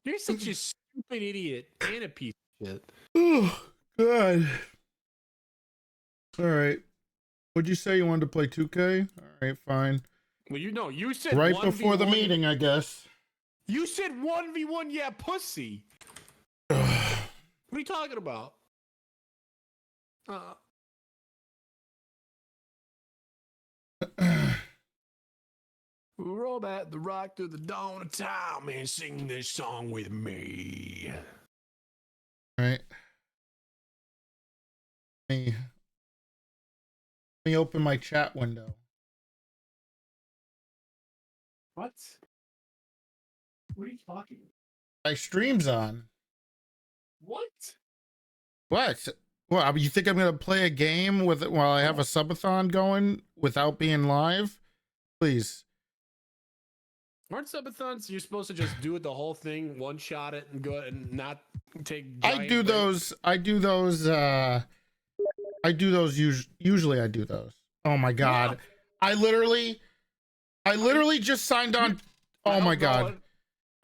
You're such a stupid idiot and a piece of shit. Oh, God. All right. What'd you say you wanted to play 2K? All right, fine. Well, you said Right 1v1. before the meeting, I guess. You said 1v1, yeah, pussy. What are you talking about? Roll back the rock to the dawn of time and sing this song with me. All right. Let me open my chat window. What? What are you talking about? My stream's on. What? What? Well, you think I'm gonna play a game with while I have a subathon going without being live? Please. Aren't subathons you're supposed to just do it the whole thing, one shot it, and go and not take? I do those. Usually I do those. Oh my God. Yeah. I literally just signed on. Oh my God.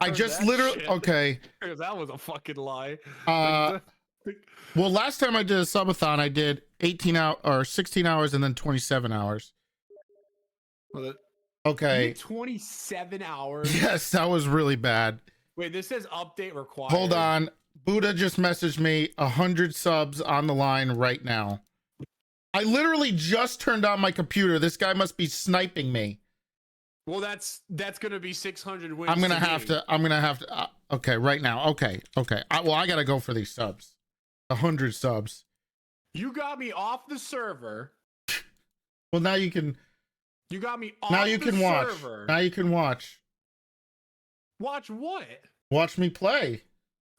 I just literally. Okay. That was a fucking lie. Well, last time I did a subathon, I did 18 hours or 16 hours and then 27 hours. Okay. 27 hours. Yes, that was really bad. Wait, this says update required. Hold on. Buddha just messaged me 100 subs on the line right now. I literally just turned on my computer. This guy must be sniping me. Well, that's gonna be 600 wins. I'm gonna have to. Okay, right now. Okay. I gotta go for these subs. 100 subs. You got me off the server. Well, now you can. You got me off now you the can server. Watch. Now you can watch. Watch what? Watch me play.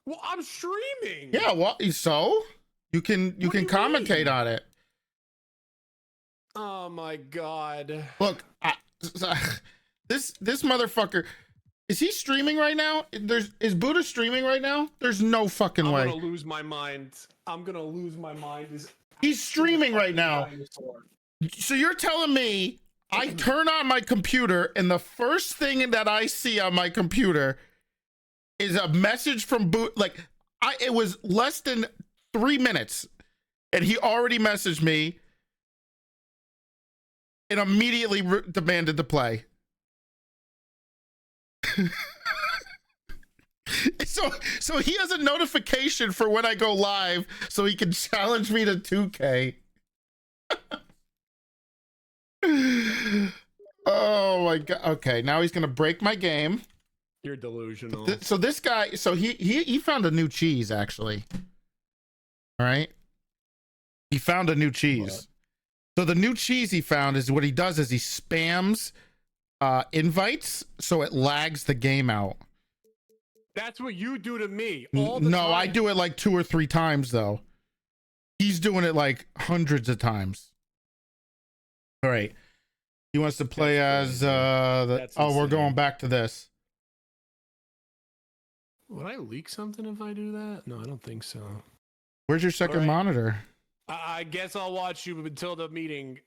Well, I'm streaming. Yeah. What? So you can commentate on it. Oh my God. Look, this motherfucker. Is he streaming right now? Is Buddha streaming right now? There's no fucking way. I'm gonna lose my mind. He's streaming right now. So you're telling me I turn on my computer and the first thing that I see on my computer is a message from Buddha? Like, it was less than 3 minutes and he already messaged me and immediately demanded to play. So he has a notification for when I go live so he can challenge me to 2K. Oh my God. Okay, now he's gonna break my game. You're delusional. So this guy, so he found a new cheese actually. All right. He found a new cheese. What? So the new cheese he found is what he does is he spams invites so it lags the game out. That's what you do to me all the time. No, I do it like 2 or 3 times though. He's doing it like hundreds of times. All right. He wants to play as we're going back to this. Would I leak something if I do that? No, I don't think so. Where's your second monitor? I guess I'll watch you until the meeting.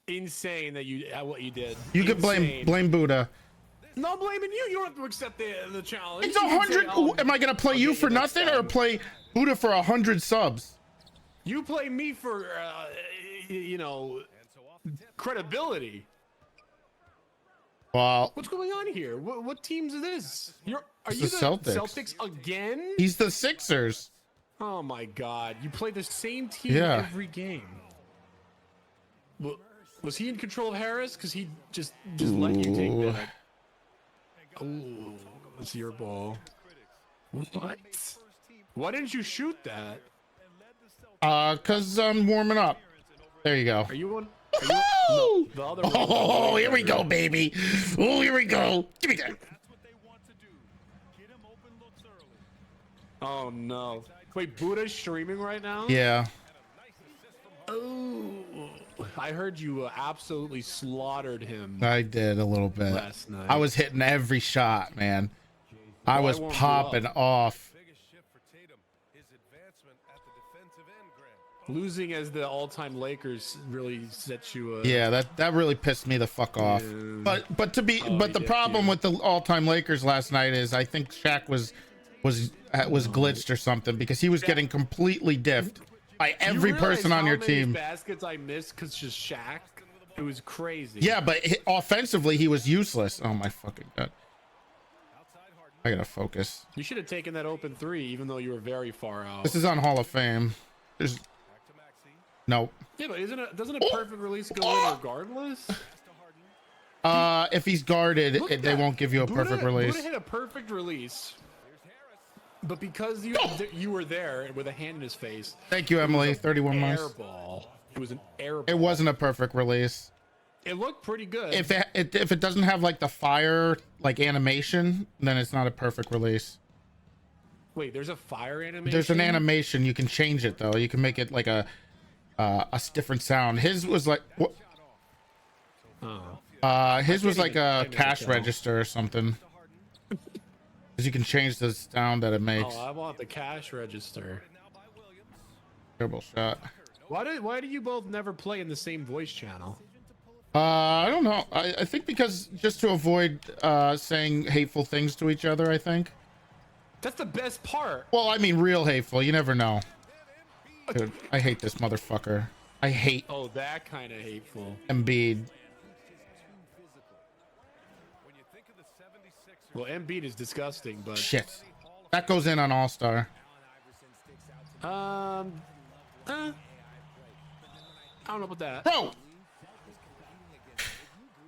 Insane that you what you did. You could blame Buddha. No, blaming you. You don't have to accept the challenge. It's 100. Am I gonna play you for nothing or play Buddha for 100 subs? You play me for credibility. Wow. What's going on here? What teams are this? Are you the Celtics again? He's the Sixers. Oh my God! You play the same team every game. Was he in control of Harris? Because he just let you take that. Oh, it's your ball. What? Why didn't you shoot that? Cause I'm warming up. There you go. Are you on? No, the other one. Here we go, baby. Oh, here we go. Give me that. Oh no! Wait, Buddha's streaming right now? Yeah. Oh, I heard you absolutely slaughtered him. I did a little bit last night. I was hitting every shot, man. I was popping off. Losing as the all-time Lakers really sets you. Yeah, that really pissed me the fuck off. But the problem with the all-time Lakers last night is I think Shaq was was glitched or something, because he was getting completely diffed by every You realize person on how your many team. baskets I missed because just Shaq. It was crazy. Yeah, but offensively he was useless. Oh my fucking god! I gotta focus. You should have taken that open three, even though you were very far out. This is on Hall of Fame. There's nope. Yeah, but doesn't a perfect release go in regardless? If he's guarded, they won't give you a perfect release. Buddha hit a perfect release, but because you were there with a hand in his face. Thank you, Emily. 31 months. Airball. It was an airball. It wasn't a perfect release. It looked pretty good. If it doesn't have like the fire like animation, then it's not a perfect release. Wait, there's a fire animation? There's an animation. You can change it though. You can make it like a different sound. His was like what? His was like a cash register or something. Because you can change the sound that it makes. Oh, I want the cash register. Terrible shot. Why do you both never play in the same voice channel? I don't know. I think because just to avoid saying hateful things to each other, I think. That's the best part. Well, I mean real hateful. You never know. Dude, I hate this motherfucker. I hate Oh, that kind of hateful. Embiid. Well, Embiid is disgusting, but Shit. That goes in on All-Star. I don't know about that. Bro,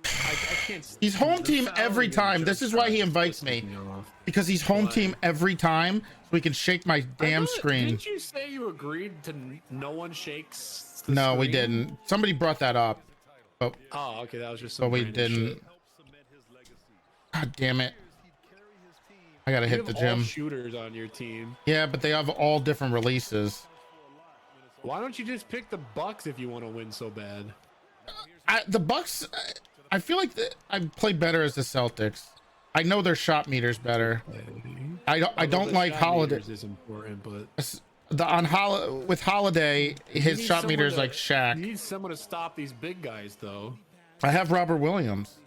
I can't. he's home team every time. This is why he invites me. Because he's home team every time, so he can shake my damn screen. Didn't you say you agreed to no one shakes the No, we screen? didn't. Somebody brought that up. But, Oh, okay, that was just but some we random didn't. shit. God damn it. I gotta You hit have the all gym. shooters on your team. Yeah, but they have all different releases. Why don't you just pick the Bucks if you want to win so bad? The Bucks, I feel like I play better as the Celtics. I know their shot meters better. I don't like Holiday. Is important, but With Holiday, his need shot someone meter is to- like Shaq. You need someone to stop these big guys, though. I have Robert Williams.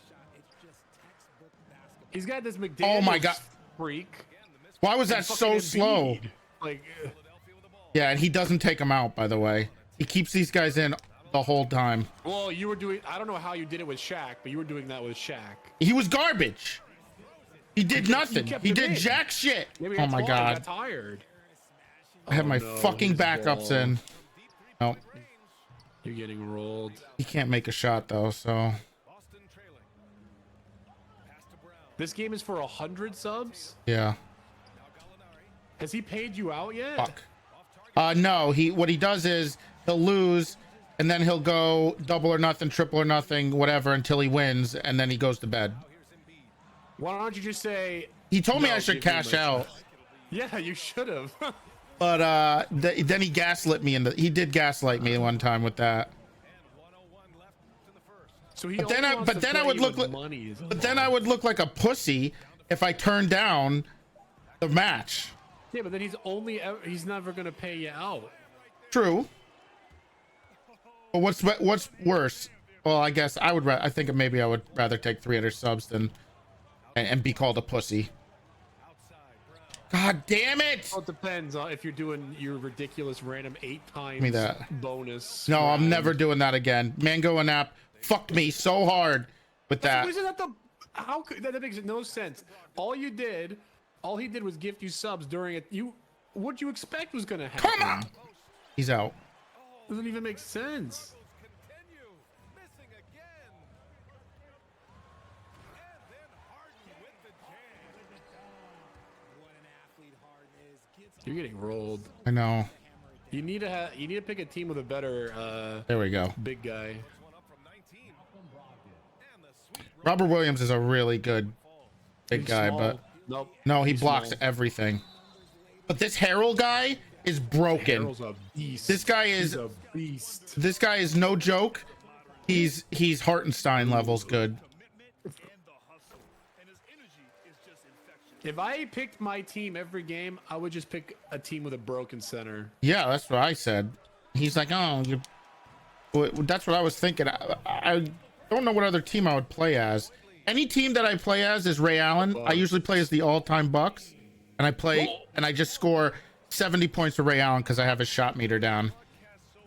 He's got this McDaniels Oh my God. freak. Why was and that so fucking slow? Embiid. Like, Yeah, and he doesn't take them out, by the way. He keeps these guys in the whole time. well, you were doing. I don't know how you did it with Shaq, but you were doing that with Shaq. He was garbage. He did nothing. kept He him did in. jack shit. Maybe Oh that's my why I God. got tired. I have Oh, my no, fucking his backups ball. in. No, You're getting rolled. he can't make a shot though, so. This game is for 100 subs. Yeah. Has he paid you out yet? Fuck. No, what he does is he'll lose and then he'll go double or nothing, triple or nothing, whatever, until he wins, and then he goes to bed. Why don't you just say? He told me "No, I should give me cash my out, shot." Yeah, you should have. but then he gaslit me, he did gaslight me one time with that. So he But then only I- wants but to then I play would you look with like- money. But then I would look like a pussy if I turned down the match. Yeah, but then he's never gonna pay you out. True. But what's worse? Well, I guess I think maybe I would rather take 300 subs than and be called a pussy. God damn it! Well, it depends on if you're doing your ridiculous random 8 times me that. bonus. No, I'm round. never doing that again. Mango and App fucked me so hard with that. Isn't that the? How could that makes no sense? All he did was gift you subs during it. What you expect was gonna happen? Come on! He's out. Doesn't even make sense. You're getting rolled. I know. You need to pick a team with a better There we go. big guy. Robert Williams is a really good big He's guy, small. but Nope. no, he He's blocks small. everything. But this Harold guy is broken. Harold's a beast. This guy He's is a beast. this guy is no joke. He's Hartenstein levels good. If I picked my team every game, I would just pick a team with a broken center. Yeah, that's what I said. He's like, oh, that's what I was thinking. I don't know what other team I would play as. Any team that I play as is Ray Allen. I usually play as the all-time Bucks. and I play and I just score 70 points for Ray Allen because I have his shot meter down.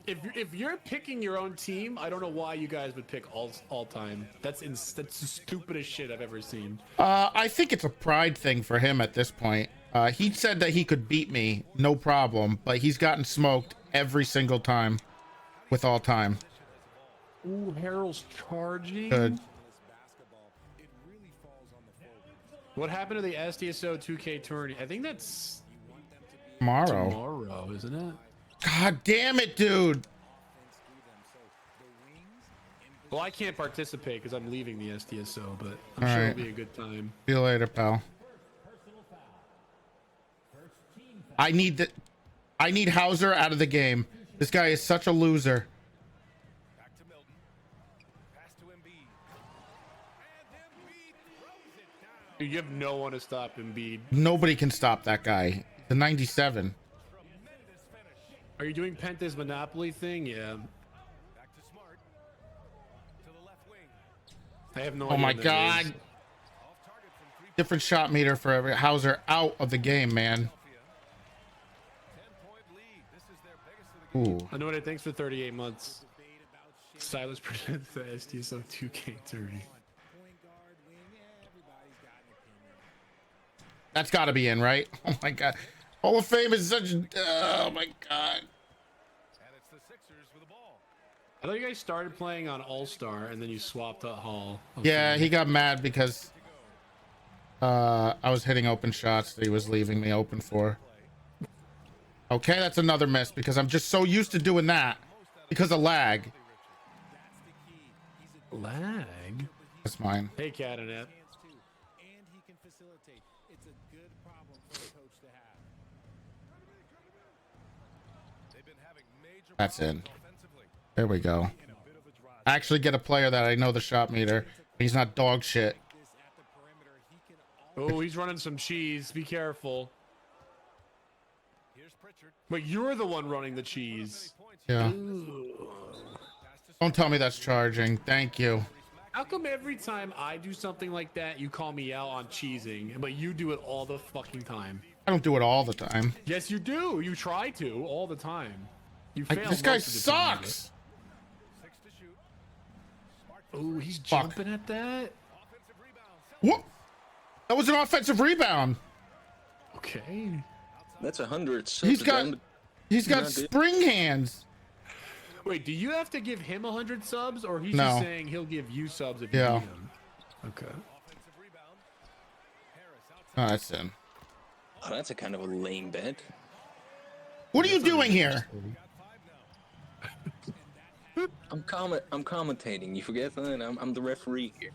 If you're picking your own team, I don't know why you guys would pick all time. That's the stupidest shit I've ever seen. I think it's a pride thing for him at this point. He said that he could beat me, no problem, but he's gotten smoked every single time with all time. Ooh, Harold's charging. Good. What happened to the SDSO 2K tourney? I think that's Tomorrow, isn't it? God damn it, dude. Well, I can't participate because I'm leaving the SDSO, but I'm All sure right. it'll be a good time. See you later, pal. I need Hauser out of the game. This guy is such a loser. You have no one to stop Embiid. Nobody can stop that guy. The 97. Are you doing Penta's Monopoly thing? Yeah. I have no idea. Oh my what that God. is. Different shot meter for every Hauser out of the game, man. Ooh. I know what it thanks for 38 months. Silas presents the SDSO 2K30. That's got to be in, right? Oh my God. Hall of Fame is such. Oh my God. I thought you guys started playing on All Star and then you swapped to Hall. Yeah, he got mad because I was hitting open shots that he was leaving me open for. Okay, that's another miss because I'm just so used to doing that because of lag. Lag? That's mine. Hey, Catanet. That's in. There we go. I actually get a player that I know the shot meter. He's not dog shit. Oh, he's running some cheese. Be careful. But you're the one running the cheese. Yeah. Ooh. Don't tell me that's charging. Thank you. How come every time I do something like that, you call me out on cheesing, but you do it all the fucking time? I don't do it all the time. Yes, you do. You try to all the time. You fail. This guy most of the time. sucks. Oh, he's Fuck. jumping at that. What? That was an offensive rebound. Okay. That's 100. He's got spring hands. Wait, do you have to give him 100 subs, or he's No. just saying he'll give you subs if you Yeah. beat him? Okay. Oh, that's in. Oh, that's a kind of a lame bet. What are you doing here? I'm commentating. You forget that? I'm the referee here.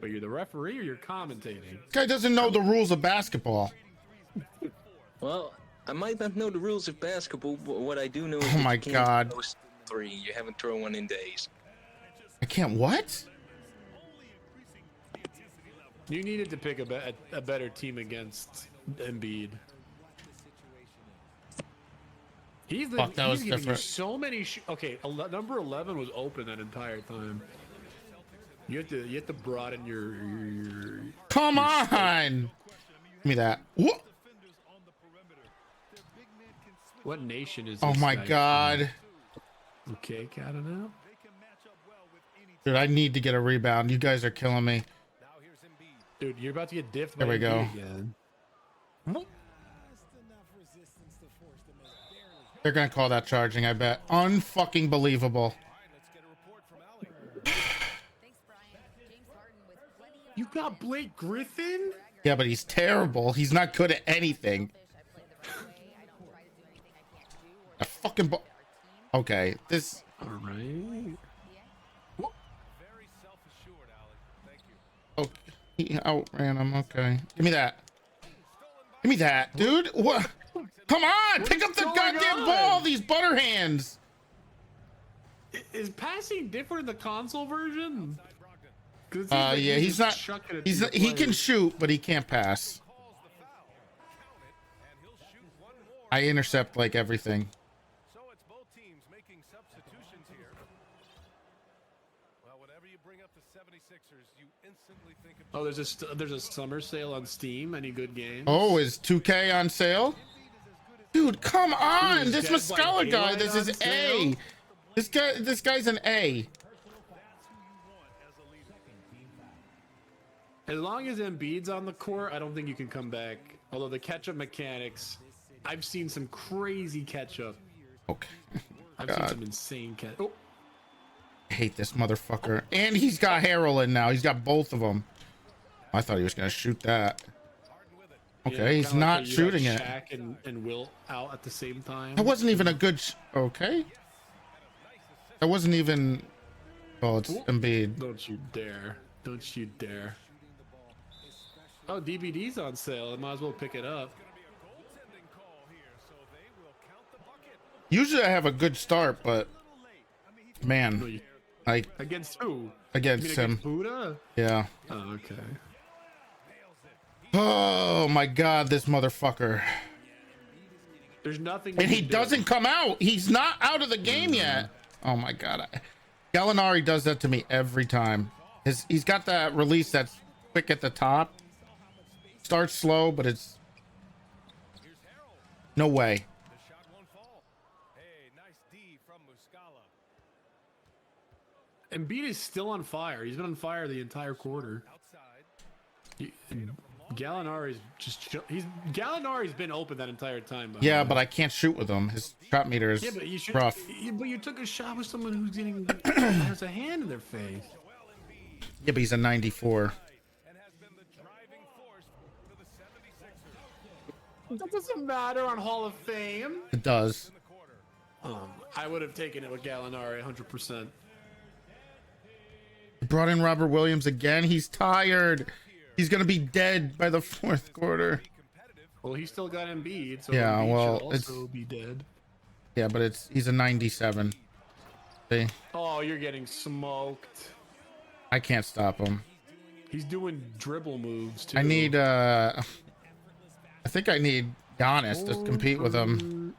But you're the referee or you're commentating? This guy doesn't know the rules of basketball. Well, I might not know the rules of basketball, but what I do know is Oh that my you can't God. throw three. You haven't thrown one in days. I can't what? You needed to pick a better team against Embiid. Fuck, that was giving you different. so many. Okay, number 11 was open that entire time. You have to broaden your. Come on. Give me that. What? What nation is? Oh this my guy God. from? Okay, Catana. Dude, I need to get a rebound. You guys are killing me. Dude, you're about to get diffed. There by we go. Embiid again. They're gonna call that charging, I bet. Unfucking believable. You got Blake Griffin? Yeah, but he's terrible. He's not good at anything. A fucking okay, this. All right. Oh, he outran him. Okay, give me that. Give me that, dude. What? Come on, pick up the going goddamn on? ball. These butter hands. Is passing different in the console version? Yeah, he's not. He can shoot, but he can't pass. I intercept like everything. So it's both teams making substitutions here. Well, whenever you bring up the 76ers, you instantly think of Oh, there's a summer sale on Steam. Any good games? Oh, is 2K on sale? Dude, come on! Ooh, This Dead by Muscala guy, Daylight this is on A. sale? This guy's an A. As long as Embiid's on the court, I don't think you can come back. Although the catch-up mechanics, I've seen some crazy catch-up. Okay. I've seen some insane catch. Oh, I hate this motherfucker. And he's got Harrell in now. He's got both of them. I thought he was gonna shoot that. Okay, yeah, he's kinda not like you shooting had it. Shaq and Wilt out at the same time. That wasn't even a good. Okay. That wasn't even. Oh, it's Embiid. Don't you dare! Don't you dare! Oh, DVD's on sale. I might as well pick it up. Usually I have a good start, but man, I Against who? against him. Against Buddha? Yeah. Oh, okay. Oh my God, this motherfucker. There's nothing. And you he can do. doesn't come out. He's not out of the game yet. Oh my God. Gallinari does that to me every time. He's got that release that's quick at the top. Starts slow, but it's no way. The shot won't fall. Hey, nice D from Muscala. Embiid is still on fire. He's been on fire the entire quarter. Outside. Gallinari's Gallinari's been open that entire time. by the Yeah, way. but I can't shoot with him. His shot meter is Yeah, but you should. rough. But you took a shot with someone who's getting has a hand in their face. Yeah, but he's a 94. And has been the driving force for the 76ers. That doesn't matter on Hall of Fame. It does. I would have taken it with Gallinari 100%. Brought in Robert Williams again. He's tired. He's gonna be dead by the fourth quarter. Well, he still got Embiid, so Yeah, Embiid well, should also be dead. Yeah, but he's a 97. See, Oh, you're getting smoked. I can't stop him. He's doing dribble moves too. I need I think I need Giannis to compete with him.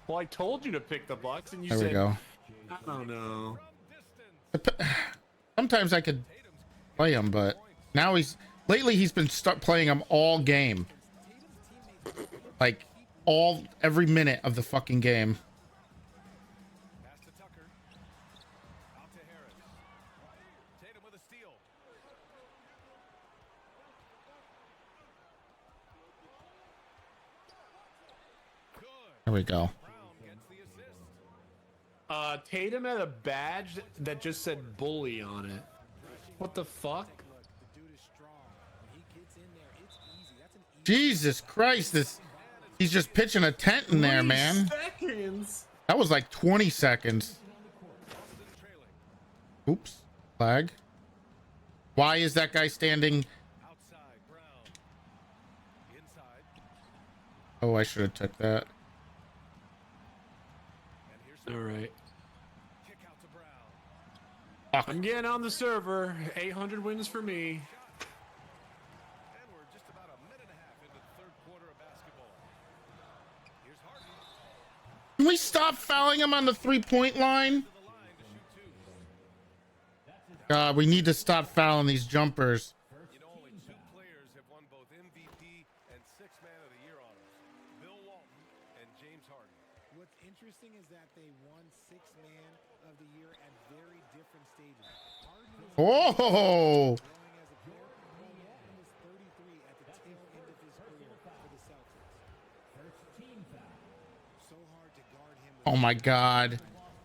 Well, I told you to pick the Bucks, and you There said, we go. I don't know. Sometimes I could play him, but now lately he's been playing him all game. Like every minute of the fucking game. Pass to Tucker. Out to Harris. Tatum with a steal. Good. There we go. Brown gets the assist. Tatum had a badge that just said bully on it. What the fuck? Jesus Christ, he's just pitching a tent in there, 3 man. seconds. That was like 20 seconds. Oops. Flag. Why is that guy standing? Outside, Brown. Inside. Oh, I should have took that. And here's All right. kick out to Brown. I'm getting on the server. 800 wins for me. And we're just about a minute and a half into the third quarter of basketball. Here's Harden Can we stop fouling him on the 3-point line? to the line to shoot two. God, we need to stop fouling these jumpers. You know, only 2 players have won both MVP and Sixth Man of the Year honors. Bill Walton and James Harden. What's interesting is that they won Sixth Man of the Year at very different stages. Harden was Oh, growing as a player, while Walton was 33 at the tail end of his career for the Celtics. So hard to guard him. oh my God.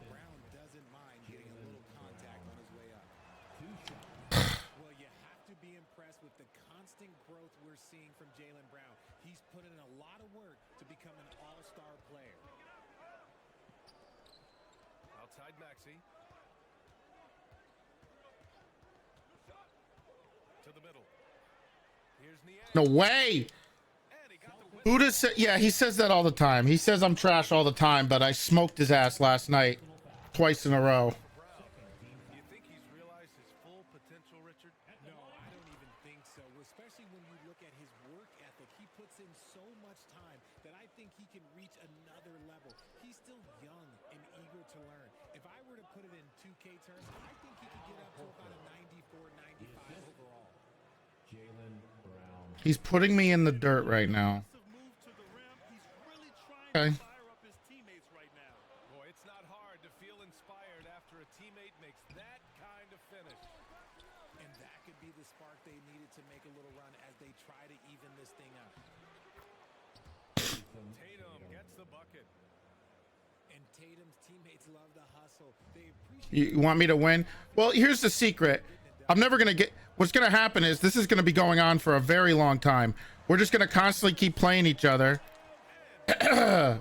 Brown doesn't mind getting a little contact on his way up. Well, you have to be impressed with the constant growth we're seeing from Jaylen Brown. He's put in a lot of work to become an all-star player. Outside Maxey. To the middle. Here's Niang. No way. And he got the win. Buddha said, yeah, he says that all the time. He says I'm trash all the time, but I smoked his ass last night twice in a row. Brown. Do you think he's realized his full potential, Richard? No, I don't even think so, especially when you look at his work ethic. He puts in so much time that I think he can reach another level. He's still young and eager to learn. If I were to put it in 2K terms, I think he could get up to about a 94, 95 overall. He's putting me in the dirt right now. Okay. Boy, it's not hard to feel inspired after a teammate makes that kind of finish. And that could be the spark they needed to make a little run as they try to even this thing up. Tatum gets the bucket. And Tatum's teammates love the hustle. They appreciate You want me to win? Well, here's the secret. I'm never going to get... What's going to happen is this is going to be going on for a very long time. We're just going to constantly keep playing each other. And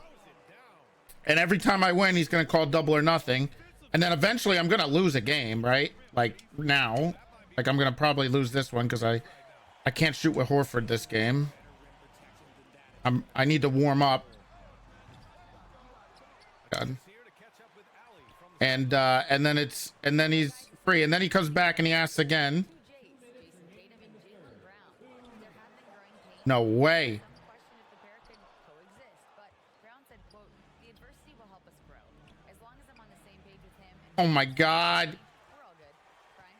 every time I win, he's going to call double or nothing. And then eventually I'm going to lose a game, right? Like now. Like I'm going to probably lose this one because I can't shoot with Horford this game. I need to warm up. God. And then he's free, and then he comes back and he asks again. No way. Oh my God.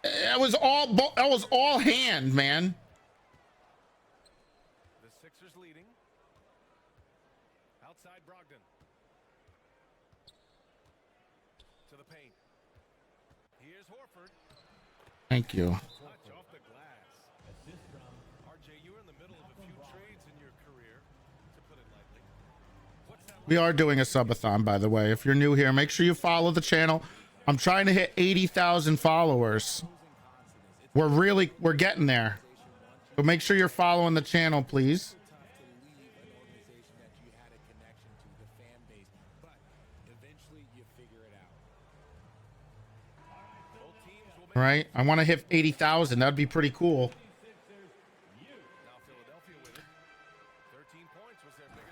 That was all hand, man. The Sixers leading. Outside Brogdon. To the paint. Here's Horford. Thank you. Touch off the glass. RJ, you were in the middle of a few trades in your career, to put it lightly. What's that? We are doing a subathon, by the way. If you're new here, make sure you follow the channel. I'm trying to hit 80,000 followers. We're getting there. But make sure you're following the channel, please. All right, I want to hit 80,000. That'd be pretty cool.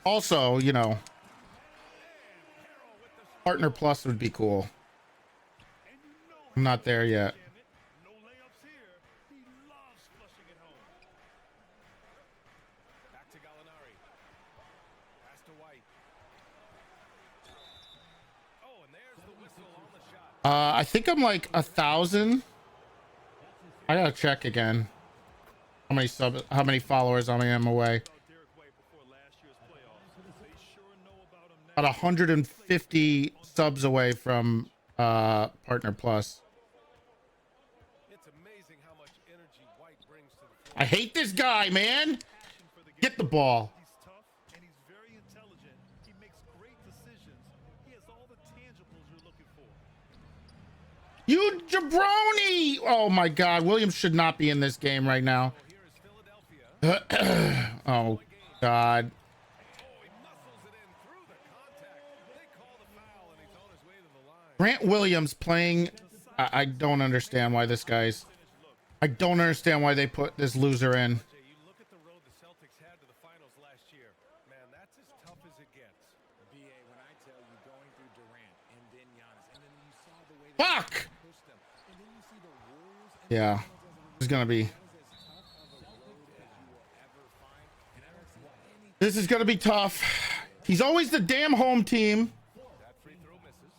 Also, you know, Partner Plus would be cool. I'm not there yet. No layups here. He loves flushing it home. Back to Gallinari. Pass to White. Oh, and there's the whistle on the shot. I think I'm like 1,000. I gotta check again. How many followers I am away? About 150 subs away from Partner Plus. It's amazing how much energy White brings to the floor. I hate this guy, man. Get the ball. He's tough and he's very intelligent. He makes great decisions. He has all the tangibles you're looking for. You jabroni! Oh my God, Williams should not be in this game right now. Here is Philadelphia. Oh God. Oh, he muscles it in through the contact. They call the foul and he's on his way to the line. Grant Williams playing. I don't understand why this guy's. I don't understand why they put this loser in. Jay, you look at the road the Celtics had to the finals last year. Man, that's as tough as it gets. BA, when I tell you going through Durant and then Giannis, and then you saw the way Fuck! they pushed them, and then you see the Warriors and Yeah, it's gonna be. that is as tough of a road as you will ever find. And I don't see any This is gonna be tough. He's always the damn home team. That free throw misses.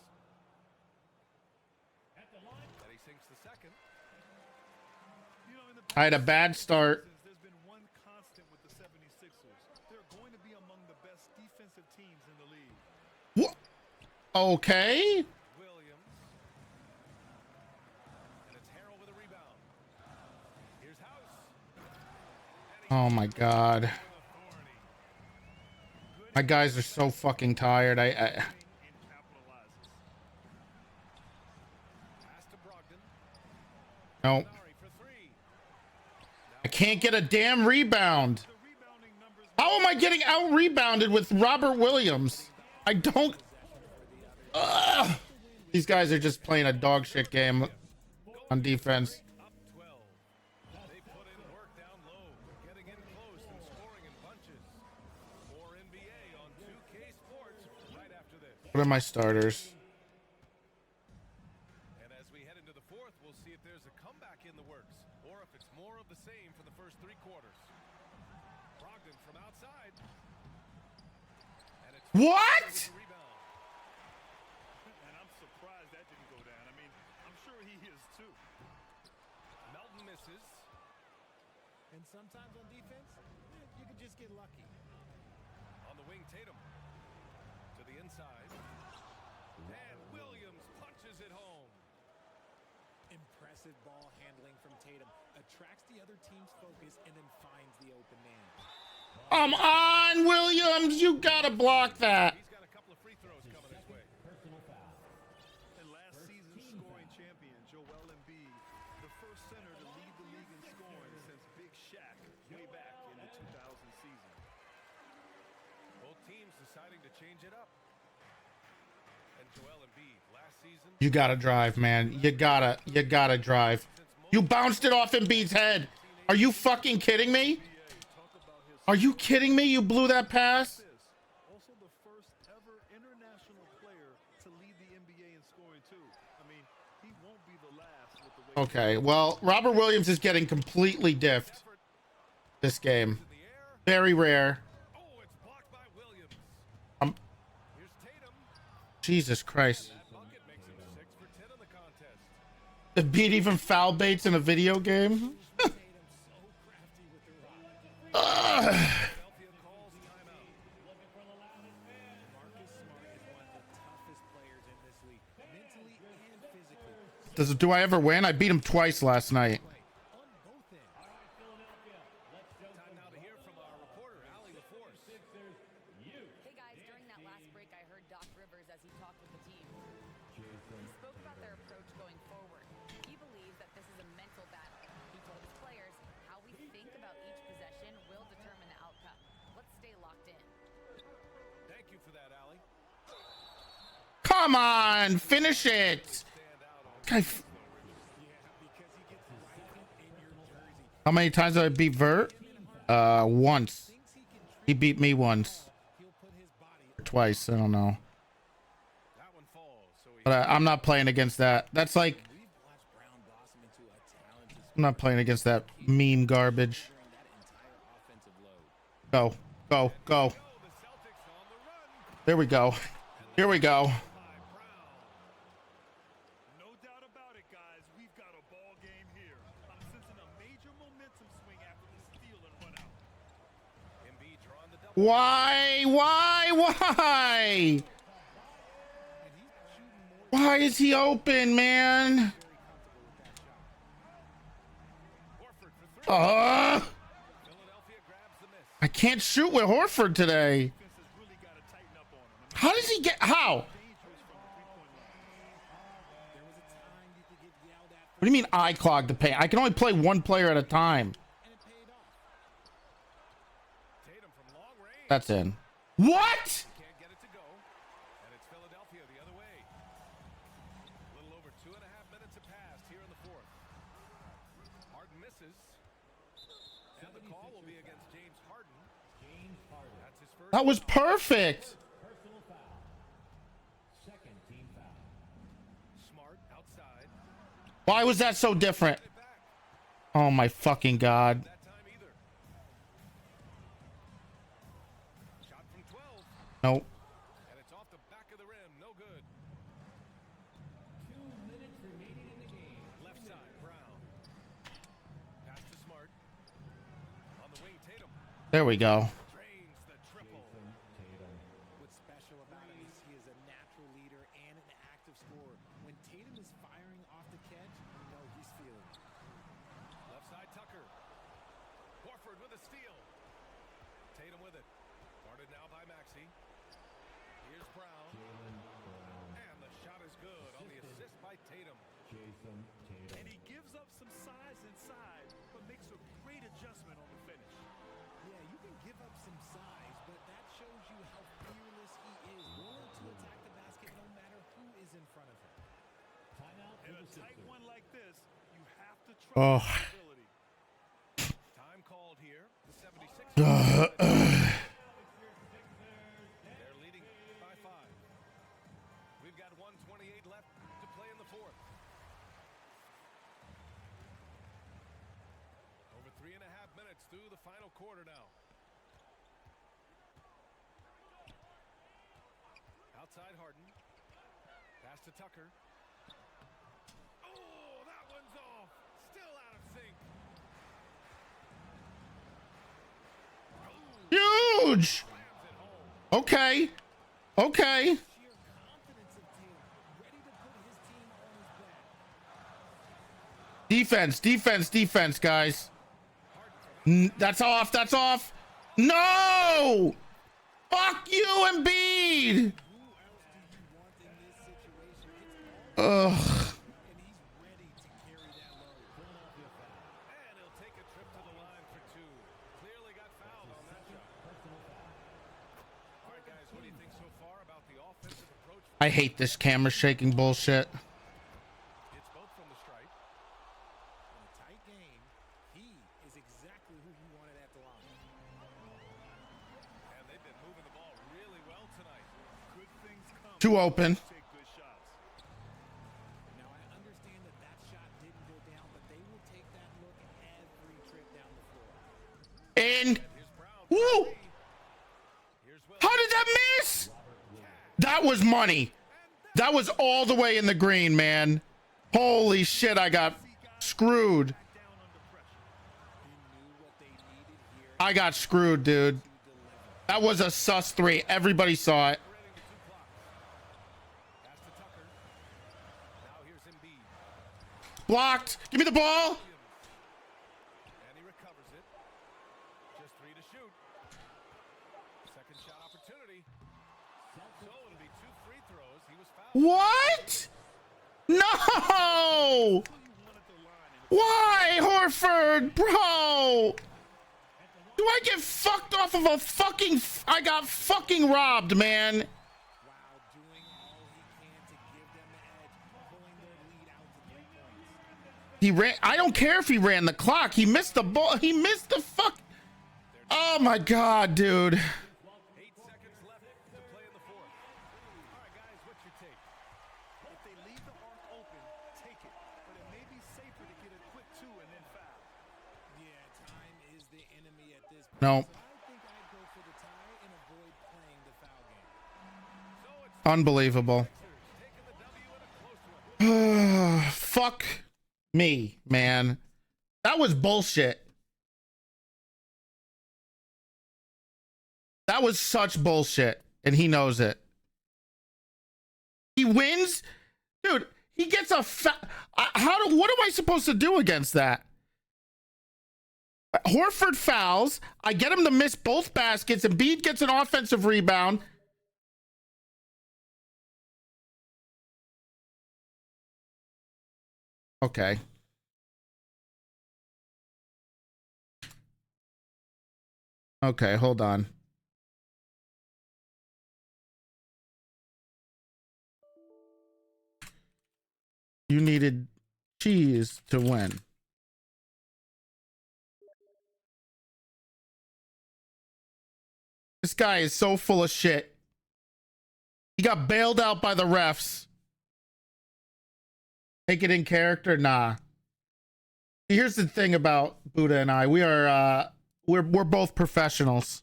And he sinks the second. You know, in the I had a bad start. there's been one constant with the 76ers. They're going to be among the best defensive teams in the league. What? Okay. Williams. And it's Harrell with a rebound. Here's House. Oh my God. My guys are so fucking tired. And capitalizes. Pass to Brogdon. No. Nari for three. I can't get a damn rebound. The rebounding numbers. How am I getting out rebounded with Robert Williams? I don't. Ugh. These guys are just playing a dog shit game on defense. Up 12. They put in work down low, getting in close and scoring in bunches. More NBA on 2K Sports right after this. What are my starters? And as we head into the fourth, we'll see if there's a comeback in the works or if it's more of the same for the first three quarters. Brogdon from outside. And it's What? rebound. And I'm surprised that didn't go down. I mean, I'm sure he is too. Melton misses. And And sometimes on defense, you can just get lucky. On the wing, Tatum. To the inside. And Williams punches it home. Impressive ball handling from Tatum. Attracts the other team's focus and then finds the open man. Come on, Williams. You got to block that. He's got a couple of free throws coming his way. And last season's scoring champion, Joel Embiid, the first center to lead the league in scoring since Big Shaq way back in the 2000 season. Both teams deciding to change it up. And Joel Embiid last season. You got to drive, man. You got to drive. You bounced it off Embiid's head. Are you fucking kidding me? Are you kidding me? You blew that pass? Also the first ever international player to lead the NBA in scoring too. I mean, he won't be the last with the way. Okay, well, Robert Williams is getting completely diffed this game. Very rare. Oh, it's blocked by Williams. Here's Tatum. Jesus Christ. That bucket makes him 6 for 10 in the contest. Beat even foul baits in a video game. Philadelphia calls timeout. Marcus Smart is one of the toughest players in this league, mentally and physically. Do I ever win? I beat him twice last night. On both ends. Time now to hear from our reporter, Allie LaForce. Hey guys, during that last break, I heard Doc Rivers as he talked with the team. He spoke about their approach going forward. He believes that this is a mental battle. He told his players, how we think about each possession will determine the outcome. Let's stay locked in. Thank you for that, Allie. Come on, finish it. Stand out on Guy Because he gets right in your jersey. How many times did I beat Vert? Once. Thinks he can He beat me once. he'll put his body. Or twice. I don't know. that one falls. So he But I'm not playing against that. That's like, We've watched Brown blossom into a talented I'm not playing against that meme garbage. during that entire offensive load. Go, go, go. the Celtics on the run. There we go. Here we go. By Brown. No doubt about it, guys. We've got a ball game here. I'm sensing a major momentum swing after the steal and run out. Embiid drawing the double. Why? Why is he open, man? Horford for 3. Philadelphia grabs the miss. I can't shoot with Horford today. Defense has really got to tighten up on him. How does he get, how? Dangerous from the three-point line. There was a time you could get yelled at What do you mean I clog the paint? I can only play one player at a time. and it paid off. Tatum from long range. That's in. What? Can't get it to go. And it's Philadelphia the other way. A little over 2.5 minutes have passed here in the fourth. Harden misses. And the call will be against James Harden. That's his first. That was perfect. Smart outside. Why was that so different? Get it back. Oh my fucking God. That time either. Shot from 12. Nope. And it's off the back of the rim. No good. 2 minutes remaining in the game. Left side, Brown. Pass to Smart. On the wing, Tatum. There we go. Drains the triple. What's special about him is he is a natural leader and an active scorer. When Tatum is firing off the catch, you know he's feeling it. Left side, Tucker. Horford with a steal. Tatum with it. Guarded now by Maxey. Here's Brown. And the shot is good on the assist by Tatum. And he gives up some size inside, but makes a great adjustment on the finish. Yeah, you can give up some size, but that shows you how fearless he is, willing to attack the basket no matter who is in front of him. In a tight one like this, you have to trust Oh. his ability. Time called here. The 76ers. They're leading by 5. We've got 1:28 left to play in the fourth. Over 3.5 minutes through the final quarter now. Outside Harden. Pass to Tucker. Oh, that one's off. Still out of sync. huge. Okay. Okay. Defense, defense, defense, guys. That's off. That's off. No! Fuck you, Embiid! Ugh. I hate this camera shaking bullshit. It's both from the stripe. In a tight game, he is exactly who you wanted at the line. And they've been moving the ball really well tonight. Good things come. Too open. Take good shots. Now, I understand that that shot didn't go down, but they will take that look every trip down the floor. And woo! How did that miss? That was money. That was all the way in the green, man. Holy shit, I got screwed. I got screwed, dude. That was a sus 3. Everybody saw it. Blocked. Give me the ball. And he recovers it. Just 3 to shoot. Second shot opportunity. So it'll be 2 free throws. He was fouled. What? No! Why, Horford, bro? Do I get fucked off of a fucking... I got fucking robbed, man. While doing all he can to give them the edge, pulling their lead out to 3 points. He ran... I don't care if he ran the clock. He missed the ball. He missed the fuck... Oh, my God, dude. 8 seconds left to play in the fourth. All right, guys, what's your take? If they leave the arc open, take it. But it may be safer to get a quick 2 and then foul. Yeah, time is the enemy at this point. No. So I think I'd go for the tie and avoid playing the foul game. Unbelievable. Taking the W in a close one. Fuck me, man. That was bullshit. That was such bullshit, and he knows it. He wins, dude. He gets a what am I supposed to do against that? Horford fouls. I get him to miss both baskets. Embiid gets an offensive rebound. Okay. Okay, hold on. You needed cheese to win. This guy is so full of shit. He got bailed out by the refs. Take it in character? Nah. Here's the thing about Buddha and I. We are we're both professionals.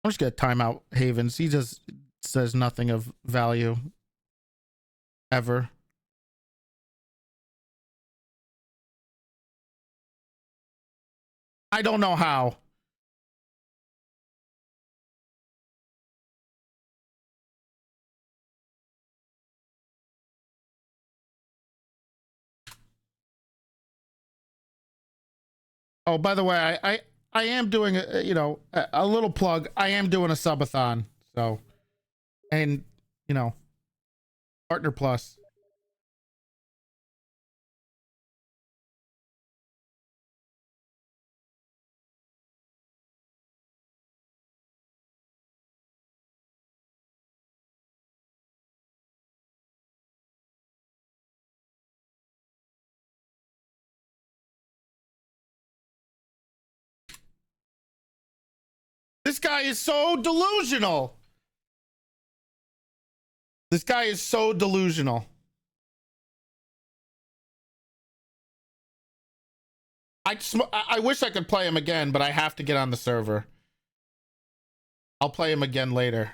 I'm just gonna time out Havens. He just says nothing of value ever. I don't know how. Oh, by the way, I am doing a little plug. I am doing a subathon. So, and Partner Plus. This guy is so delusional. This guy is so delusional. I wish I could play him again, but I have to get on the server. I'll play him again later.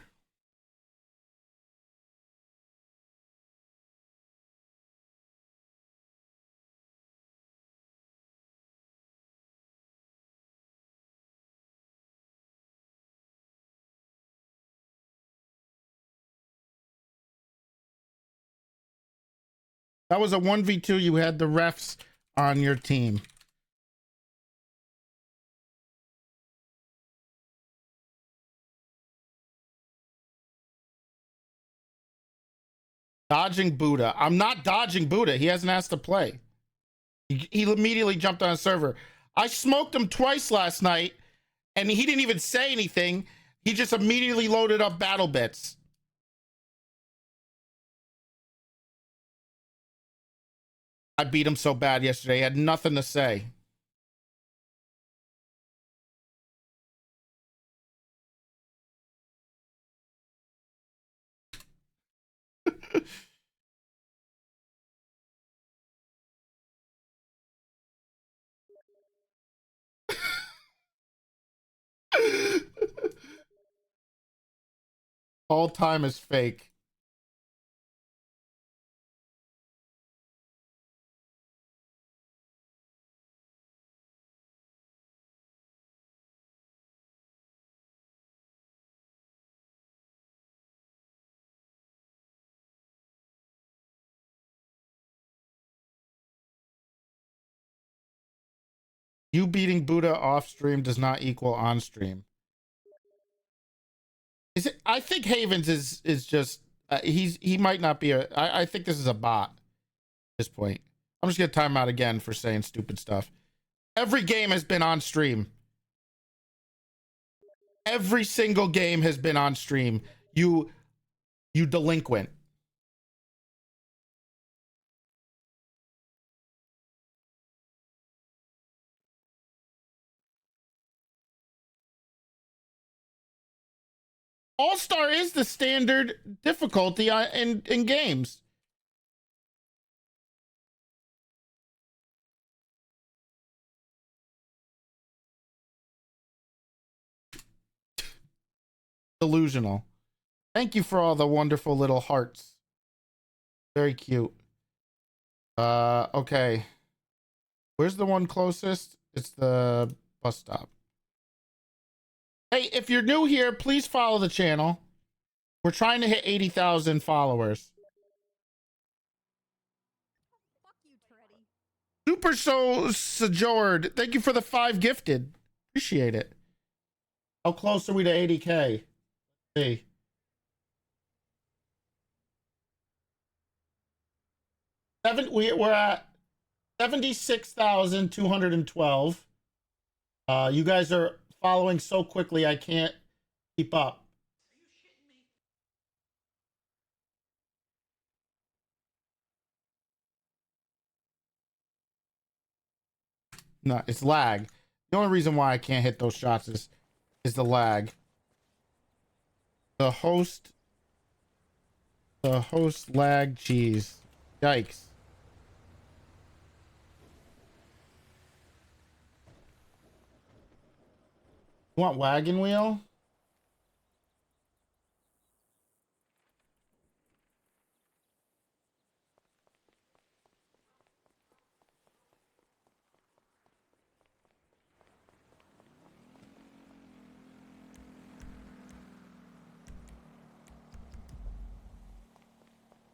That was a 1v2. You had the refs on your team. Dodging Buddha. I'm not dodging Buddha. He hasn't asked to play. He immediately jumped on a server. I smoked him twice last night, and he didn't even say anything. He just immediately loaded up battle bits. I beat him so bad yesterday. He had nothing to say. All time is fake. You beating Buddha off stream does not equal on stream. Is it? I think Havens is just he might not be a. I think this is a bot at this point. I'm just gonna time out again for saying stupid stuff. Every game has been on stream. Every single game has been on stream. You delinquent. All-Star is the standard difficulty in games. Delusional. Thank you for all the wonderful little hearts. Very cute. Okay. Where's the one closest? It's the bus stop. Hey, if you're new here, please follow the channel. We're trying to hit 80,000 followers. Fuck you, Toretti. Super Sojourd, thank you for the 5 gifted. Appreciate it. How close are we to 80K? See. We're at 76,212. You guys are following so quickly, I can't keep up. Are you shitting me? No, it's lag. The only reason why I can't hit those shots is the lag. The host lag cheese. Yikes. You want wagon wheel?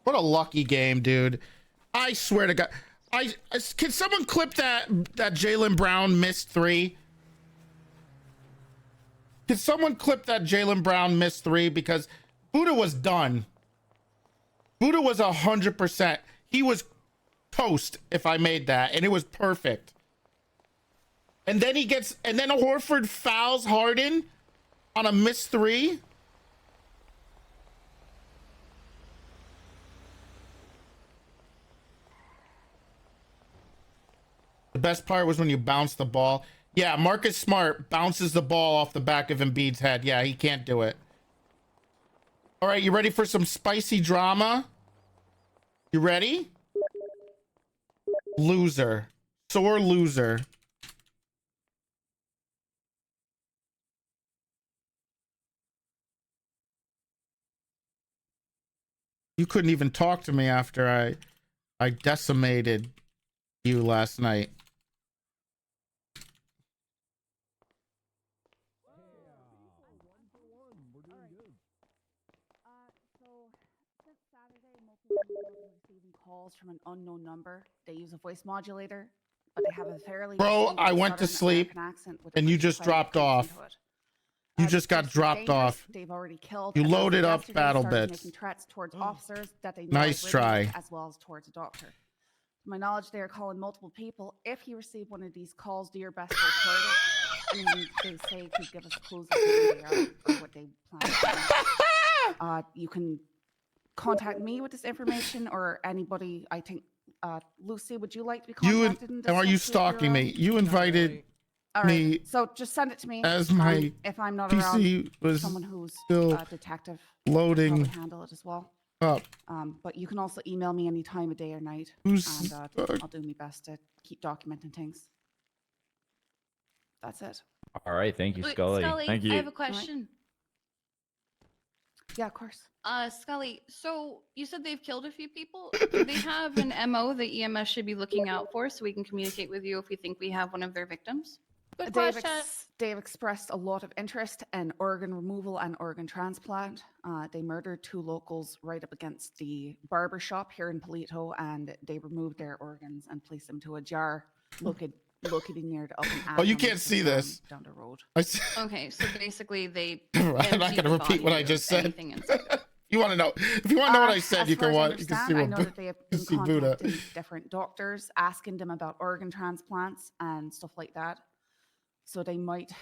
What a lucky game, dude. I swear to God. Can someone clip that Jaylen Brown missed 3? Can someone clip that Jaylen Brown missed 3? Because Buddha was done. Buddha was 100%. He was toast if I made that, and it was perfect. And then Horford fouls Harden on a missed 3. The best part was when you bounce the ball. Yeah, Marcus Smart bounces the ball off the back of Embiid's head. Yeah, he can't do it. All right, you ready for some spicy drama? You ready? Loser. Sore loser. You couldn't even talk to me after I decimated you last night. calls from an unknown number. They use a voice modulator, but they have a fairly Bro, distinguished I went to Southern sleep, American accent with a and you British just twang dropped mixed off. into it. You The just got person is dropped dangerous. off. They've already killed. You and as of loaded up yesterday battle started bits. making threats towards officers that they know Nice I've written try. as well as towards a doctor. To my knowledge, they are calling multiple people. If you receive one of these calls, do your best to record it. And they say could give us clues as to who they are or what they plan to do. You can contact me with this information or anybody. I think Lucy, would you like to be You contacted? and and are you discuss with your, stalking me? You invited All right, me so just send it to me. as my if I'm not around, PC was someone who's still a detective can loading probably handle it as well. up. But you can also email me any time of day or night, Who's and I'll do my best to keep documenting things. That's it. All right, thank you, Wait, Scully. Scully, I have a question. Yeah, of course. Scully, so you said they've killed a few people. Do they have an MO that EMS should be looking out for so we can communicate with you if we think we have one of their victims? Good They've, question. they've expressed a lot of interest in organ removal and organ transplant. They murdered 2 locals right up against the barber shop here in Polito, and they removed their organs and placed them to a jar located near the open. Oh, you can't see this. Down the road. Okay, so basically they. I'm not emptied gonna the repeat what body I just of said. anything inside of it. You want to know? If you want to know what I said, As you far can as I watch. You can understand, see I what know that they have been see Buddha. contacting different doctors, asking them about organ transplants and stuff like that. So they might.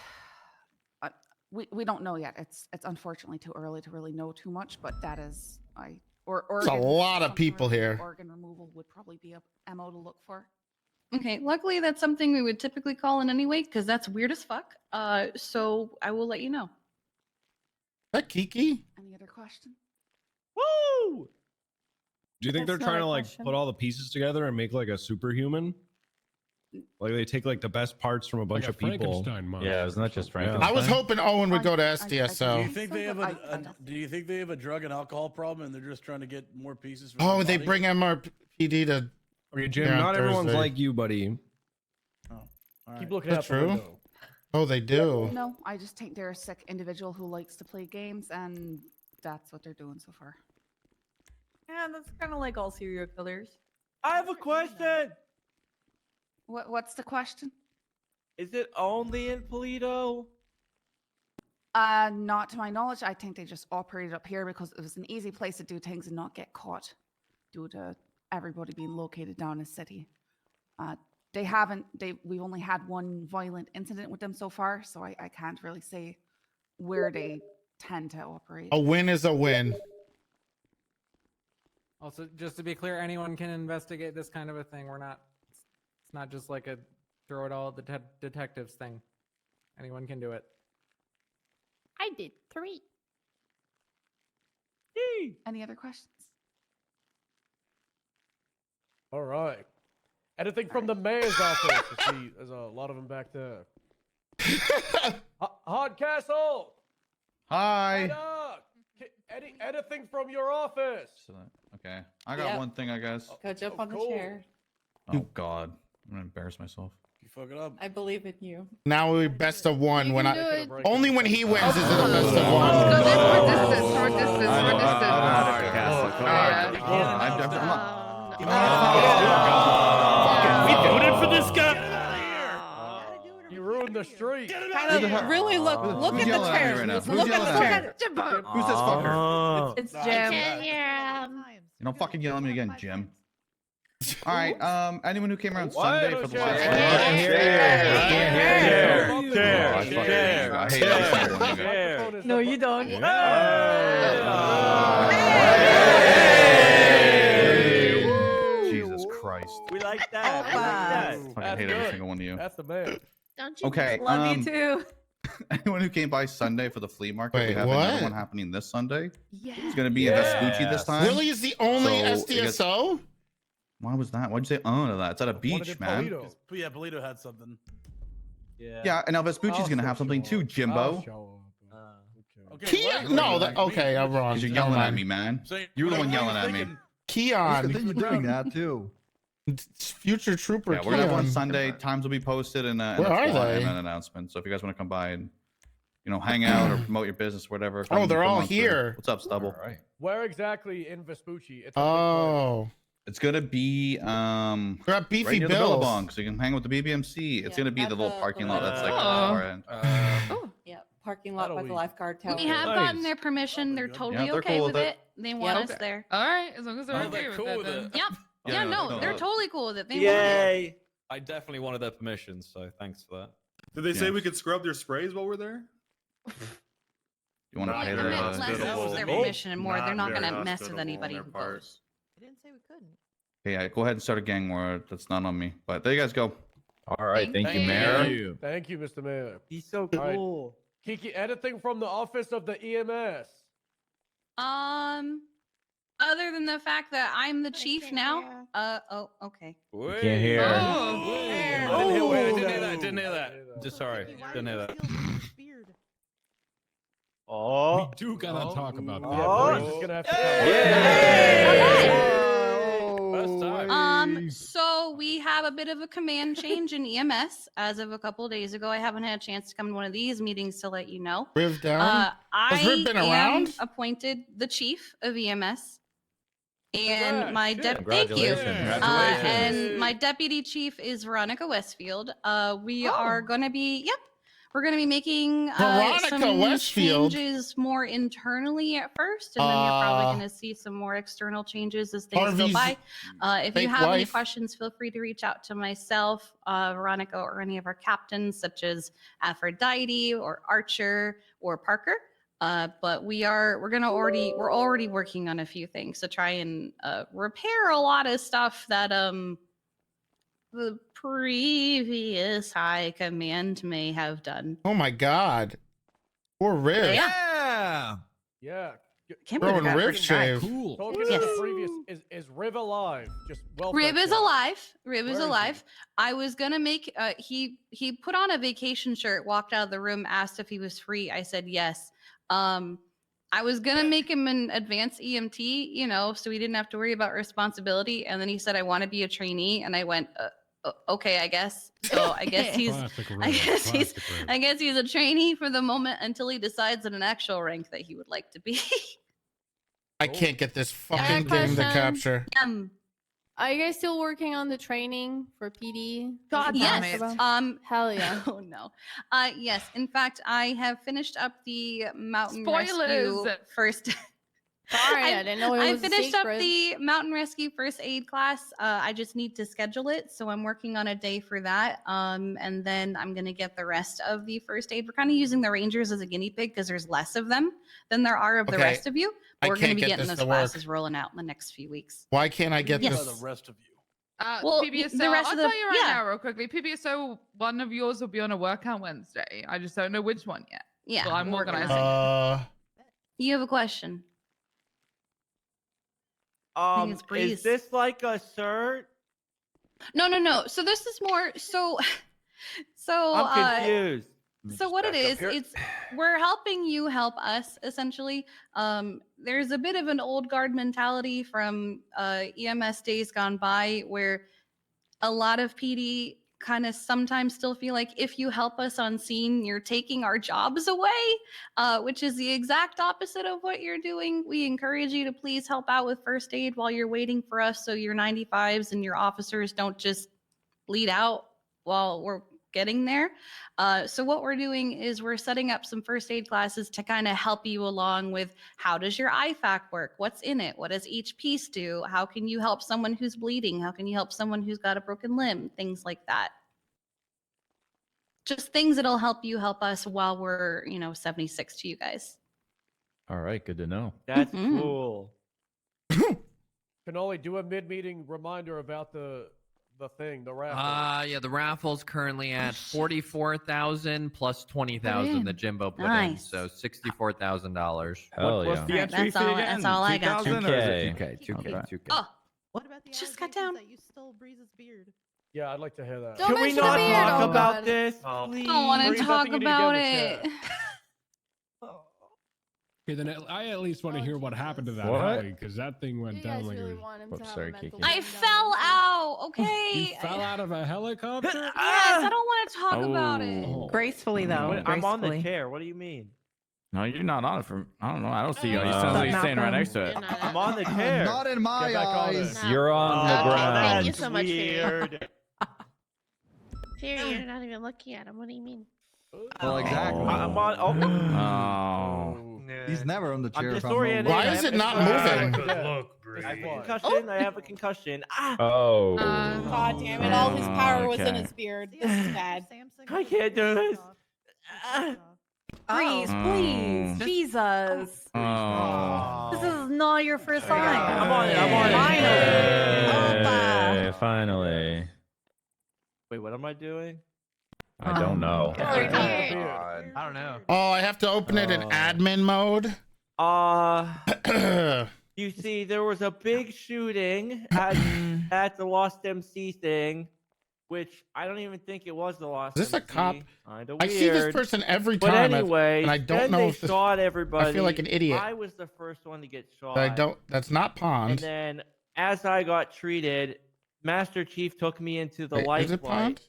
We don't know yet. It's unfortunately too early to really know too much. But that is There's a lot of people here. Organ removal would probably be a MO to look for. Okay, luckily that's something we would typically call in anyway because that's weird as fuck. So I will let you know. That Kiki? Any other questions? Woo! Do you think That's they're not trying a to like question. put all the pieces together and make like a superhuman? Like they take like the best parts from a bunch Like a of people. Frankenstein monster. Yeah, it was not just Yeah. Frankenstein. I was hoping Owen would go to Do you SDSO. think they have Do you think they have a drug and alcohol problem and they're just trying to get more pieces? For Oh, their they body? bring MRPD to. Okay, Jim, Yeah, not everyone's Thursday. like you, buddy. Oh, all Keep right. looking Is out that the true? window. Oh, they do. No, I just think they're a sick individual who likes to play games, and that's what they're doing so far. Yeah, that's kind of like all serial killers. I have a question. What's the question? Is it only in Polito? Not to my knowledge. I think they just operated up here because it was an easy place to do things and not get caught due to everybody being located down in the city. We've only had one violent incident with them so far, so I can't really say where they tend to operate. A win is a win. Also, just to be clear, anyone can investigate this kind of a thing. It's not just like a throw it all at the detectives thing. Anyone can do it. I did 3. Any other questions? All right. Anything from the mayor's office? I see there's a lot of them back there. Hardcastle! Hi. Anything from your office? Okay, I got one thing, I guess. Go jump on the cool. chair. Oh God, I'm gonna embarrass myself. You fuck it up. I believe in you. Now we best of one. You When can I do it. only when he wins is it a best of Go one. this for distance. I'm We voted for this guy. You ruined the street. Really look Who's at the yelling at me chair. right now? Look Who's at yelling the at me? chair. Who's this fucker? It's Jim. You don't fucking yell at me again, Jim. All right. Anyone who came around What? Sunday for the last. I hate every single one of you guys. No, you don't. Jesus Christ. We like that. We like that. I fucking hate every single one of you. That's the man. Don't you? Okay. Love you too. Anyone who came by Sunday for the flea market, Wait, we have what? another one happening this Sunday. Yeah. It's gonna be in Vespucci this time. Really is the only So, it gets- SDSO? Why was that? Why'd you say to that? It's at a beach, in man. Polito. Yeah, Polito had something. Yeah, and now Vespucci's I'll gonna still have something show too, up. Jimbo. I'll show up. Okay. Keon? what? No, that okay. I'm wrong. Because you're Never yelling at mind. me, man. So, You were the what one were you yelling at me. thinking? Keon, you're doing that too. future trooper. Yeah, we're gonna have one Keon. Sunday. Times will be posted and Where are they? an announcement. So if you guys want to come by and hang out or promote your business, or whatever. Oh, they're come all on through. here. What's up, Stubble? Where exactly in Vespucci? It's a big place. Oh, It's gonna be They're at Beefy right near the Bill's. Billabong, so you can hang with the BBMC. It's gonna be the little parking lot that's like Oh. far end. Yeah, parking lot by the lifeguard tower. We have gotten their permission. They're totally they're okay cool with with it. They want us there. All right, as long as they're Oh, okay they're with cool it. with Then. it. Yep. Yeah, no, they're totally cool with it. They want it. Yay! I definitely wanted their permission, so thanks for that. Did they say Yeah. we could scrub their sprays while we're there? You want to Like, pay the their less is their permission and more. They're not Not gonna very mess with hospitable anybody on who their part. goes. I didn't say we couldn't. Yeah, go ahead and start a gang war. That's not on me. But there you guys go. All right, thank you, you. Mayor. Thank you, Mr. Mayor. He's so All right. cool. Kiki, anything from the office of the EMS? Other than the fact that I'm the chief now. Oh, okay. Can't hear. Oh, wait, I didn't hear that. Didn't hear that. Just sorry. Didn't hear that. Oh, We do gotta talk about that. Yeah, Bruce is gonna have to First time. So we have a bit of a command change in EMS as of a couple of days ago. I haven't had a chance to come to one of these meetings to let you know. Riv down. I Has Riv been am around? appointed the chief of EMS, and my thank you. Congratulations. And my deputy chief is Veronica Westfield. We are going to be we're going to be making Veronica some Westfield? changes more internally at first, and then you're probably going to see some more external changes as things go Harvey's by. If you fake have any wife? questions, feel free to reach out to myself, Veronica, or any of our captains, such as Aphrodite or Archer or Parker. But we're already working on a few things to try and repair a lot of stuff that the previous high command may have done. Oh my God. Poor Riv. Yeah. Yeah. Can't Throwing believe I got Riv first try. shave. Cool. Talking about the previous, is Riv alive? Just well. Rib is alive. Rib is Where is he? alive. I was gonna make. He put on a vacation shirt, walked out of the room, asked if he was free. I said yes. I was gonna make him an advanced EMT, so he didn't have to worry about responsibility. And then he said, "I want to be a trainee," and I went, "Okay, I guess." So I guess he's. Classic Riv, I guess he's. classic Riv. I guess he's a trainee for the moment until he decides on an actual rank that he would like to be. I can't get this fucking have a game to question. capture. Are you guys still working on the training for PD? God, yes. Hell yeah. Oh no. Yes. In fact, I have finished up the mountain Spoilers. rescue first. Sorry, I didn't know it I was finished up secret. the mountain rescue first aid class. I just need to schedule it, so I'm working on a day for that. And then I'm gonna get the rest of the first aid. We're kind of using the Rangers as a guinea pig because there's less of them than there are of the Okay. rest of you. I We're gonna can't be get getting this those to work. classes rolling out in the next few weeks. Why can't I get Yes. this? The rest of you. Well, PBSO, the rest I'll of the- tell you right yeah. now, real quickly. PBSO, one of yours will be on a workout Wednesday. I just don't know which one yet. Yeah, So I'm we're organizing. You have a question? think it's Breeze. Is this like a cert? No. So this is more so. I'm confused. So what it is, it's we're helping you help us essentially. There's a bit of an old guard mentality from EMS days gone by where a lot of PD kind of sometimes still feel like if you help us on scene, you're taking our jobs away, which is the exact opposite of what you're doing. We encourage you to please help out with first aid while you're waiting for us so your 95s and your officers don't just bleed out while we're getting there. So what we're doing is we're setting up some first aid classes to kind of help you along with how does your IFAC work? What's in it? What does each piece do? How can you help someone who's bleeding? How can you help someone who's got a broken limb? Things like that. Just things that'll help you help us while we're, 76 to you guys. All right, good to know. That's Mhm. cool. Can only do a mid-meeting reminder about the thing, the raffle. Yeah, the raffle's currently at 44,000 plus 20,000 that Jimbo put in, Nice. so $64,000. Hell What's yeah. the All right, entry that's fee all- again? that's all I got. 2,000 or is it 2K? 2K. Oh, What about the just got down. that you stole Breeze's beard? Yeah, I'd like to hear that. Don't Can we mention the not beard, talk oh about God. this, please? I don't want Breeze, to I talk think you need to get about in the it. Okay, then I at least want to hear what happened to that What? Heli, because that thing went You down guys like really a... want him Whoops, to have sorry, a mental Kiki. I breakdown. fell out. You Okay. fell out of a helicopter? Yes, I don't want to talk about it. Oh. Gracefully, though. I'm on the gracefully. chair. What do you mean? No, you're not on it from. I don't know. I don't see you. You No. sound like you're standing right next to it. I'm on the chair. Not in my eyes. You're on the ground. Thank you so much, Weird. Fury, you're not even looking at him. What do you mean? Well, exactly. I'm on. Oh. He's never on the I'm chair. disoriented. Why is it not moving? I have a concussion. I have a concussion. Ah! Oh. God damn it! All his power was in Okay. his beard. This is bad. I can't do this. Ah! Freeze, please. Oh. Jesus. Oh. This is not your first time. I'm on it. I'm on it. Hey, finally. Wait, what am I doing? I don't know. I don't know. Oh, I have to open it in admin mode. You see, there was a big shooting at the Lost MC thing, which I don't even think it was the Lost. Is this a MC. cop? Kinda I see this weird. person every But time, anyway, and I don't then know they if this. shot everybody. I feel like an idiot. I was the first one to get shot. But I don't. That's not And Pond. then, as I got treated, Master Chief took me into the Wait, is it lifeline, Pond?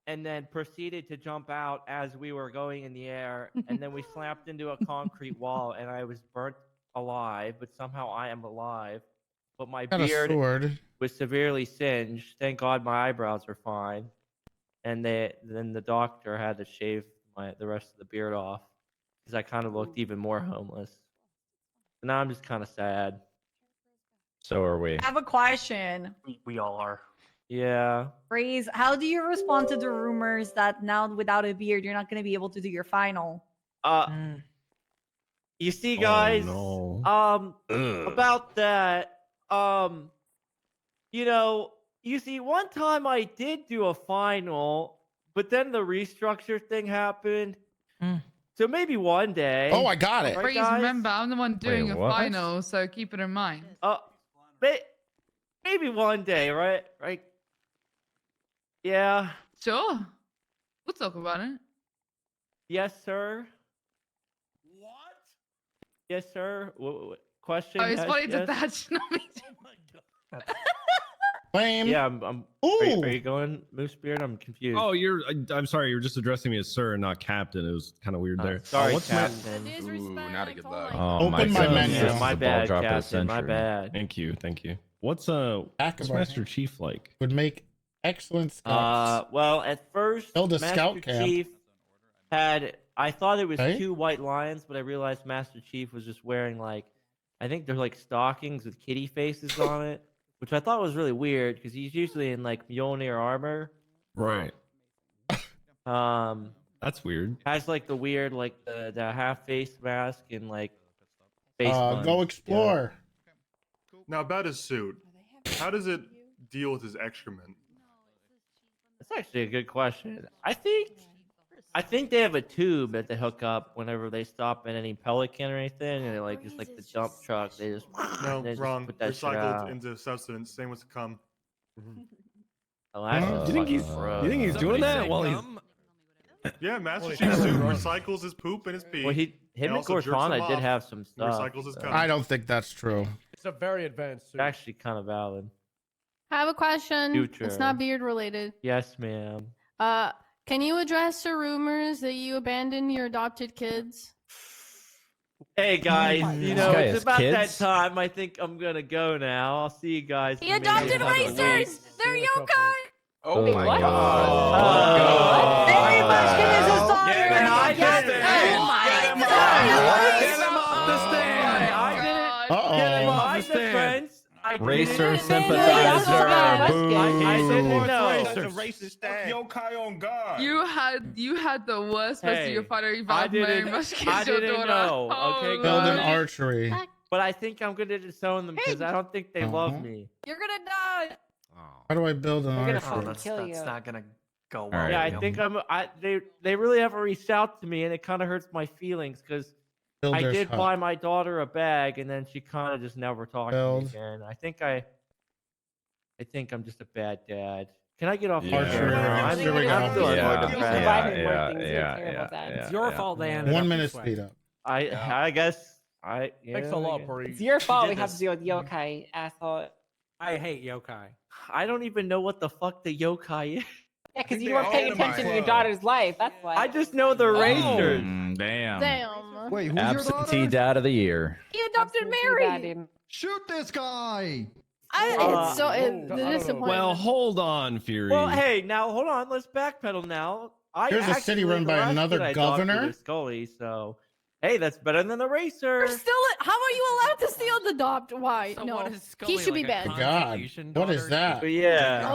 and then proceeded to jump out as we were going in the air, and then we slapped into a concrete wall, and I was burnt alive, but somehow I am alive. But my Got a beard sword. was severely singed. Thank God my eyebrows are fine. And then the doctor had to shave the rest of the beard off because I kind of looked even more homeless. And now I'm just kind of sad. So are we. I have a question. We all are. Yeah. Freeze, how do you respond to the rumors that now without a beard, you're not going to be able to do your final? You see, guys, about that, you see, one time I did do a final, but then the restructure thing happened. So maybe one day. Oh, I got it. Right, Please guys? remember, I'm the one doing Wait, a what? final, so keep it in mind. Maybe one day, right? Right? Yeah. Sure. We'll talk about it. Yes, sir. What? Yes, sir. Question? Oh, it's yes, funny yes? that that's not me. Flame. Yeah, I'm. Ooh. Are you going, Moosebeard? I'm confused. Oh, I'm sorry. You're just addressing me as sir and not captain. It was kind of weird there. Sorry, what's Captain. Ooh, not a good luck. Open my goodness, menu. this is My the ball bad, drop of the Captain. My century. bad. Thank you. What's Back of our Master hand. Chief like? Would make excellent scouts. Well, at first, Build a Master scout camp. Chief I thought it was Okay. 2 white lions, but I realized Master Chief was just wearing I think they're like stockings with kitty faces on it, which I thought was really weird because he's usually in Mjolnir armor. Right. That's weird. Has the weird the half face mask and face Go buns. explore. Now about his suit, how does it deal with his excrement? That's actually a good question. I think they have a tube that they hook up whenever they stop at any Pelican or anything, and just the dump truck. They just No, they just wrong. put that shit Recycled out. into substance. Same with the cum. Oh, that's You think he's doing that while he's? Yeah, Master Chief's suit recycles his poop and his pee. Well, him and also jerks him Cortana did off have some and stuff. recycles his cum. I don't think that's true. It's a very advanced suit. Actually, kind of valid. I have a question. Future. It's not beard related. Yes, ma'am. Can you address the rumors that you abandoned your adopted kids? Hey guys, This guy it's has about that kids? time. I think I'm gonna go now. I'll see you guys. He in maybe adopted another racers! week. They're yokai! Oh Wait, my what? god. Very much give us his daughter. Get him off the Yes. stand. Oh my Get him God. Get him off the stand. Uh-oh. My defense, I Racer didn't- sympathizer. I Boo. didn't know. That's a racist stand. Yokai on God. You had the worst rest of your fighter you've I had very didn't, much I against your didn't daughter. know. Oh, Okay, Build an guys. archery. But I think I'm gonna disown them because I don't think they love me. You're gonna die. How do I build an archery? That's not gonna go well. Alright. Yeah, I think they really haven't reached out to me, and it kind of hurts my feelings because I Builder's did hut. buy my daughter a bag, and then she kind of just never talked to Build. me again. I think I'm just a bad dad. Can I get off Yeah. my chair now? I'm Here we go. I'm feeling more depressed. It's your fault, Dan. 1 minute speed up. I guess Thanks a lot, Bree. It's your fault we have to deal with yokai, asshole. I hate yokai. I don't even know what the fuck the yokai is. Yeah, because you weren't paying attention to your daughter's life. That's why. I just know the racers. Damn. Damn. Wait, who's your Absentee daughter? dad of the year. He adopted Mary. Shoot this guy! It's so the disappointing. Well, hold on, Fury. Well, hey, now hold on. Let's backpedal now. Here's a city run by another governor. Scully, so hey, that's better than the racer. You're still. How are you allowed to steal the adopt? Why? So no, what is he Scully, should be like, a banned. God, consolation what is daughter? that? But yeah.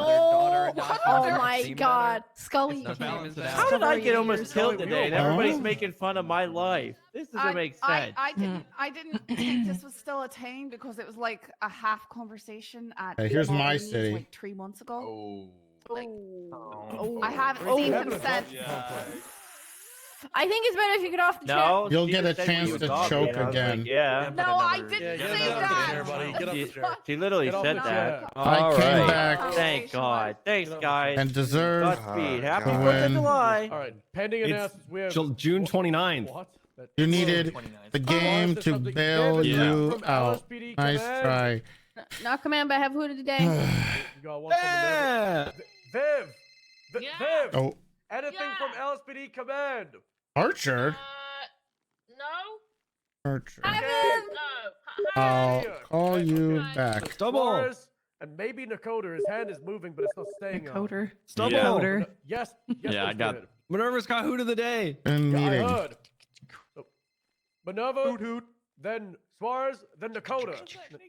Oh my Seem God, better? Scully. It's not balanced out. How did I get almost Years. killed today? And everybody's Oh. making fun of my life. This doesn't make sense. I didn't think this was still a thing because it was like a half conversation at. Hey, here's my Marley's, city. Like 3 months ago. Oh. Like, Oh. I haven't Oh. seen him since. I think it's better if you get off the chat. No, You'll she get a just said chance you to adopt choke me, and I was again. Like, yeah. No, I didn't get say off the that. chair, buddy. Get off the chair. She literally Get off said the that. chair. I All came right. back Thank God. Thanks, guys. and deserve Godspeed. Happy to 4th of win. July. All right, pending It's announcements. We have June 29th. What? That- You needed the game to bail you From out. LSPD Nice Command. try. Not command, but I have who today. You got one from the Viv. Viv. Oh, Anything from LSPD Command? Archer. No. Archer. No. I'll call you back. Stubble. Suarez and maybe Nakoda. His hand is moving, but it's not staying on. Stubble. Nakoda. Yes. Yeah, I that's got good. Minerva's got who to the day. In Yeah, I meeting. heard. Minerva, then Suarez, then Nakoda.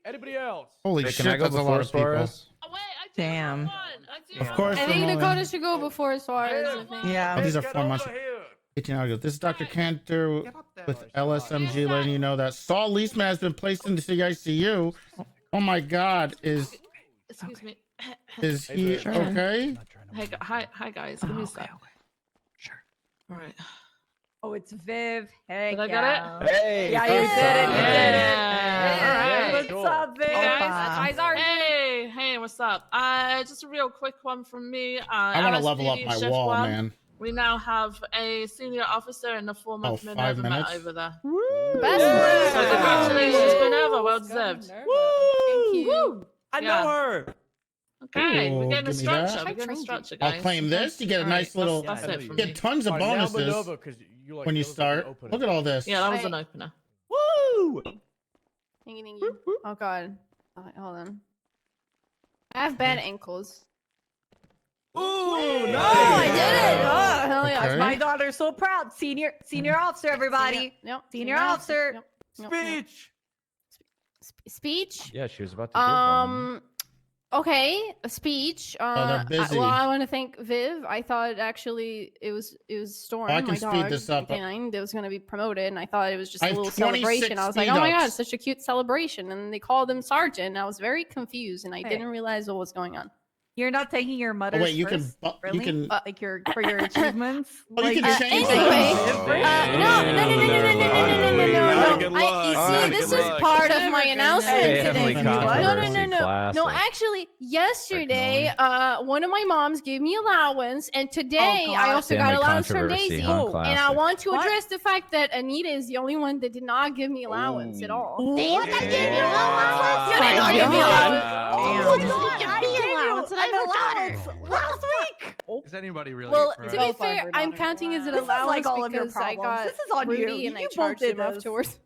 Anybody else? Holy Hey, shit, can I go that's a before lot of people. Suarez? Oh, wait, I do Damn. have one. I do Of have course, I think Ramon. Dakota should go before Suarez. I think. Yeah. Oh, these are Get 4 over months. here. 18 hours ago. This is Dr. Cantor with LSMG letting you know that Saul Leesman has been placed into the ICU. Oh my God, is Excuse me. he Sure. okay? Hey, hi guys. Give me a sec. Sure. All right. Oh, it's Viv. Hey, Did I get it? Hey. Yeah, you did it. You did it. Yeah. What's Cool. up, Viv? Hey guys. How's our Hey, what's up? Just a real quick one from me. I want to level up LSPD my Shift wall, 1. man. We now have a senior officer in the form Oh, of 5 Minerva Met minutes? over there. Best So congratulations, Minerva. Well deserved. Thank you. I Yeah. know her. Okay, Ooh, we're getting a give me that. structure. We're getting a structure, guys. I'll claim this. You get a All nice right, little. That's it You for get me. tons of All right, now bonuses Minerva, 'cause you like when you that was like an start. opener. Look at all this. Yeah, that was Right. an opener. Woo! Thank you. Oh God. Hold on. I have bad ankles. Ooh, Oh, nice. I did it! Oh, hell yeah! Okay. My daughter's so proud. Senior officer, everybody. Yep. Senior officer. Yep. Yep. Speech. Speech. Yeah, she was about to give one. Okay, a speech. they're busy. Well, I want to thank Viv. I thought actually it was Storm, I can my speed dog, this up. the canine, that was going to be promoted, and I thought it was just I a have little 26 celebration. I was like, speed oh my god, ups. such a cute celebration, and they called him Sergeant. And I was very confused, and I Hey. didn't realize what was going on. You're not taking your mother's Oh, wait, you can first, you really? can- Like your for your achievements? Oh, you can change anyway, that. no. Good You luck. see, this Good is luck. part of my announcement Hey, today. Emily, No, controversy classic. No, actually, yesterday, one of my moms gave me allowance, and today Oh, I God. also got Family allowance from controversy, Daisy. huh? And I Classic. want to What? address the fact that Anita is the only one that did not give me allowance at all. What? You did not give me God. allowance. Last week. Is anybody really? Well, surprised? to be fair, I'm counting as an This is allowance like all of your because I problems. got This is on you. Rudy and I You both charged did him this. afterwards.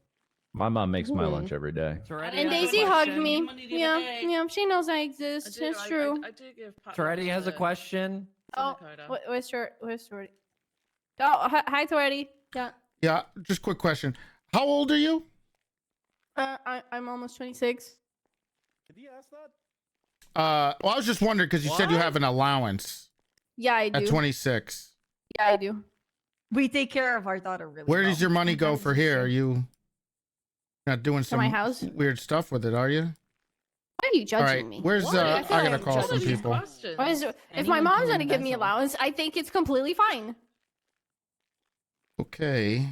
My mom makes my lunch every day. Toretti And has a Daisy hugged question. me. Money the Yeah, other day. yeah, she knows I exist. It's true. I do give Pat Toretti Roberts has a question. Oh, Dakota. where's Toretti? Oh, hi, Toretti. Yeah. Yeah, just quick question. How old are you? I'm almost 26. Did he ask that? Well, I was just wondering because you said you have an allowance Yeah, I do. at 26. Yeah, I do. We take care of our daughter really Where well. does your money go for here? Are you not doing some my house? weird stuff with it? Are you? Why are you judging All right. me? Where's What? I feel gotta like call you're some judging me. people. Why is if my mom's gonna give me allowance, I think it's completely fine. Okay.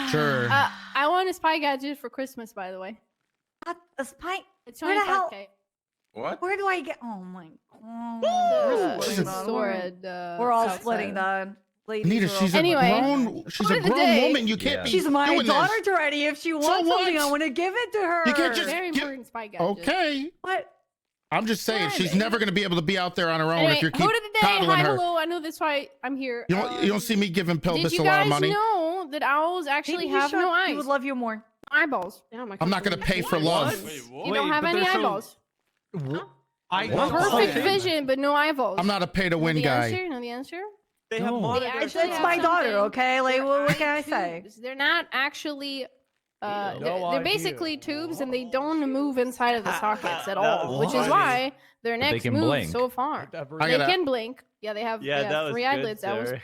Sure. I want a spy gadget for Christmas, by the way. What? A spy? It's Where the hell? 25K. What? Where do I get? Oh my god. There's We're a splitting that. store at, We're all outside. splitting that. Ladies Anita, are all- she's Anyway, a grown. She's a what of the grown day. woman. You can't be. She's my doing daughter, this. Toretti. If she So wants something, what? I want to give it to her. You can't just Very give- important spy gadget. Okay. What? I'm just saying she's never gonna be able to be out there on her own Anyway, if you who keep did the day? coddling Hi, her. hello. I know that's why I'm here. You don't see me giving Did Pilbus you a lot of guys money. know that owls actually have no eyes? He would love you more. Eyeballs. I'm not gonna pay for love. You don't have any eyeballs. Perfect vision, but no eyeballs. I'm not a pay to win know the guy. Answer? Know the answer? They have monitors. It's my daughter, okay? Like, what can I eye say? tubes. They're not actually. No They're idea. basically tubes, and they don't move inside of the sockets at That all, which is was- why their they necks can move blink. so far. I They gotta- can blink. Yeah, they have. Yeah, they that have was 3 good, eyelids. That was sir.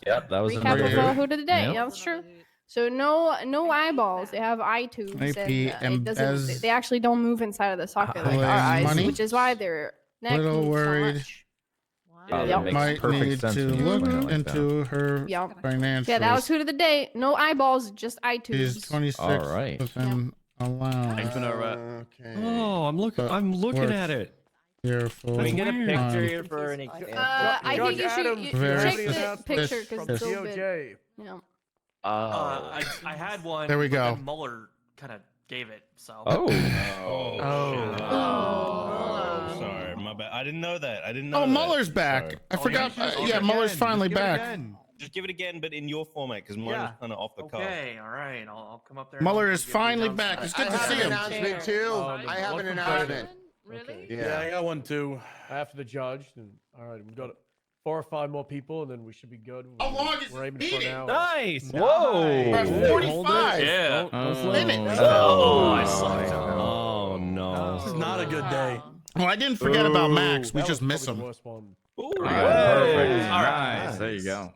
Yep, that was recap of another- who did the day. Yep. Yeah, that's true. So no eyeballs. They have eye tubes, Maybe and it doesn't. embez- They actually don't move inside of the socket like Play our eyes, money? which is why their neck Little moves worried. so much. Wow, that Yep. makes Might perfect need sense to when you look explain it like into her Yep. financials. Yeah, that was who did the day. No eyeballs, just eye She's tubes. 26 All right. within allowance. Okay. Oh, I'm looking at it. Careful. Can we get a on picture for an example? I think you should Very check the suspicious. picture because From it's so good. DOJ. Yeah. Oh. I had one. There we but go. then Mueller kind of gave it. So. Oh. Sorry, my bad. I didn't know that. I didn't know. Oh, that. Muller's back. Sorry. I forgot. yeah, just Yeah, give it Muller's Again, finally just give it back. again. Just give it again, but in your format, because mine Yeah. was kind of off the cuff. Okay, all right. I'll come up there. Mueller and is give the finally announcement. back. It's I good to have see an him. announcement too. Um, I have look an for announcement. Really? Yeah. I got one too. After the judge, and all right, we've got 4 or 5 more people, and then we should be good. How long is We're this aiming for an meeting? hour. Nice. Whoa. We're at 45. Yeah. minutes. Oh, I sucked. Oh no. This is not a good day. Well, I didn't forget about Max. We That just was miss probably him. the worst one. Perfect. All right. Nice. There you go.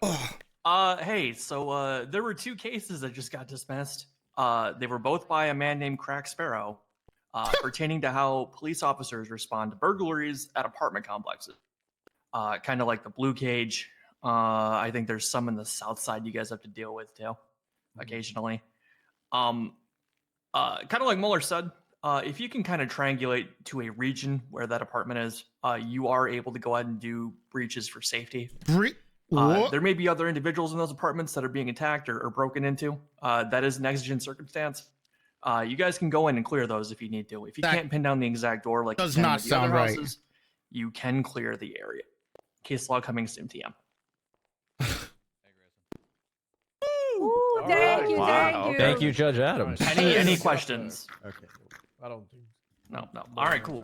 Hey, so there were 2 cases that just got dismissed. They were both by a man named Crack Sparrow, pertaining to how police officers respond to burglaries at apartment complexes. Kind of like the Blue Cage. I think there's some in the South Side you guys have to deal with too, occasionally. Kind of like Mueller said, if you can kind of triangulate to a region where that apartment is, you are able to go ahead and do breaches for safety. What? There may be other individuals in those apartments that are being attacked or broken into. That is an exigent circumstance. You guys can go in and clear those if you need to. If you That can't pin down the exact door like you does can not with the other sound right. houses, you can clear the area. Case law coming soon, TM. Ooh, thank you, thank you. Thank you, Judge Adams. Any questions? Okay. I don't think. No. All right, cool.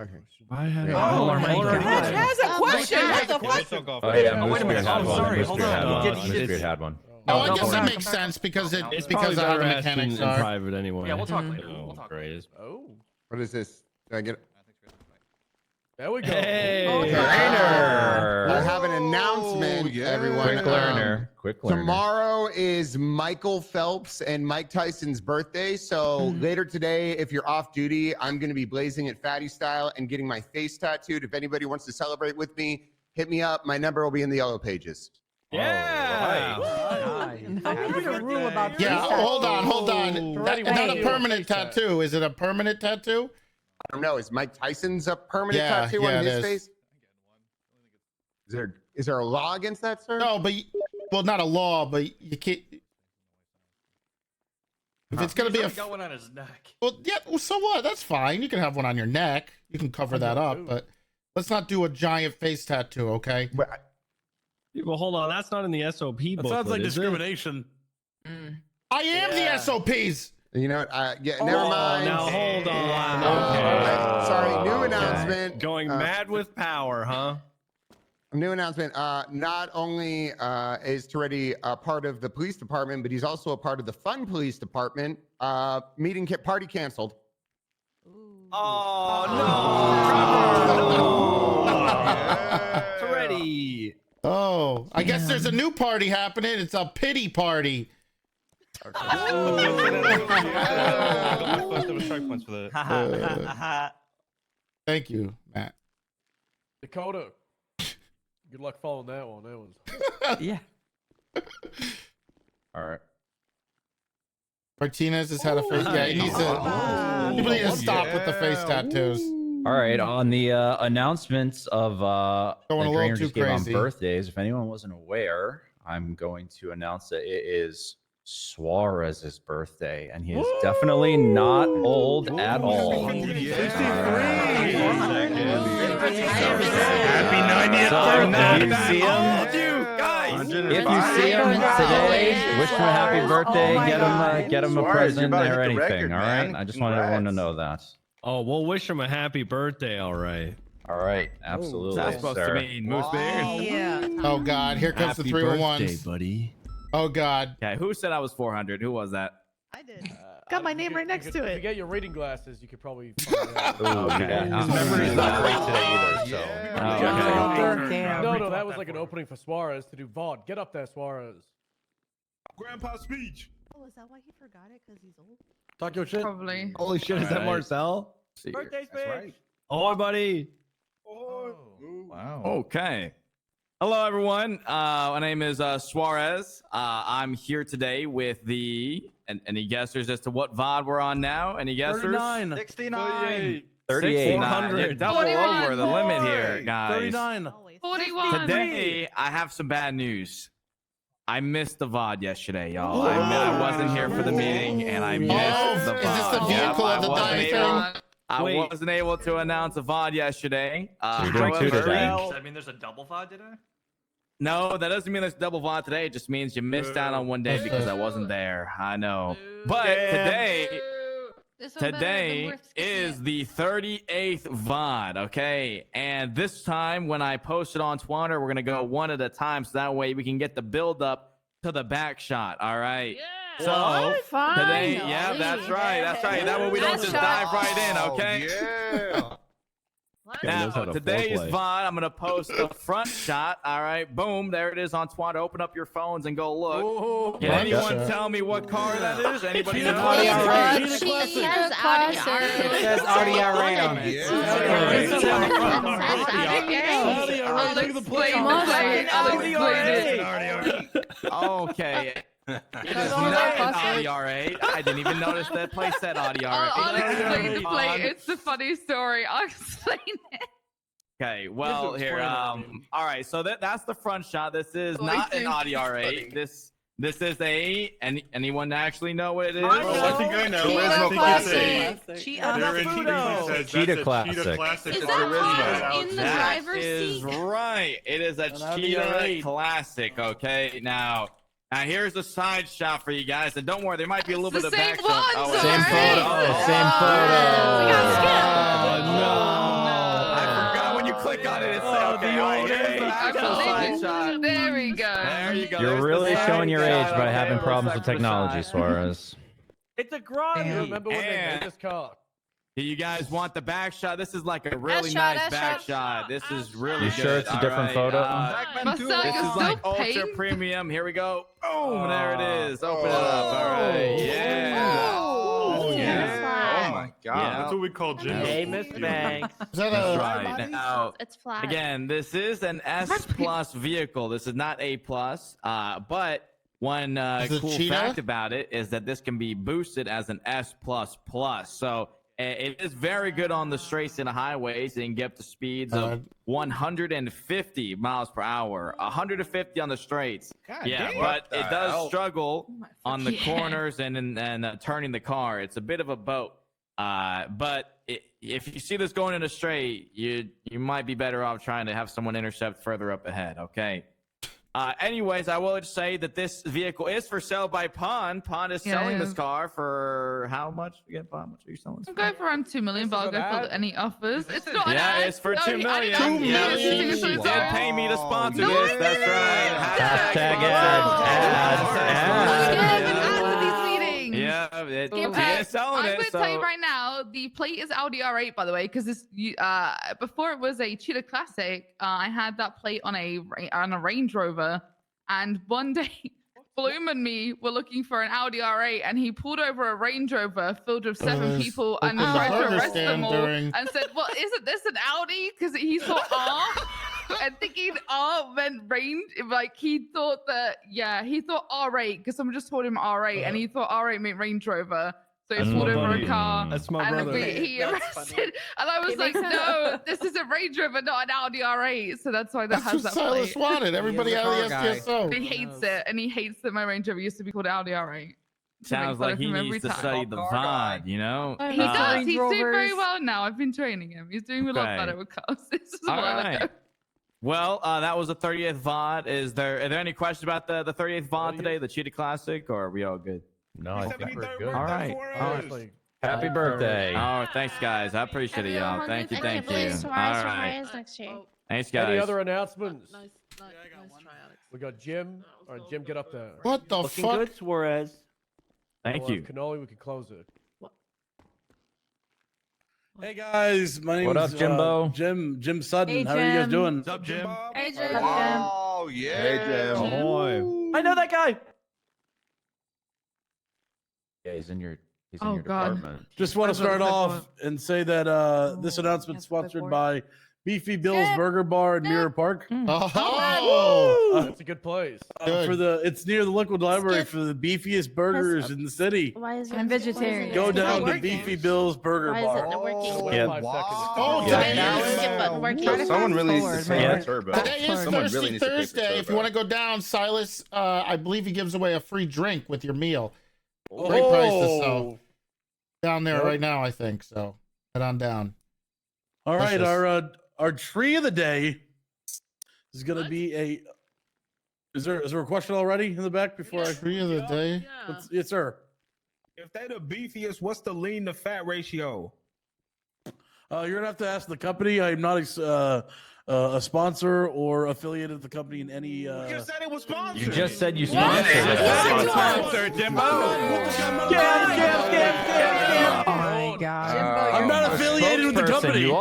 I had. Has a question. What the fuck? Oh yeah, Oh, wait a minute. Had Oh, one. sorry. Moose Hold Beard on. had one. He Moose did- Beard had one. Oh, I No, guess hold it on. makes sense because It's because probably of how the better asked mechanics in are. private anyway. Yeah, we'll talk later. Oh, We'll talk great. Oh, What is this? Did I get? there we go. Hey. Okay. Learner. I have an announcement, yeah. everyone. Quick learner. Quick learner. Tomorrow is Michael Phelps and Mike Tyson's birthday. So later today, if you're off duty, I'm going to be blazing it fatty style and getting my face tattooed. If anybody wants to celebrate with me, hit me up. My number will be in the yellow pages. Yeah. I heard a rule about Yeah, face hold tattoos. on. Not a permanent tattoo. Is it a permanent tattoo? I don't know. Is Mike Tyson's a permanent Yeah, tattoo yeah, on it his is. face? Is there a law against that, sir? No, but well, not a law, but you can't. If it's gonna He's be a already got one on his neck. well, yeah. Well, so what? That's fine. You can have one on your neck. You can cover that up, but let's not do a giant face tattoo, okay? Well, hold on. That's not in the SOP book. That sounds like discrimination. I am the SOPs. You know what? Never mind. Now hold on. Sorry, new announcement. Going mad with power, huh? New announcement. Not only is Toretti a part of the police department, but he's also a part of the fun police department. Party canceled. Oh no! Toretti. Oh, I guess there's a new party happening. It's a pity party. Thank you, Matt. Dakota. Good luck following that one. That was. Yeah. All right. Martinez has had a face. Yeah, he needs to. People need to stop with the face tattoos. All right, on the announcements of Going a that little Greener too just gave on crazy. birthdays, if anyone wasn't aware, I'm going to announce that it is Suarez's birthday, and he is definitely not old at all. Happy 90th birthday! If you see him today, wish him a happy birthday. Get him a present or anything. All right. I just want everyone to know that. Oh, we'll wish him a happy birthday. All right. All right. Absolutely. That's supposed to mean Moose Beard. Yeah. Oh God, here comes Happy the 311s. birthday, buddy. Oh God. Okay, who said I was 400? Who was that? I did. Got my name right next to If you it. get your reading glasses, you could probably. Find it out. Okay. His memory's not great today either. So. No, that was like an opening for Suarez to do VOD. Get up there, Suarez. Grandpa's speech. Oh, is that why he forgot it? Because he's old? Talk your shit. Probably. Holy shit, is that Marcel? Birthday speech. Oh, buddy. Wow. Okay. Hello, everyone. My name is Suarez. I'm here today with the... Any guessers as to what VOD we're on now? Any guessers? 39. 69. 38. 400. Double 41. over the limit here, guys. 39. 41. Today, I have some bad news. I missed the VOD yesterday, y'all. I wasn't here for the meeting, and I missed the VOD. Is this the vehicle of the dying thing? I wasn't able to announce a VOD yesterday. you're doing two today. Does that mean there's a double VOD today? No, that doesn't mean there's double VOD today. It just means you missed out on one day because I wasn't there. I know. But today is the 38th VOD, okay? And this time when I post it on Twitter, we're going to go one at a time so that way we can get the build up to the back shot, all right? Yeah. So today, yeah, that's right. That way we don't just dive right in, okay? Yeah. Now, today's VOD, I'm going to post the front shot. All right, boom, there it is on Twitter. Open up your phones and go look. Can anyone tell me what car that is? Anybody know? It says Audi R8 on it. Okay. It is not an Audi R8. I didn't even notice that place said Audi R8. I'll explain the plate. It's a funny story. I'll explain it. Okay, well here, all right, so that's the front shot. This is not an Audi R8. This is a anyone actually know what it is? I think I know. Cheetah Classic. Cheetah Classic. Cheetah Classic. Is that car in the driver's is seat? right. It is a Cheetah Classic. Okay, now here's a side shot for you guys, and don't worry, there might be a little bit of back shot. Same photo. No. I forgot when you click on it. It's side shot. There we go. There you go. You're really showing your age by having problems with technology, Suarez. It's a grind. Remember when they made this car? Do you guys want the back shot? This is like a really shot, nice S back shot. shot. This is really You good. sure it's a different photo? This is like ultra premium. Here we go. Boom, there it is. Open it up. All right. Yeah. Oh my God. Yeah. That's what we call Jim. Hey, Miss Banks. That's right. Now, It's flat. again, this is an S plus vehicle. This is not A plus. But one cool fact about it is that this can be boosted as an S plus plus. So it is very good on the straights and highways. It can get up to speeds of 150 miles per hour, 150 on the straighs. But it does struggle on the corners and turning the car. It's a bit of a boat. But if you see this going in a straight, you might be better off trying to have someone intercept further up ahead. Okay. Anyways, I will just say that this vehicle is for sale by Pond. Pond is selling this car for how much? Again, Pond, how much are you selling this I'll for? go for around 2 million, but I'll go for any offers. It's not an ad. It's for No, 2 million. I didn't Yeah, see she it. did pay me to sponsor this. That's right. Hashtag Yeah, it's selling I'm it. going to tell you right now, the plate is Audi R8, by the way, because this before it was a Cheetah Classic. I had that plate on a Range Rover, and one day Bloom and me were looking for an Audi R8, and he pulled over a Range Rover filled with 7 people and tried to arrest them all, and said, "Well, isn't this an Audi?" Because he saw R. And thinking R meant range, like he thought that, he thought R8 because someone just told him R8 and he thought R8 meant Range Rover. So he That's pulled my over buddy. a car. That's my and brother. he That's arrested. funny. And I was It like, makes sense. no, this is a Range Rover, not an Audi R8. So that's why that That's has what that Silas plate. wanted. Everybody out of the STSO. He hates it, and he hates that my Range Rover used to be called Audi R8. Sounds like he needs to study the VOD, you know? He does. He's doing very Rovers. well now. I've been training him. He's doing a lot Okay. better with cars. This is a All while right. ago. Well, that was the 30th VOD. Are there any questions about the 30th VOD today, the Cheetah Classic, or are we all good? No, I think we're good. All right. Honestly. Happy birthday. Oh, thanks, guys. I appreciate it, y'all. Thank you, thank you. All right. Next year. Thanks, guys. Any other announcements? Nice try, Alex. We got Jim. All right, Jim, get up there. What the Looking fuck? good, Suarez. Thank you. Cannoli, we can close it. Hey guys, my name's What up, Jimbo? Jim Sutton. Hey, How are you guys Jim. doing? What's up, Jim? Hey, Jim. Oh yeah. Hey Jim. Ahoy. I know that guy. Yeah, he's in your Oh, God. department. Just want to That's what start I off and say that this announcement is sponsored by Beefy Bill's Burger Bar in Mirror Park. Oh, That's a good place. It's near the Liquid Library for the beefiest burgers in the city. Why is it? I'm vegetarian. Go It's not down to working. Beefy Bill's Burger Why is it Bar. not working? Yeah. oh, Yeah. today Now is, it's getting working. Try to Someone fast really needs to forward, pay man. for Turbo. today is Someone Thirsty really needs to pay for Thursday. If you Turbo. want to go down, Silas, I believe he gives away a free drink with your meal. Great prices, so down there Yep. right now, I think. So head on down. All right, Delicious. our tree of the day is going to be a. Is there a question already in the back before I? Tree of the day. Yes, sir. If they the beefiest, what's the lean to fat ratio? You're gonna have to ask the company. I'm not a sponsor or affiliated with the company in any. You said it was sponsored. You just said you sponsored it. Sponsor, Jimbo. Oh my god. I'm not affiliated with the Spokesperson, company. You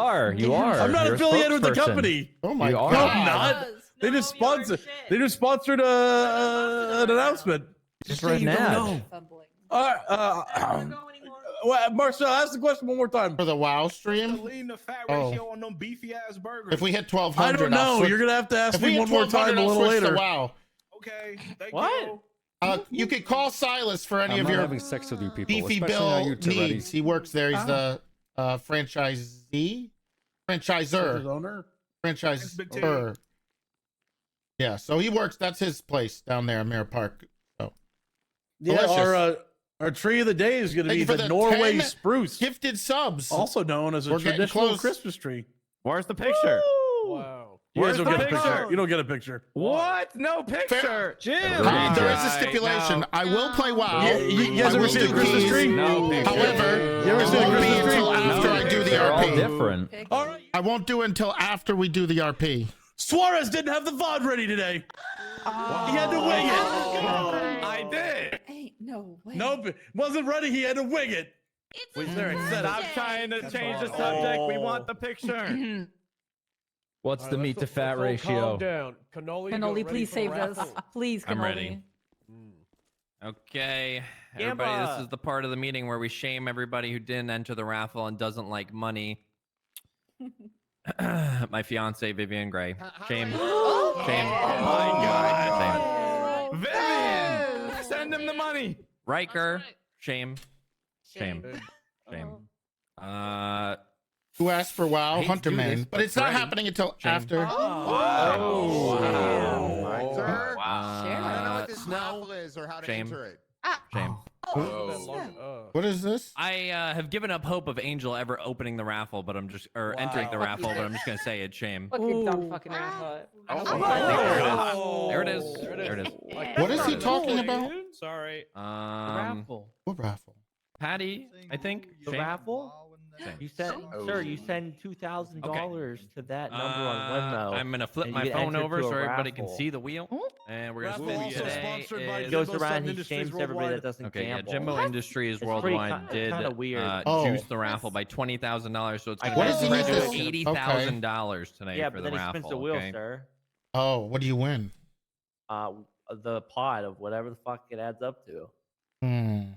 are. I'm not You're a affiliated with the spokesperson. company. Oh my You are. No, god! I'm not. They just sponsored. They just sponsored an announcement. Just read an ad. All right. Well, Marcel, ask the question one more time. For the WoW stream. The lean to fat Oh. ratio on them beefy ass burgers. If we hit I 1200, don't know. You're gonna have to ask If we me hit one more time 1200, a I'll little switch to later. WoW. Okay. Thank What? you. You could call Silas for any I'm of not your having sex with you people. Beefy especially Bill not you, Toretti. needs. He works there. He's the franchisee, franchisor, Owner. franchisor. Yeah, so he works. That's his place down there in Mirror Park. So Yeah, delicious. our tree of the day is going to Thank be you for the the Norway 10 spruce, gifted subs. also known as a We're getting traditional close. Christmas tree. Where's the picture? Wow. You guys Where's don't the get a picture. picture? You don't get a picture. What? No picture. Jim. There is a stipulation. I will play WoW. You guys I ever will seen a do Christmas keys. tree? No picture. However, You ever it seen a won't be Christmas tree? until after No I do the They're all RP. different. All right. I won't do it until after we do the RP. Suarez didn't have the VOD ready today. He had to wing it. I did. Ain't no way. Nope, wasn't ready. He had to wing it. Wait, stop trying to change the subject. We want the picture. What's All the right, meat to let's fat all ratio? Calm down. Cannoli, you Cannoli, ready please for the save us. raffle? Please, Cannoli. I'm ready. Okay, everybody, Gamba. this is the part of the meeting where we shame everybody who didn't enter the raffle and doesn't like money. My fiance, Vivian Gray. Shame. Shame. Oh my God. Shame. Vivian, send him the money. Riker. Shame. Shame. Shame. Shame. Who asked for WoW? hate to Hunter do this, Man. But it's not Toretti. happening until Shame. after. Wow. Sir, Wow. I don't know what this raffle is or how to Shame. enter it. Shame. What is this? I have given up hope of Angel ever opening the raffle, but I'm just entering the raffle, but I'm just gonna say it's shame. Fucking dumb fucking raffle. There it is. There it is. What is he talking about? Sorry. Raffle. What raffle? Patty, I think. The Shame. raffle? Shame. You send, sir, you send $2,000 to that number on Venmo. I'm gonna flip and my you get phone entered over to so a everybody can raffle. see the wheel. And we're gonna Raffle spin also today. sponsored by is- He goes Jimbo around, Sutton he Industries shames everybody Worldwide. that doesn't Okay, yeah, gamble. Jimbo Industries It's pretty Worldwide did kinda weird. juice the raffle by $20,000, so it's gonna What be does he need to- $80,000 today Yeah, for but the then he raffle. spins the wheel, okay? sir. Oh, what do you win? The pot of whatever the fuck it adds up to.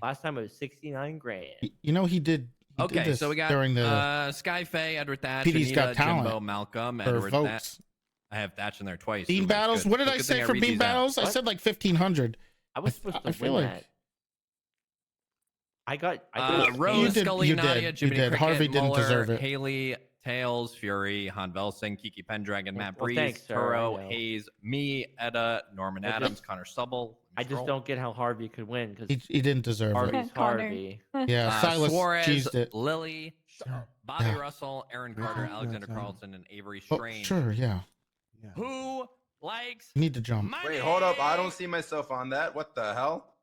Last time it was 69 grand. You know he did. He did Okay, this so we got during the Sky Faye, Edward Thatch, PD's Got Anita, Jimbo, Talent Malcolm, for Edward Thatch. votes. I have Thatch in there twice. Bean so that's battles. good. What did So I good say thing for read bean these out. battles? I What? said like 1,500. I was supposed to I feel win like that. Rose, You Scully, did. Nadia, You Jiminy did. Cricket, Harvey didn't Mueller, deserve it. Haley, Tails, Fury, Han Velsing, Kiki Pendragon, Matt Well, Breeze, thanks, sir, Turo, I know. Hayes, me, Etta, Norman I Adams, just- Connor Stubble. I just don't get how Harvey could win because He didn't deserve Harvey's it. Harvey. Yeah, Silas Suarez, cheesed it. Lily, Bobby Yeah. Russell, Aaron Carter, Alexander Carlson, and Avery Oh, Strange. sure, yeah. Who likes You need to jump. Wait, hold up. I don't see myself on that. What the hell?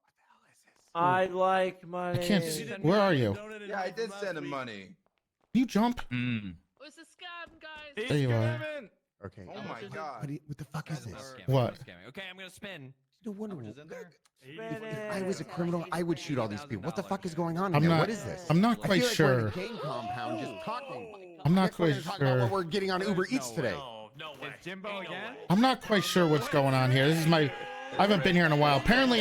I like money. I can't. Where are you? Yeah, I did send him money. You jump. It's a scam, guys. There you are. Okay. Oh my god. What the fuck is this? What? Okay, I'm gonna spin. No wonder. If I was a criminal, I would shoot all these people. What the fuck is going on? I'm here? not. What is this? I'm not I quite feel like we're in sure. a gang compound just talking. I'm not Next we're quite gonna talk about what sure. we're getting on Uber Eats today. It's Jimbo again? I'm not quite sure what's going on here. This is my. I haven't been here in a while. Apparently,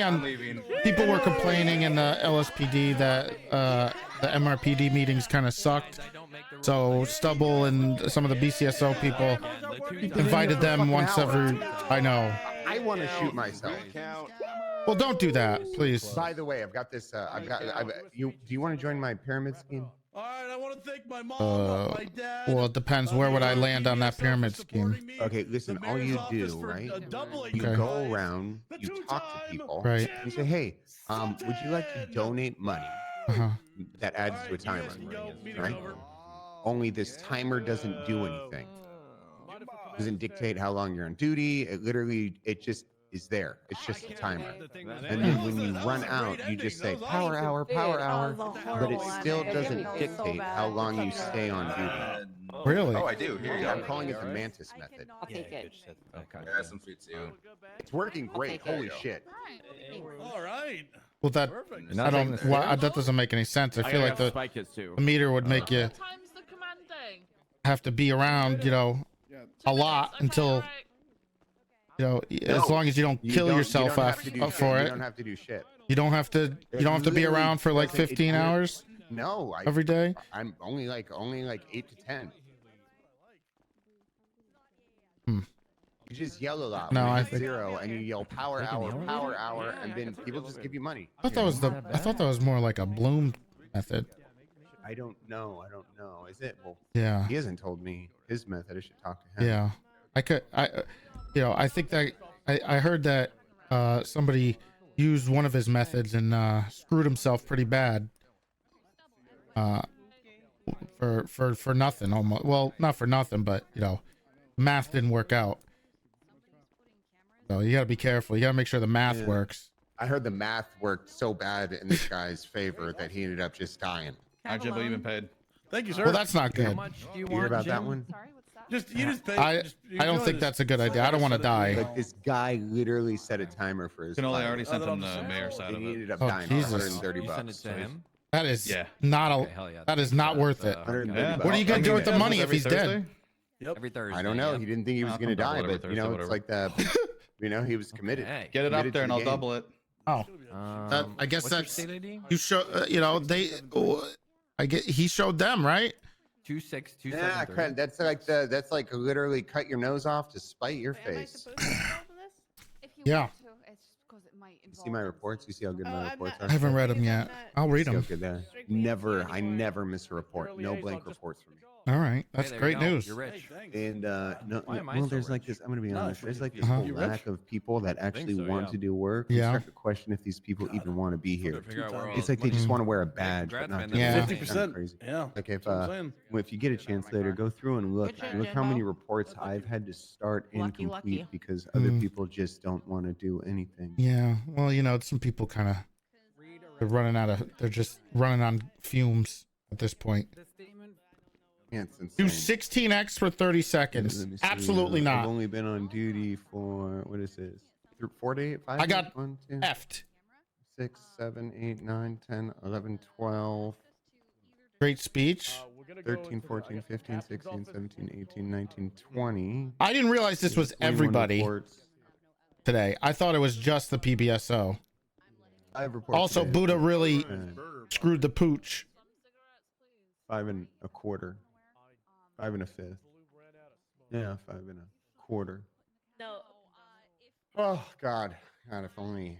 people were complaining in the LSPD that the MRPD meetings kind of sucked. So Stubble and some of the BCSO people invited them once every. I know. I want to shoot myself. Well, don't do that, please. By the way, I've got this. Do you want to join my pyramid scheme? All right, I want to thank my mom, my dad. Well, it depends. Where would I land on that pyramid scheme? Okay, listen. All you do, right? You go around, you talk to people, Right. You say, "Hey, would you like to donate money?" That adds to a timer, right? Only this timer doesn't do anything. Doesn't dictate how long you're on duty. It just is there. It's just a timer. And then when you run out, you just say power hour, but it still doesn't dictate how long you stay on duty. Really? Oh, I do. Here you go. I'm calling it the Mantis method. I'll take it. Okay. Yeah, some food too. It's working great. Holy shit. All right. Well, that I don't. Why, that doesn't make any sense. I feel like the meter would make you Time's the commanding. have to be around, a lot until, as long as you don't kill yourself for it. You don't have to do shit. You don't have to. You don't have to be around for like 15 hours. No, every day. I'm only like 8 to 10. You just yell a lot. No, when I it's think 0 and you yell power hour, and then people just give you money. I thought that was more like a Bloom method. I don't know. Is it? Well, Yeah. He hasn't told me his method. I should talk to him. Yeah, I think that I heard that somebody used one of his methods and screwed himself pretty bad. For nothing almost. Well, not for nothing, but math didn't work out. So you gotta be careful. You gotta make sure the math works. I heard the math worked so bad in this guy's favor that he ended up just dying. How'd you believe in paid? Thank you, sir. Well, that's not good. How much do you You hear want, about that Jim? one? You just pay. I don't think that's a good idea. I don't want to die. Like this guy literally set a timer for his. Can only fire. already sent him the mayor side And of he it. ended up Oh, dying Jesus. for 130 You send it bucks. to him? That is Yeah. not a. hell yeah. That is not worth it. 130 Yeah. bucks. What are you gonna do with the money if he's dead? Yep. Every Thursday. I don't know. yep. He didn't think he was going to die, whatever, but it's Thursday, like the, he was committed. Okay. Get it up Committed there to and the I'll game. double it. Oh, I guess what's your that's state ID? you show. I get he showed them right. 26273. Yeah, that's like literally cut your nose off to spite your face. Yeah. You see my reports? You see how good my reports are? I haven't read them yet. I'll read See how them. good they are? I never miss a report. No blank reports from me. All right, that's there you great go. news. You're rich. And no, Why am I well, so there's like rich? this. I'm gonna be honest. There's like this Uh-huh. whole lack of people that actually so, want yeah. to do work. Yeah. You start to question if these people even want to be here. Figure out where all It's this like they money- just want to wear a badge, congrats, but not man. do Yeah. it. It's kinda 50%. crazy. Yeah. Like if That's what I'm saying. well, if you get a chance later, go through and look. Look how many reports I've had to start and Lucky, complete lucky. because other people just don't want to do anything. Yeah. Well, some people kind of they're just running on fumes at this point. Yeah, it's insane. Do 16x for 30 seconds. Let me see. Absolutely I've not. only been on duty for what is this? 4 days? 5 I got days? 1, 2, effed. 6, 7, 8, 9, 10, 11, 12, Great speech. 13, 14, 15, 16, 17, 18, 19, 20. I didn't realize this was 21 everybody reports. today. I thought it was just the PBSO. 5 reports. Also, today. Buddha really And screwed the pooch. 5 1/4. 5 1/5. Yeah, 5 1/4. No. Oh God, if only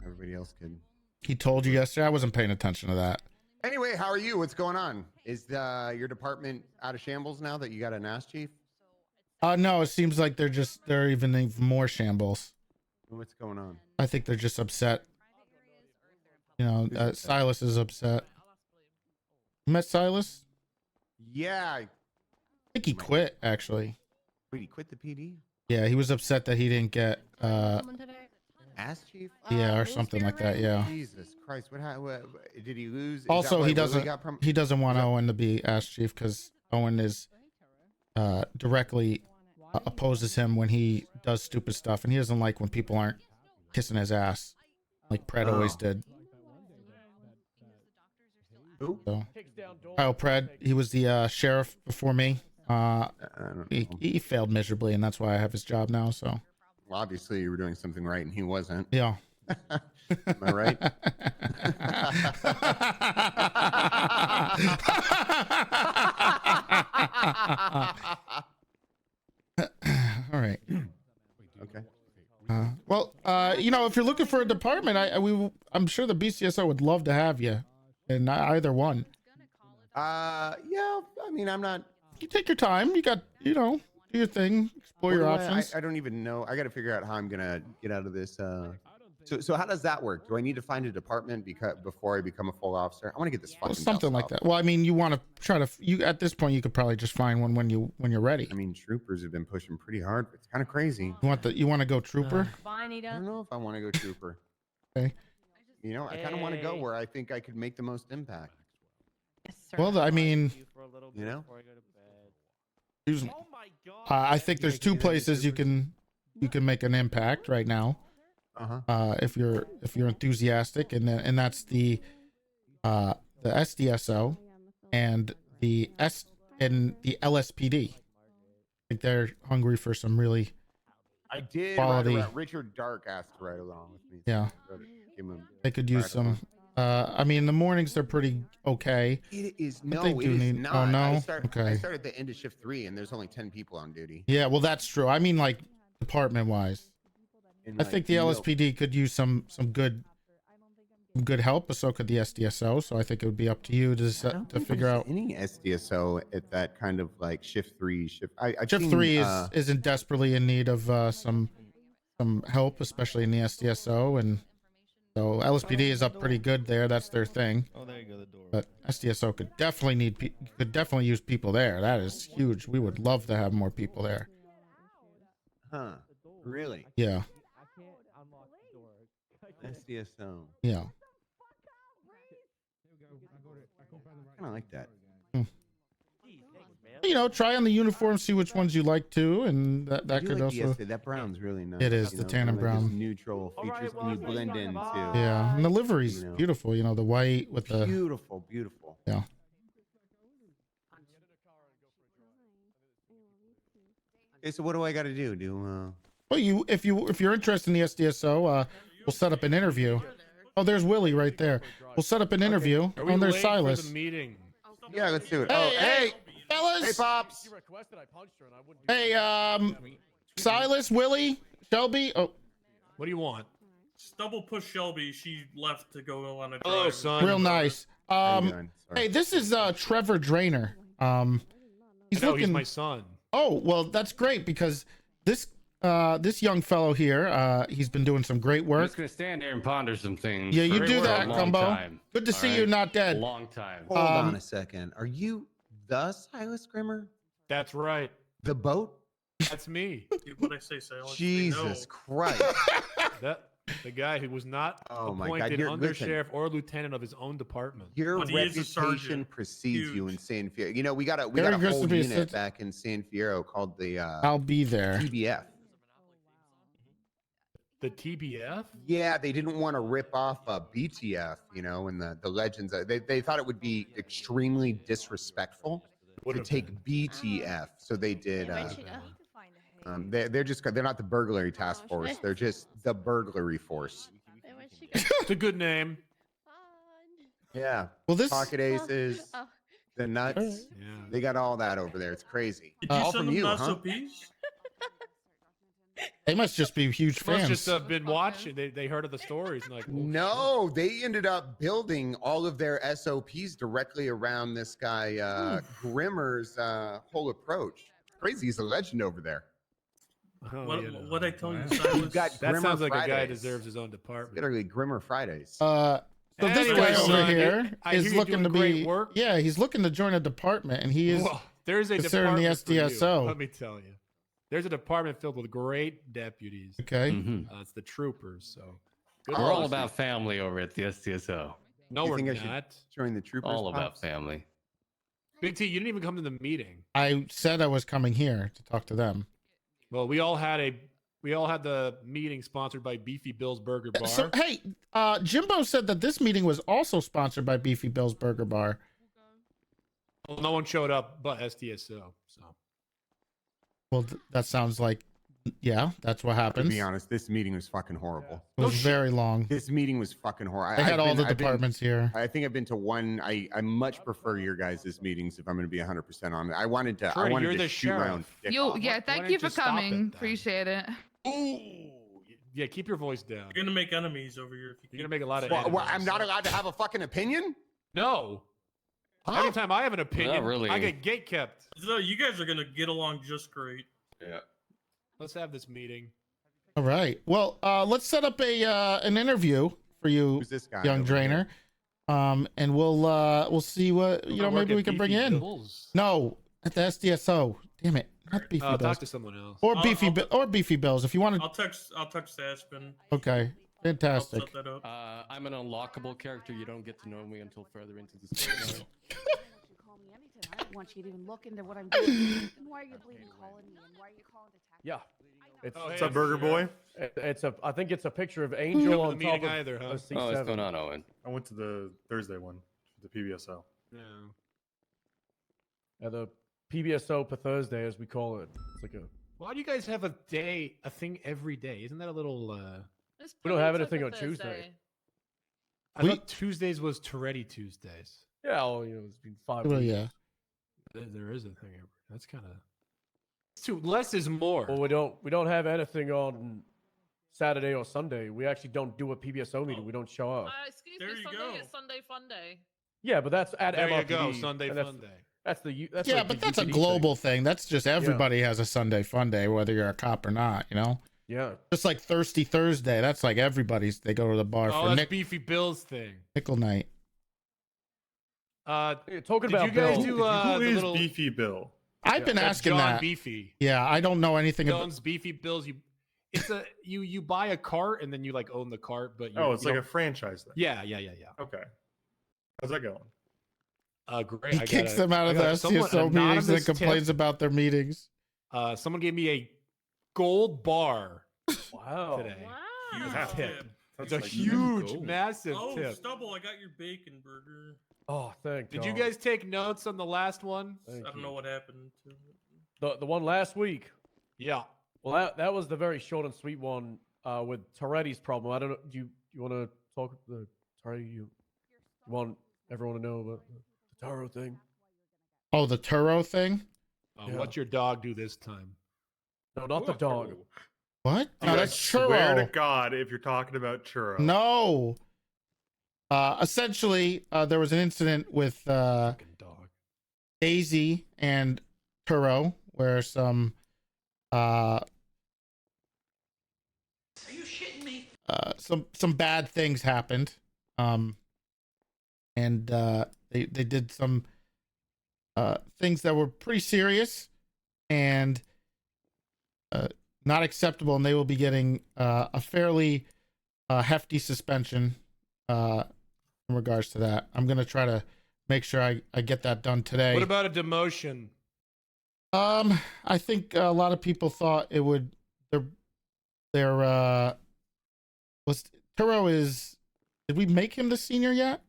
everybody else could He told you yesterday. I wasn't paying attention to that. Anyway, how are you? What's going on? Is your department out of shambles now that you got an ass chief? No, it seems like they're even more shambles. What's going on? I think they're just upset. You know, Silas is upset. You met Silas? Yeah. I think he quit, actually. Wait, he quit the PD? Yeah, he was upset that he didn't get Ass chief? yeah, or something like that. Yeah. Jesus Christ! What did he lose? Is Also, that why he Willie doesn't got he doesn't want Owen to be ass chief because Owen is directly opposes him when he does stupid stuff, and he doesn't like when people aren't kissing his ass like Pred always did. Who? So, Kyle Pred, he was the sheriff before me. He failed miserably, and that's why I have his job now. So, well, obviously, you were doing something right, and he wasn't. Yeah. Am I right? All right. Okay. Well, you know, if you're looking for a department, I'm sure the BCSO would love to have you, in either one. Yeah. I mean, I'm not. You take your time. You got, you know, do your thing, explore your options. I don't even know. I got to figure out how I'm gonna get out of this. So how does that work? Do I need to find a department before I become a full officer? I want to get this fucking Something like that. Well, I mean, you want to try to. You at this point, you could probably just find one when you're ready. I mean, troopers have been pushing pretty hard. It's kind of crazy. You want to go trooper? I don't know if I want to go trooper. Okay. You know, I kind of want to go where I think I could make the most impact. Well, I mean, you know, I think there's two places you can make an impact right now. If you're enthusiastic, and that's the SDSO and the LSPD. I think they're hungry for some really I did quality. Richard Dark asked to ride along with me. Yeah. They could use some. I mean, in the mornings they're pretty okay. It is but no, they it do is need. not. Oh no. I start Okay. at the end of shift 3, and there's only 10 people on duty. Yeah, well, that's true. I mean, like department wise, And, I think the LSPD could use some good help, but so could the SDSO. So I think it would be up to you to figure out. Any SDSO at that kind of like shift 3 shift. Shift 3 isn't desperately in need of some help, especially in the SDSO, and so LSPD is up pretty good there. That's their thing. Oh, there you go, the door. But SDSO could definitely use people there. That is huge. We would love to have more people there. Huh? Really? Yeah. SDSO. Yeah. I kind of like that. You know, try on the uniform, see which ones you like too, and that I could like also. that brown's really nice. It is you the know, tan and kinda like this brown. neutral features, and you blend in too. Yeah, and the livery's You know. beautiful. You know, the white with the. Beautiful, beautiful. Yeah. Okay, so what do I got to do? Well, if you're interested in the SDSO, we'll set up an interview. Oh, there's Willie right there. We'll set up an interview. Are we And there's late for Silas. the meeting? Yeah, let's do it. Hey, fellas. Hey, pops. She requested I punched her, and I wouldn't do Hey, Silas, Willie, Shelby. Oh, What do you want? Double push Shelby. She left to go on a drive. Hello, son. real nice. How you doing? Sorry. Hey, this is Trevor Drainer. He's No, looking. he's my son. Oh, well, that's great because this young fellow here, he's been doing some great I'm work. just gonna stand here and ponder some things. Yeah, you for do a that, long Gumbo. time. Good to see All you, right? not dead. Long time. Hold on a second. Are you the Silas Grimmer? That's right. The boat? That's me. What I say, Silas? Jesus Christ. The guy who was not Oh my God, appointed you're- undersheriff or lieutenant of his own department. Your But he is a reputation sergeant. precedes you in San Fierro. You know, we got a Very good whole to be a unit sit- back in San Fierro called the I'll be there. TBF. The TBF? Yeah, they didn't want to rip off BTF, you know, and the legends. They thought it would be extremely disrespectful to take BTF, so they did. They're not the burglary task force. They're just the burglary force. It's a good name. Yeah. Well, this Pocket aces, the nuts. Yeah. They got all that over there. It's crazy. Did you All send from them you, the huh? SOPs? They must just be huge Must fans. just have been watching. They heard of the stories and like. Oh, No, they ended up building all of their SOPs directly around this guy Grimmer's whole approach. Crazy, he's a legend over there. What I tell you, You've Silas? got That Grimmer sounds like Fridays. a guy deserves his own department. Literally Grimmer Fridays. So this Anyway, guy over son, here I hear is you're looking doing to great be. work. Yeah, he's looking to join a department, and he is Well, there's a considering the department for you, SDSO. let me tell you, there's a department filled with great deputies. Okay. It's the troopers. So good We're all policy. about family over at the SDSO. No, You we're think I should not. join the troopers? All about Pops? family. Big T, you didn't even come to the meeting. I said I was coming here to talk to them. Well, we all had the meeting sponsored by Beefy Bill's Burger Bar. So hey, Jimbo said that this meeting was also sponsored by Beefy Bill's Burger Bar. Well, no one showed up but SDSO. So Well, that sounds like, yeah, that's what To happens. be honest, this meeting was fucking horrible. It was very long. This meeting was fucking horrible. They had all the departments here. I think I've been to one. I much prefer your guys' meetings if I'm going to be 100% on it. I wanted to. Troy, I wanted you're to the shoot my own sheriff. dick You, off. yeah, Why thank don't you you for stop it coming. then? Appreciate it. yeah, keep your voice down. You're gonna make enemies over here. If you You're gonna make a lot of. Well, enemies. I'm not allowed to have a fucking opinion. No. Every time I have an opinion, Not really. I get gate kept. So you guys are gonna get along just great. Yeah. Let's have this meeting. All right. Well, let's set up an interview for you, Who's this guy? young over drainer. And we'll see what maybe we can bring in. No, at the SDSO. Damn it, not Beefy Bills. Talk to someone else. Or Beefy Bills if you want to. I'll text Aspen. Okay, fantastic. I'll set that up. I'm an unlockable character. You don't get to know me until further into the story. I don't want you to even look into what I'm doing. And why are you bleeding calling me? And why are you calling to text? Yeah. What's up, Burger Boy? I think it's a picture of Angel on top of either, huh? a C7. Oh, what's going on, Owen? I went to the Thursday one, the PBSO. Yeah. Yeah, the PBSO per Thursday, as we call it. It's like a. Why do you guys have a thing every day? Isn't that a little? We don't have anything on Tuesday. I thought Tuesdays was Toretti Tuesdays. Yeah, well, it's been 5 Well, weeks. yeah. There is a thing every. That's kind of. Less is more. Well, we don't have anything on Saturday or Sunday. We actually don't do a PBSO meeting. We don't show up. Excuse me, Sunday is Sunday Fun Day. Yeah, but that's at There you MRPD, go, Sunday and that's- Fun Day. That's the that's Yeah, like but the that's a UPD global thing. That's just everybody has a Sunday fun day, whether you're a cop or not. Yeah. Just like Thirsty Thursday. That's like everybody's. They go to the bar Oh, for that's Beefy Bill's thing. nickel night. Talking did about you guys Bill. do Who the is little Beefy Bill? I've been That's asking John that. Beefy. Yeah, I don't know anything about. John's Beefy Bills. You buy a cart and then you like own the cart, but Oh, it's like a franchise thing. Yeah. Okay. How's that going? Great. He kicks them out of the SDSO meetings and complains about their meetings. Someone gave me a gold bar. Wow. Today. Huge That's tip. It's a like huge, gold. massive Oh, tip. Stubble, I got your bacon burger. Oh, thank Did God. you guys take notes on the last one? Thank I don't you. know what happened to it. The one last week? Yeah. Well, that was the very short and sweet one with Toretti's problem. I don't know. Do you want to talk the Toretti? You want everyone to know about the Taro thing? Oh, the Turo thing? Yeah. What's your dog do this time? No, not the dog. What? Dude, No, I that's swear to Churro. God, if you're talking about Churro. No. Essentially, there was an incident with Daisy and Turo where some Are you shitting me? some bad things happened. And they did some things that were pretty serious and not acceptable, and they will be getting a fairly hefty suspension in regards to that. I'm gonna try to make sure I get that done today. What about a demotion? I think a lot of people thought it would. Their was Turo is. Did we make him the senior yet?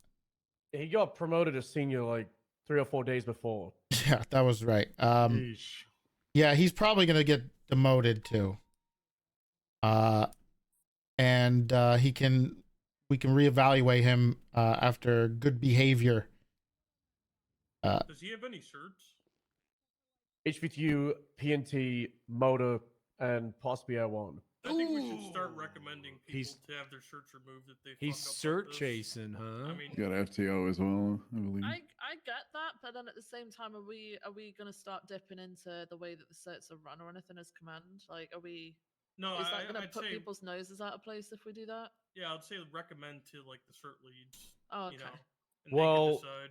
He got promoted as senior like 3 or 4 days before. Yeah, that was right. Yeesh. Yeah, he's probably gonna get demoted too. And we can reevaluate him after good behavior. Does he have any shirts? HVTU, PNT, motor, and possibly L1. I think we should start recommending people to have their shirts removed if they He's fuck up cert like this. chasing, huh? I mean, You got FTO as well, I believe. I get that, but then at the same time, are we gonna start dipping into the way that the certs are run or anything as command? Like, are we? no, Is that gonna I'd put say, people's noses out of place if we do that? yeah, I'd say recommend to like the cert leads. Oh, okay. You know, and Well, they can decide.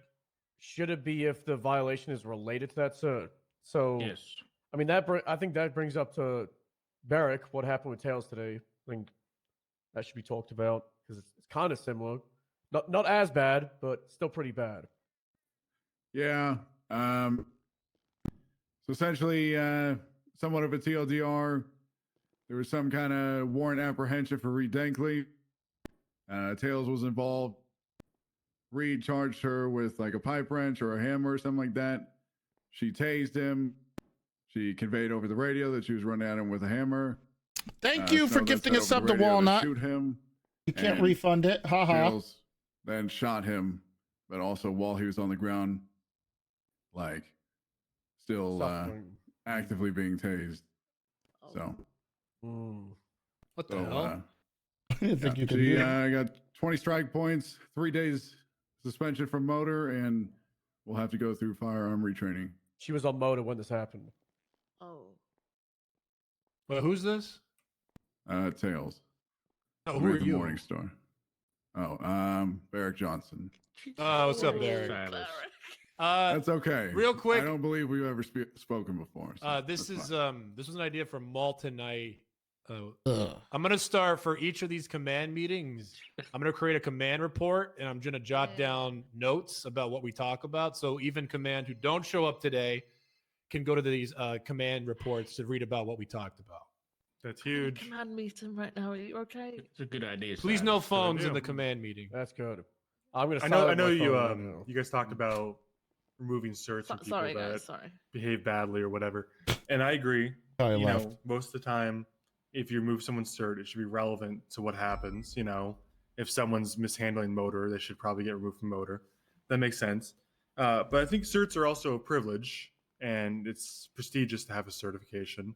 should it be if the violation is related to that cert? So, Yes. I mean, I think that brings up to Barrick what happened with Tails today. I think that should be talked about because it's kind of similar. Not as bad, but still pretty bad. Yeah. So essentially, somewhat of a TLDR. There was some kind of warrant apprehension for Reed Denkley. Tails was involved. Reed charged her with like a pipe wrench or a hammer or something like that. She tased him. She conveyed over the radio that she was running at him with a hammer. Thank you for Snow then gifting said us over up the to radio Walnut. shoot him. You can't and refund it. Haha. Tails then shot him, but also while he was on the ground, like still actively being tased. So, What the hell? I didn't think you could she do it. got 20 strike points, 3 days suspension from motor, and we'll have to go through firearm retraining. She was on motor when this happened. Oh. Well, who's this? Tails. Oh, who are the you? Morning Star. Oh, Barrick Johnson. What's up, Barrick? That's okay. Real quick. I don't believe we've ever spoken before. So this that's is fine. this was an idea from Malton. I'm gonna start for each of these command meetings. I'm gonna create a command report, and I'm gonna jot down notes about what we talk about. So even command who don't show up today can go to these command reports to read about what we talked about. That's huge. Command meeting right now. Are you okay? It's a good idea. Please, no phones in the command meeting. That's good. I'm gonna. I know silence my you. phone right now. You guys talked about removing certs from people Sorry, that guys. Sorry. behave badly or whatever, and I agree. Probably you left. know, most of the time, if you remove someone's cert, it should be relevant to what happens. You know, if someone's mishandling motor, they should probably get removed from motor. That makes sense. But I think certs are also a privilege, and it's prestigious to have a certification.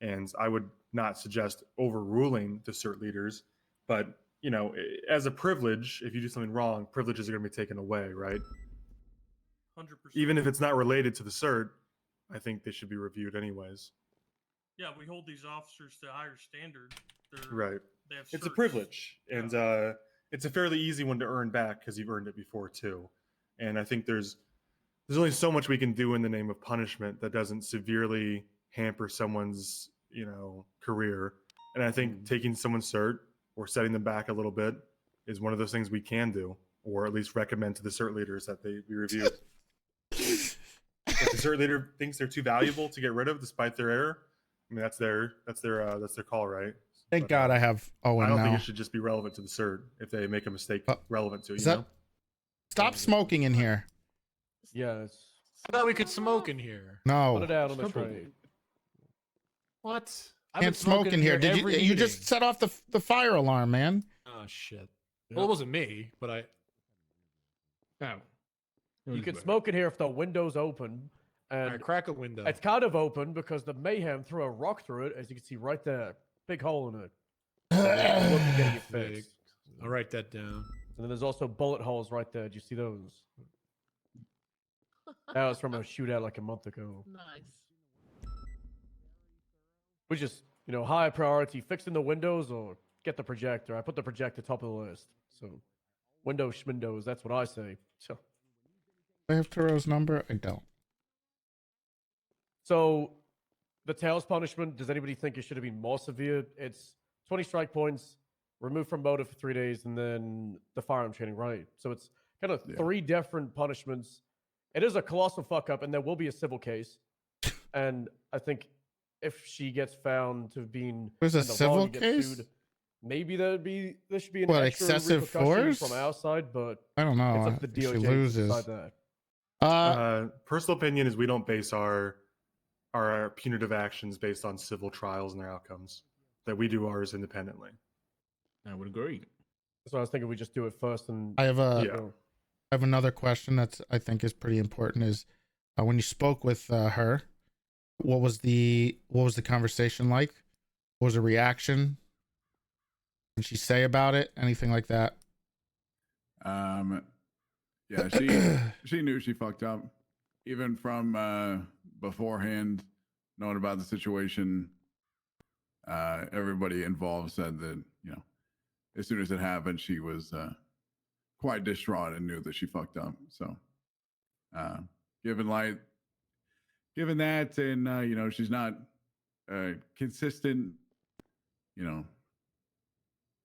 And I would not suggest overruling the cert leaders, but you know, as a privilege, if you do something wrong, privileges are going to be taken away, right? 100%. Even if it's not related to the cert, I think they should be reviewed anyways. Yeah, we hold these officers to a higher standard. Right. They have It's a certs. privilege, and it's a fairly easy one to earn back because you've earned it before too. And I think there's only so much we can do in the name of punishment that doesn't severely hamper someone's career. And I think taking someone's cert or setting them back a little bit is one of those things we can do, or at least recommend to the cert leaders that they be reviewed. If the cert leader thinks they're too valuable to get rid of despite their error, I mean that's their call, right? Thank God I have Owen I don't now. think it should just be relevant to the cert if they make a mistake relevant to it. Is that? Stop smoking in here. Yeah. I thought we could smoke in here. No. Put it out on the tray. What? Can't smoke in here. Did you? You just set off the fire alarm, man. Oh shit. Well, it wasn't me, but I. Oh. You can smoke in here if the window's open. And crack a window. It's kind of open because the mayhem threw a rock through it, as you can see right there. Big hole in it. Look at getting it fixed. I'll write that down. And then there's also bullet holes right there. Do you see those? That was from a shootout like a month ago. Nice. We just, high priority, fixing the windows or get the projector. I put the projector top of the list. So, windows, schmindows, that's what I say. So, I have Turo's number. I don't. So, the Tails punishment, does anybody think it should have been more severe? It's 20 strike points, removed from motor for 3 days, and then the firearm training, right? So, it's kind of 3 different punishments. It is a colossal fuck up, and there will be a civil case. And I think if she gets found to have been There's a in the civil wrong and gets case? sued, maybe there should be an What, extra excessive repercussion force? from our side, but I don't know. it's up to the She DOJ to loses. decide that. Personal opinion is we don't base our punitive actions based on civil trials and their outcomes. That we do ours independently. I would agree. So I was thinking we just do it first and I have another question that's I think is pretty important. Is when you spoke with her, what was the conversation like? What was her reaction? What did she say about it? Anything like that? Yeah, she knew she fucked up, even from beforehand, knowing about the situation. Everybody involved said that, you know, as soon as it happened, she was quite distraught and knew that she fucked up. So, given that, and you know, she's not consistent, you know,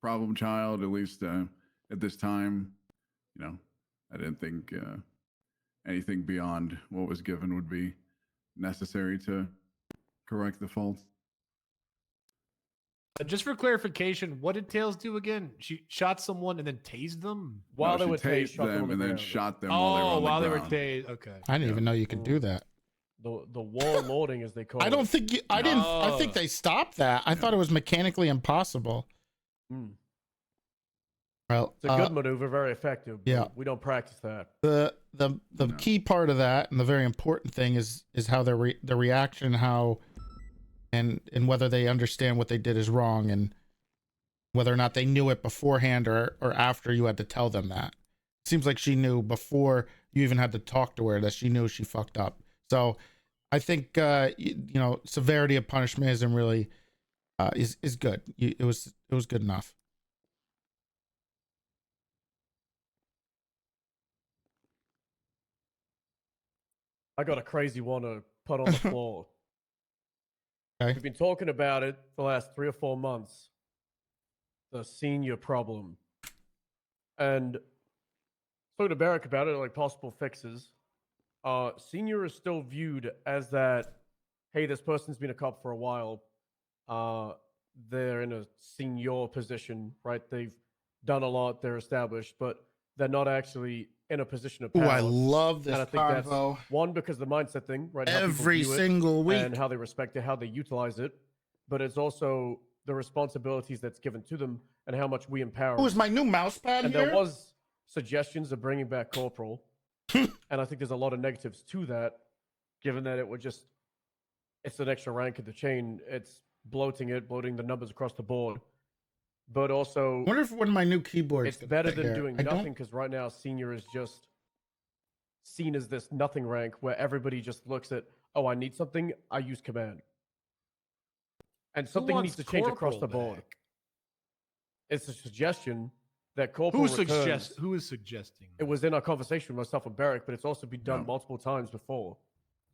problem child, at least at this time. You know, I didn't think anything beyond what was given would be necessary to correct the faults. Just for clarification, what did Tails do again? She shot someone and then tased them While No, they she were tased them and then shot them while they were ground. tased. Okay. I didn't even know you could do that. The wall loading, as they call it. I don't think I didn't. I think they stopped that. I thought it was mechanically impossible. Well, It's a good maneuver, very effective. But yeah. we don't practice that. The key part of that, and the very important thing is how the reaction, how and whether they understand what they did is wrong, and whether or not they knew it beforehand or after you had to tell them that. It seems like she knew before you even had to talk to her that she knew she fucked up. So I think you know, severity of punishment isn't really is good. It was good enough. I got a crazy one to put on the floor. Okay. We've been talking about it for the last 3 or 4 months. The senior problem. And spoke to Barrick about it, like possible fixes. Senior is still viewed as that, hey, this person's been a cop for a while. They're in a senior position, right? They've done a lot, they're established, but they're not actually in a position of power. Oh, I love this and I think convo. that's one, because the mindset thing, right? How people Every view it single week. and how they respect it, how they utilize it. But it's also the responsibilities that's given to them and how much we empower. Oh, is my new mouse pad And here? there was suggestions of bringing back Corporal. And I think there's a lot of negatives to that, given that it would just, it's an extra rank in the chain. It's bloating the numbers across the board. But also, I wonder if when my new keyboard, it's better than doing nothing, because right now senior is just seen as this nothing rank where everybody just looks at, oh, I need something, I use command. And something needs to change across the board. It's a suggestion that Corporal returns. Who is suggesting? It was in our conversation with myself and Barrick, but it's also been done multiple times before.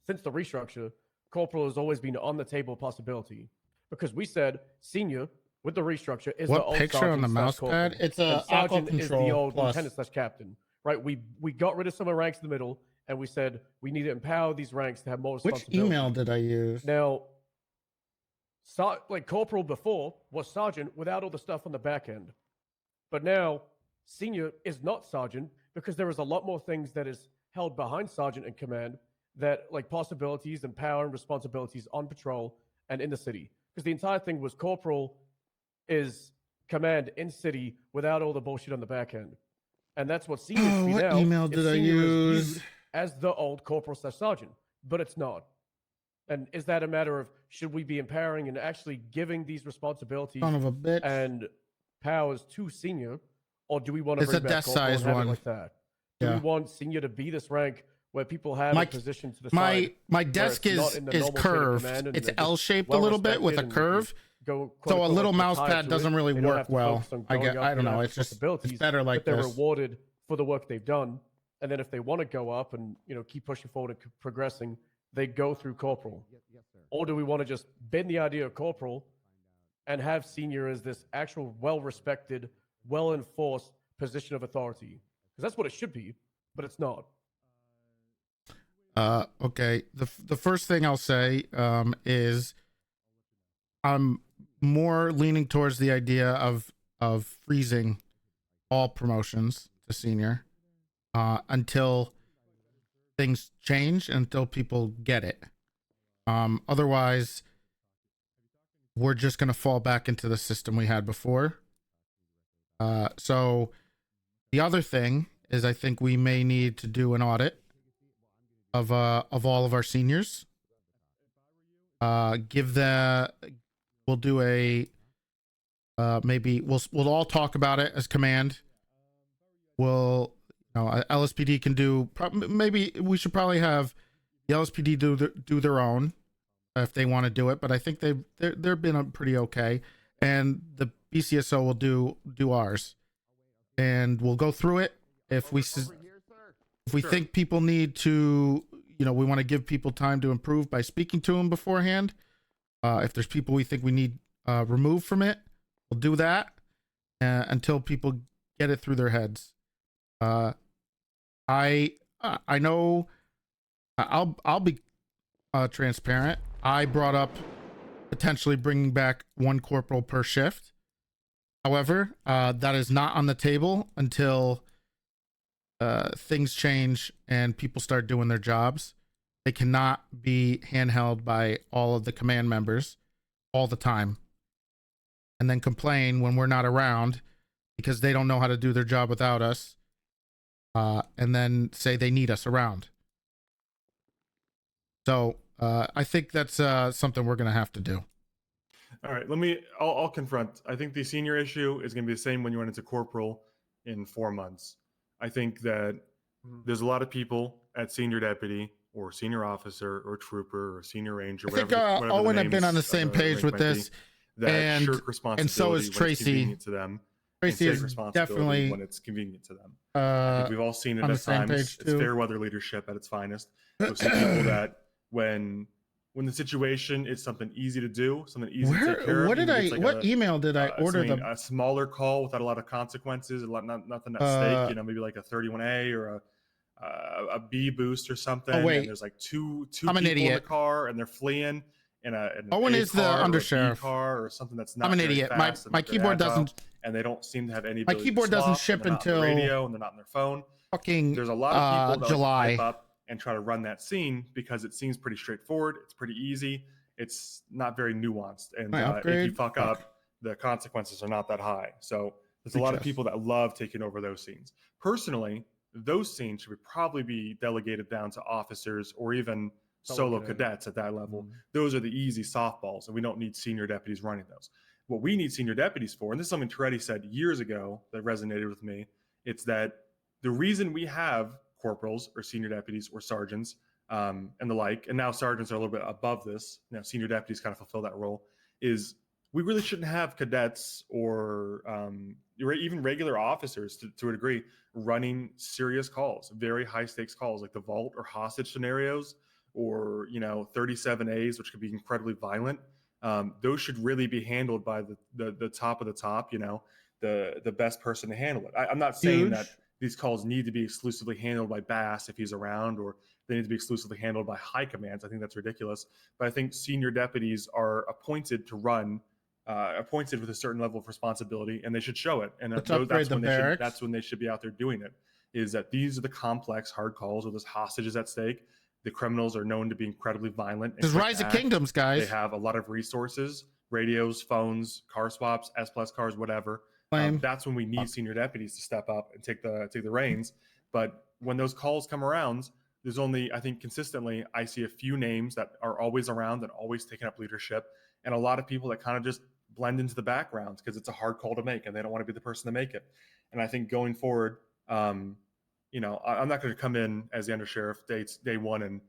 Since the restructure, Corporal has always been on the table possibility, because we said senior with the restructure is the What old picture on the sergeant mouse slash corporal, pad? It's and a Aqua sergeant is the Control old Plus. lieutenant slash captain, right? We got rid of some of the ranks in the middle, and we said we need to empower these ranks to have more Which responsibility. email did I use? Now, like Corporal before was sergeant without all the stuff on the back end, but now senior is not sergeant, because there is a lot more things that is held behind sergeant and command, that like possibilities and power and responsibilities on patrol and in the city. Because the entire thing was Corporal is command in city without all the bullshit on the back end. And that's what senior should be what now. email if did I senior is use? viewed as the old corporal slash sergeant, but it's not. And is that a matter of, should we be empowering and actually giving these responsibilities Son of a bitch. and powers to senior, or do we want to It's bring a back desk corporal and size have one. it like that? Do Yeah. we want senior to be this rank where people have a position to the side? My where desk it's not is in the normal chain of curved. command and It's they're just L-shaped a little bit with a well-respected and you can curve. go, quote, So a unquote, little like, mouse retire pad to doesn't it. really They don't work have to well. focus on I going get. up I and don't know. having It's just. It's responsibilities, better like but they're this. rewarded for the work they've done. And then if they want to go up and keep pushing forward and progressing, they go through corporal. Or do we want to just bend the idea of corporal and have senior as this actual well-respected, well-enforced position of authority? Because that's what it should be, but it's not. Okay. The first thing I'll say is I'm more leaning towards the idea of freezing all promotions to senior until things change, until people get it. Otherwise, we're just going to fall back into the system we had before. So the other thing is, I think we may need to do an audit of all of our seniors. Give we'll do a maybe we'll all talk about it as command. We'll, LSPD can do, maybe we should probably have the LSPD do their own if they want to do it, but I think they've been pretty okay, and the BCSO will do ours, and we'll go through it. If we think people need to, we want to give people time to improve by speaking to them beforehand. If there's people we think we need removed from it, we'll do that until people get it through their heads. I know I'll be transparent. I brought up potentially bringing back 1 corporal per shift. However, that is not on the table until things change and people start doing their jobs. They cannot be handheld by all of the command members all the time and then complain when we're not around because they don't know how to do their job without us, and then say they need us around. So I think that's something we're going to have to do. All right, I'll confront. I think the senior issue is going to be the same when you run into corporal in 4 months. I think that there's a lot of people at senior deputy or senior officer or trooper or senior ranger. I think Owen have been on the same page with this, and so is Tracy. To them. Tracy is definitely when it's convenient to them. I think we've all seen it at times. It's fair weather leadership at its finest. We've seen people that when the situation is something easy to do, something easy to take care of. What email did I order a smaller call without a lot of consequences, nothing at stake, maybe like a 31A or a B boost or something. Oh, wait. And there's like two people in the car and they're fleeing in an Owen A is the car or a B undersheriff. car or something that's not I'm an very idiot. fast My and very keyboard agile, doesn't. and they don't seem to have any My ability to keyboard doesn't swap, ship and they're not on until the radio and they're not on their phone. Fucking There's a lot of people that July. like to pipe up and try to run that scene because it seems pretty straightforward. It's pretty easy. It's not very nuanced, and if you fuck up, the consequences are not that high. So there's a lot of people that love taking over those scenes. Personally, those scenes should probably be delegated down to officers or even solo cadets at that level. Those are the easy softballs, and we don't need senior deputies running those. What we need senior deputies for, and this is something Toretti said years ago that resonated with me, it's that the reason we have corporals or senior deputies or sergeants and the like, and now sergeants are a little bit above this, senior deputies kind of fulfill that role, is we really shouldn't have cadets or even regular officers to a degree running serious calls, very high stakes calls like the vault or hostage scenarios or 37As, which could be incredibly violent. Those should really be handled by the top of the top, the best person to handle it. I'm not saying that these calls need to be exclusively handled by Bass if he's around, or they need to be exclusively handled by high commands. I think that's ridiculous. But I think senior deputies are appointed to run, appointed with a certain level of responsibility, and they should show it. And that's when they should be out there doing it, is that these are the complex, hard calls where there's hostages at stake. The criminals are known to be incredibly violent. There's Rise of Kingdoms, guys. They have a lot of resources, radios, phones, car swaps, S+ cars, whatever. That's when we need senior deputies to step up and take the reins. But when those calls come around, there's only, I think consistently, I see a few names that are always around and always taking up leadership, and a lot of people that kind of just blend into the background because it's a hard call to make and they don't want to be the person to make it. And I think going forward, I'm not going to come in as the undersheriff day one and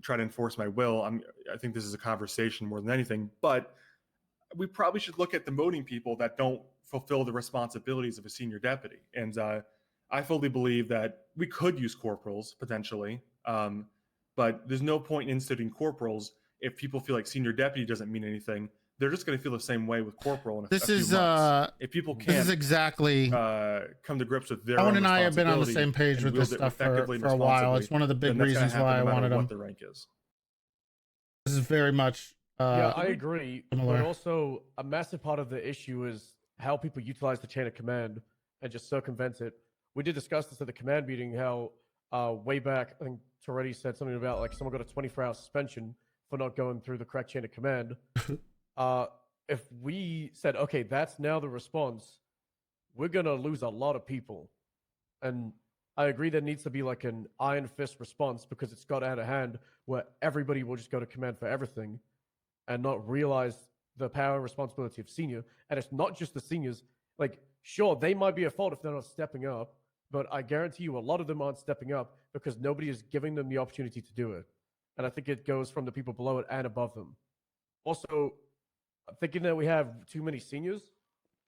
try to enforce my will. I think this is a conversation more than anything, but we probably should look at demoting people that don't fulfill the responsibilities of a senior deputy. And I fully believe that we could use corporals potentially, but there's no point in instituting corporals if people feel like senior deputy doesn't mean anything. They're just going to feel the same way with corporal in a few months. If people can't, this is exactly come to grips with their Owen own and I have been on the same page with this stuff for a while. It's one of the big reasons why I wanted them. What the rank is. This is very much. Yeah, I agree. Similar. But also, a massive part of the issue is how people utilize the chain of command and just circumvent it. We did discuss this at the command meeting, how way back, I think Toretti said something about like someone got a 24-hour suspension for not going through the correct chain of command. If we said, okay, that's now the response, we're going to lose a lot of people. And I agree there needs to be like an iron fist response because it's got out of hand where everybody will just go to command for everything and not realize the power and responsibility of senior, and it's not just the seniors. Like, sure, they might be at fault if they're not stepping up, but I guarantee you a lot of them aren't stepping up because nobody is giving them the opportunity to do it. And I think it goes from the people below it and above them. Also, thinking that we have too many seniors,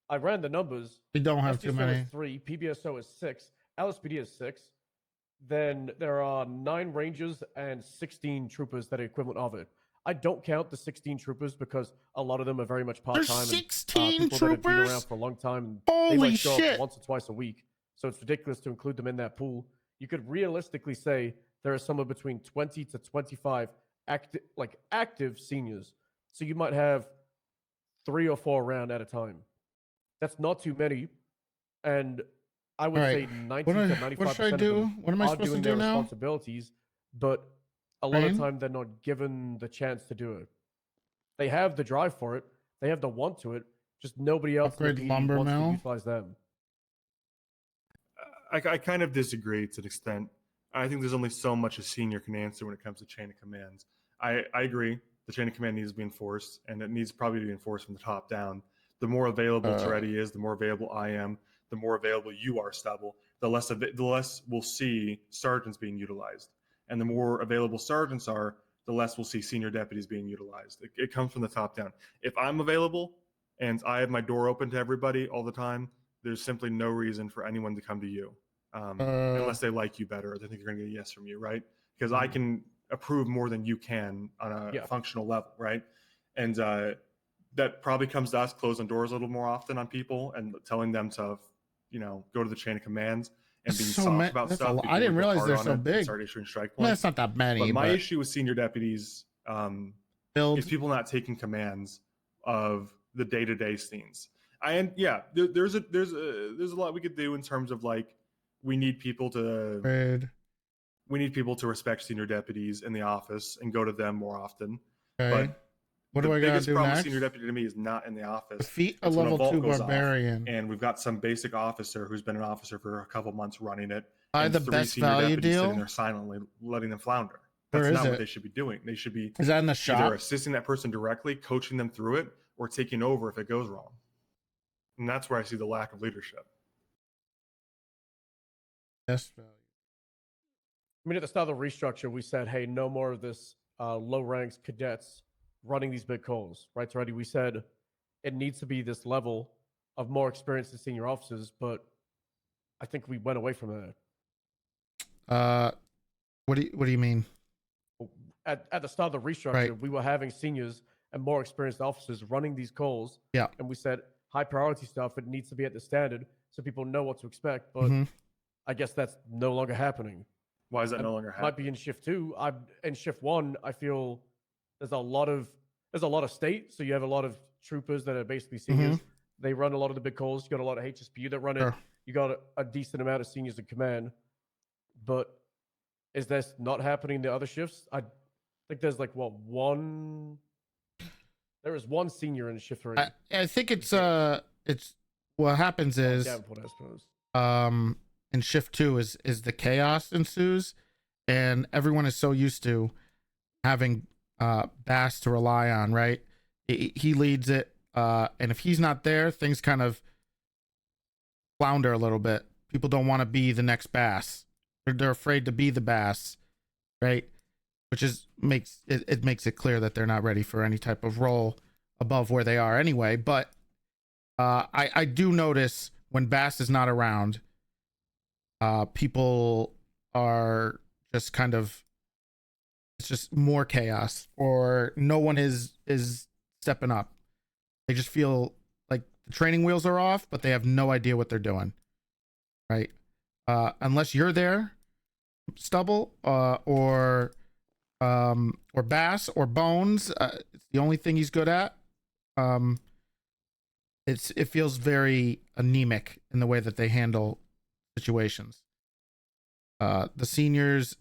I ran the numbers. We don't have too SDSO many. is 3, PBSO is 6, LSPD is 6. Then there are 9 rangers and 16 troopers that are equivalent of it. I don't count the 16 troopers because a lot of them are very much part time. There's and 16 people that have been troopers? around for a long time. And Holy they might show shit. up once or twice a week. So it's ridiculous to include them in that pool. You could realistically say there are somewhere between 20 to 25 active seniors. So you might have 3 or 4 around at a time. That's not too many. And I would say 90 to 95% what should I of do? them What am I are supposed to doing do their now? responsibilities, but a lot of Train? time they're not given the chance to do it. They have the drive for it. They have the want to it. Just nobody else in the Upgrade PD lumber wants mill? to utilize them. I kind of disagree to an extent. I think there's only so much a senior can answer when it comes to chain of commands. I agree. The chain of command needs to be enforced, and it needs probably to be enforced from the top down. The more available Toretti is, the more available I am, the more available you are, Stubble, the less we'll see sergeants being utilized. And the more available sergeants are, the less we'll see senior deputies being utilized. It comes from the top down. If I'm available and I have my door open to everybody all the time, there's simply no reason for anyone to come to you unless they like you better or they think you're going to get a yes from you, right? Because I can approve more than you can on a functional level, right? And that probably comes to us closing doors a little more often on people and telling them to, go to the chain of comms and being soft about stuff. I didn't realize they're so big. Start issuing strike I mean, points. that's not that many. But my issue with senior deputies is people not taking commands of the day-to-day scenes. There's a lot we could do in terms of like we need people to respect senior deputies in the office and go to them more often. Okay. But What do I the gotta biggest do problem with next? senior deputy to me is not in the office. Defeat a It's when level vault 2 goes off, barbarian. and we've got some basic officer who's been an officer for a couple months running it. Buy and the 3 best senior value deputies deal? sitting there silently letting them flounder. Where That's is not it? what they should be doing. They should be Is that in the shop? either assisting that person directly, coaching them through it, or taking over if it goes wrong. And that's where I see the lack of leadership. Best value. I mean, at the start of the restructure, we said, hey, no more of this low ranks cadets running these big calls, right? So already we said it needs to be this level of more experienced than senior officers, but I think we went away from that. What do you mean? At the start of the restructure, Right. we were having seniors and more experienced officers running these calls. Yeah. And we said high priority stuff, it needs to be at the standard so people know what to expect. But Mhm. I guess that's no longer happening. Why is that no longer Might be in shift 2. In shift 1, I feel there's a lot of state, so you have a lot of troopers that are basically seniors. They run a lot of the big calls. You got a lot of HSPU that run it. Sure. You got a decent amount of seniors in command. But is this not happening in the other shifts? I think there's like there is one senior in shift 3. I think it's what happens is Davenport, I suppose. in shift 2 is the chaos ensues, and everyone is so used to having Bass to rely on, right? He leads it, and if he's not there, things kind of flounder a little bit. People don't want to be the next Bass. They're afraid to be the Bass, right? Which makes it clear that they're not ready for any type of role above where they are anyway. But I do notice when Bass is not around, people are just kind of, it's just more chaos, or no one is stepping up. They just feel like the training wheels are off, but they have no idea what they're doing, right? Unless you're there, Stubble, or Bass or Bones, it's the only thing he's good at. It feels very anemic in the way that they handle situations. The seniors,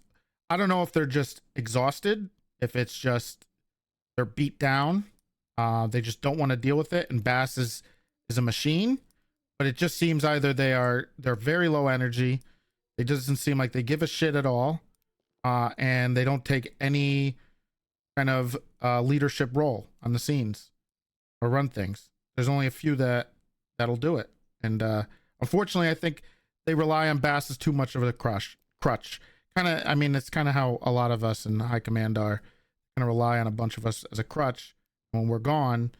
I don't know if they're just exhausted, if it's just they're beat down, they just don't want to deal with it, and Bass is a machine. But it just seems either they're very low energy, it doesn't seem like they give a shit at all, and they don't take any kind of leadership role on the scenes, or run things. There's only a few that'll do it. And unfortunately, I think they rely on Bass as too much of a crutch. Kind of, I mean, it's kind of how a lot of us in high command are. Kind of rely on a bunch of us as a crutch. When we're gone,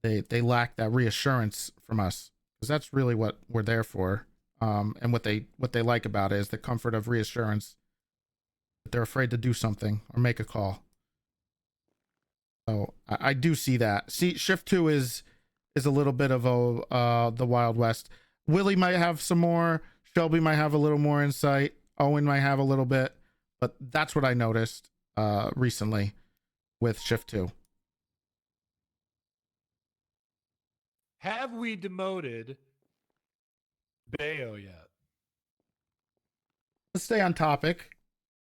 they lack that reassurance from us, because that's really what we're there for. And what they like about it is the comfort of reassurance that they're afraid to do something or make a call. So I do see that. See, shift 2 is a little bit of the Wild West. Willie might have some more. Shelby might have a little more insight. Owen might have a little bit, but that's what I noticed recently with shift 2. Have we demoted Bayo yet? Let's stay on topic.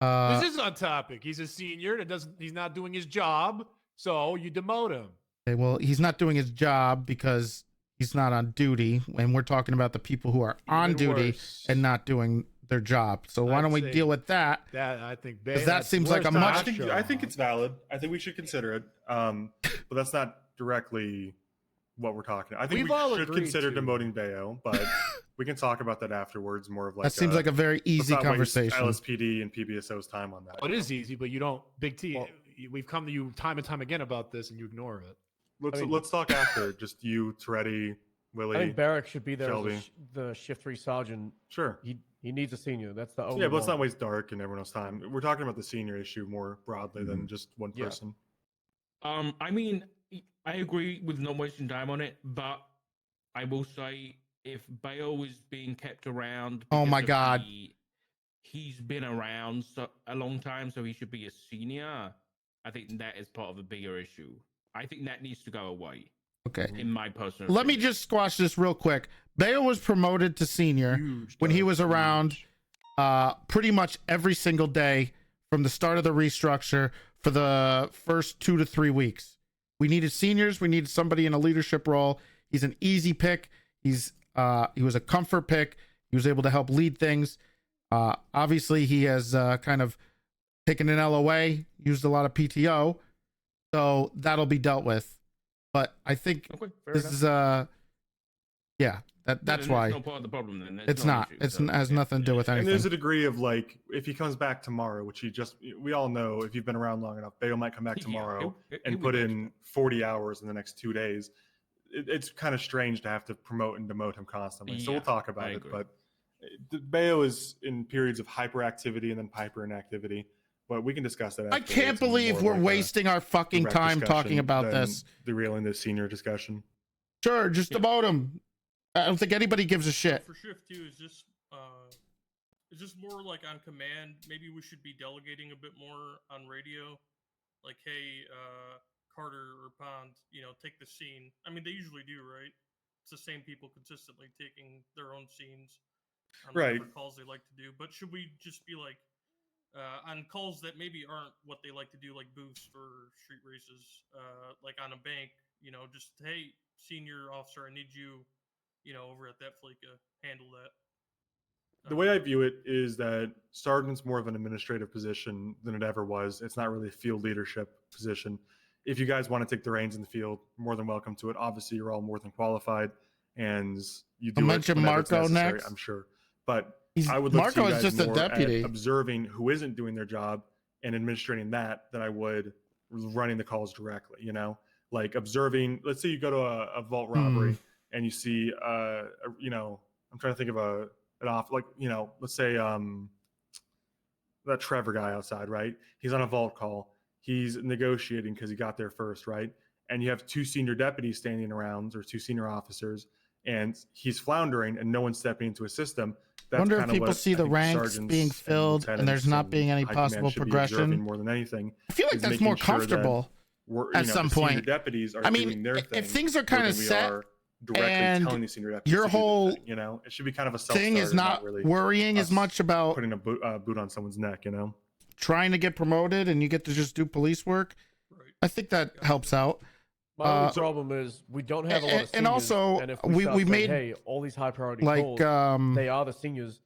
This is on topic. He's a senior he's not doing his job, so you demote him. Okay, well, he's not doing his job because he's not on duty, and we're talking about the people who are on duty and not doing their job. So why don't we deal with that? That I think because that seems like a much. I think it's valid. I think we should consider it. But that's not directly what we're talking about. I think we should consider demoting Bayo, but we can talk about that afterwards. More of like that seems like a very easy conversation. LSPD and PBSO's time on that. Oh, it is easy, but you don't. Big T, we've come to you time and time again about this, and you ignore it. Let's talk after. Just you, Toretti, Willie. I think Barrick should be there Shelby. as the shift 3 sergeant. Sure. He needs a senior. That's the only Yeah, but let's one. not waste Dark and everyone else's time. We're talking about the senior issue more broadly than just one person. I mean, I agree with not wasting time on it, but I will say if Bayo is being kept around, Oh my God, he's been around a long time, so he should be a senior. I think that is part of a bigger issue. I think that needs to go away. Okay. In my personal Let me just squash this real quick. Bayo was promoted to senior when he was around pretty much every single day from the start of the restructure for the first 2 to 3 weeks. We needed seniors. We needed somebody in a leadership role. He's an easy pick. He was a comfort pick. He was able to help lead things. Obviously, he has kind of taken an LOA, used a lot of PTO, so that'll be dealt with. But I think this is that's why. It's not part of the problem then. It's not. It has nothing to do with anything. And there's a degree of like, if he comes back tomorrow, which we all know, if you've been around long enough, Bayo might come back tomorrow and put in 40 hours in the next 2 days. It's kind of strange to have to promote and demote him constantly. So we'll talk about it. But Bayo is in periods of hyperactivity and then hyper inactivity. But we can discuss that. I can't believe we're wasting our fucking time talking about this. Derailing the senior discussion. Sure, just demote him. I don't think anybody gives a shit. For shift 2, is just more like on command. Maybe we should be delegating a bit more on radio. Like, hey, Carter or Pond, take the scene. I mean, they usually do, right? It's the same people consistently taking their own scenes on whatever calls they like to do. But should we just be like, on calls that maybe aren't what they like to do, like booths for street races, like on a bank, just, hey, senior officer, I need you, over at that Fleeka, handle that. The way I view it is that sergeant's more of an administrative position than it ever was. It's not really a field leadership position. If you guys want to take the reins in the field, more than welcome to it. Obviously, you're all more than qualified, and you do. I'll mention Marco next. I'm sure, but I would look Marco to you is guys just a more deputy. at observing who isn't doing their job and administrating that than I would running the calls directly. Like observing. Let's say you go to a vault robbery and you see, I'm trying to think of let's say that Trevor guy outside, right? He's on a vault call. He's negotiating because he got there first, right? And you have 2 senior deputies standing around, or 2 senior officers, and he's floundering and no one's stepping into assist him. I wonder if people see the ranks being filled and there's not being any possible progression. More than anything, I feel like that's more comfortable at some point. Deputies are I mean, doing their thing, if things are kind of set and telling the senior deputies your whole it should be kind of a thing is not really worrying as much about putting a boot on someone's neck, trying to get promoted and you get to just do police work. I think that helps out. My only problem is we don't have a lot of seniors, and also and if we've start saying, made hey, all these high priority like calls, they are the seniors.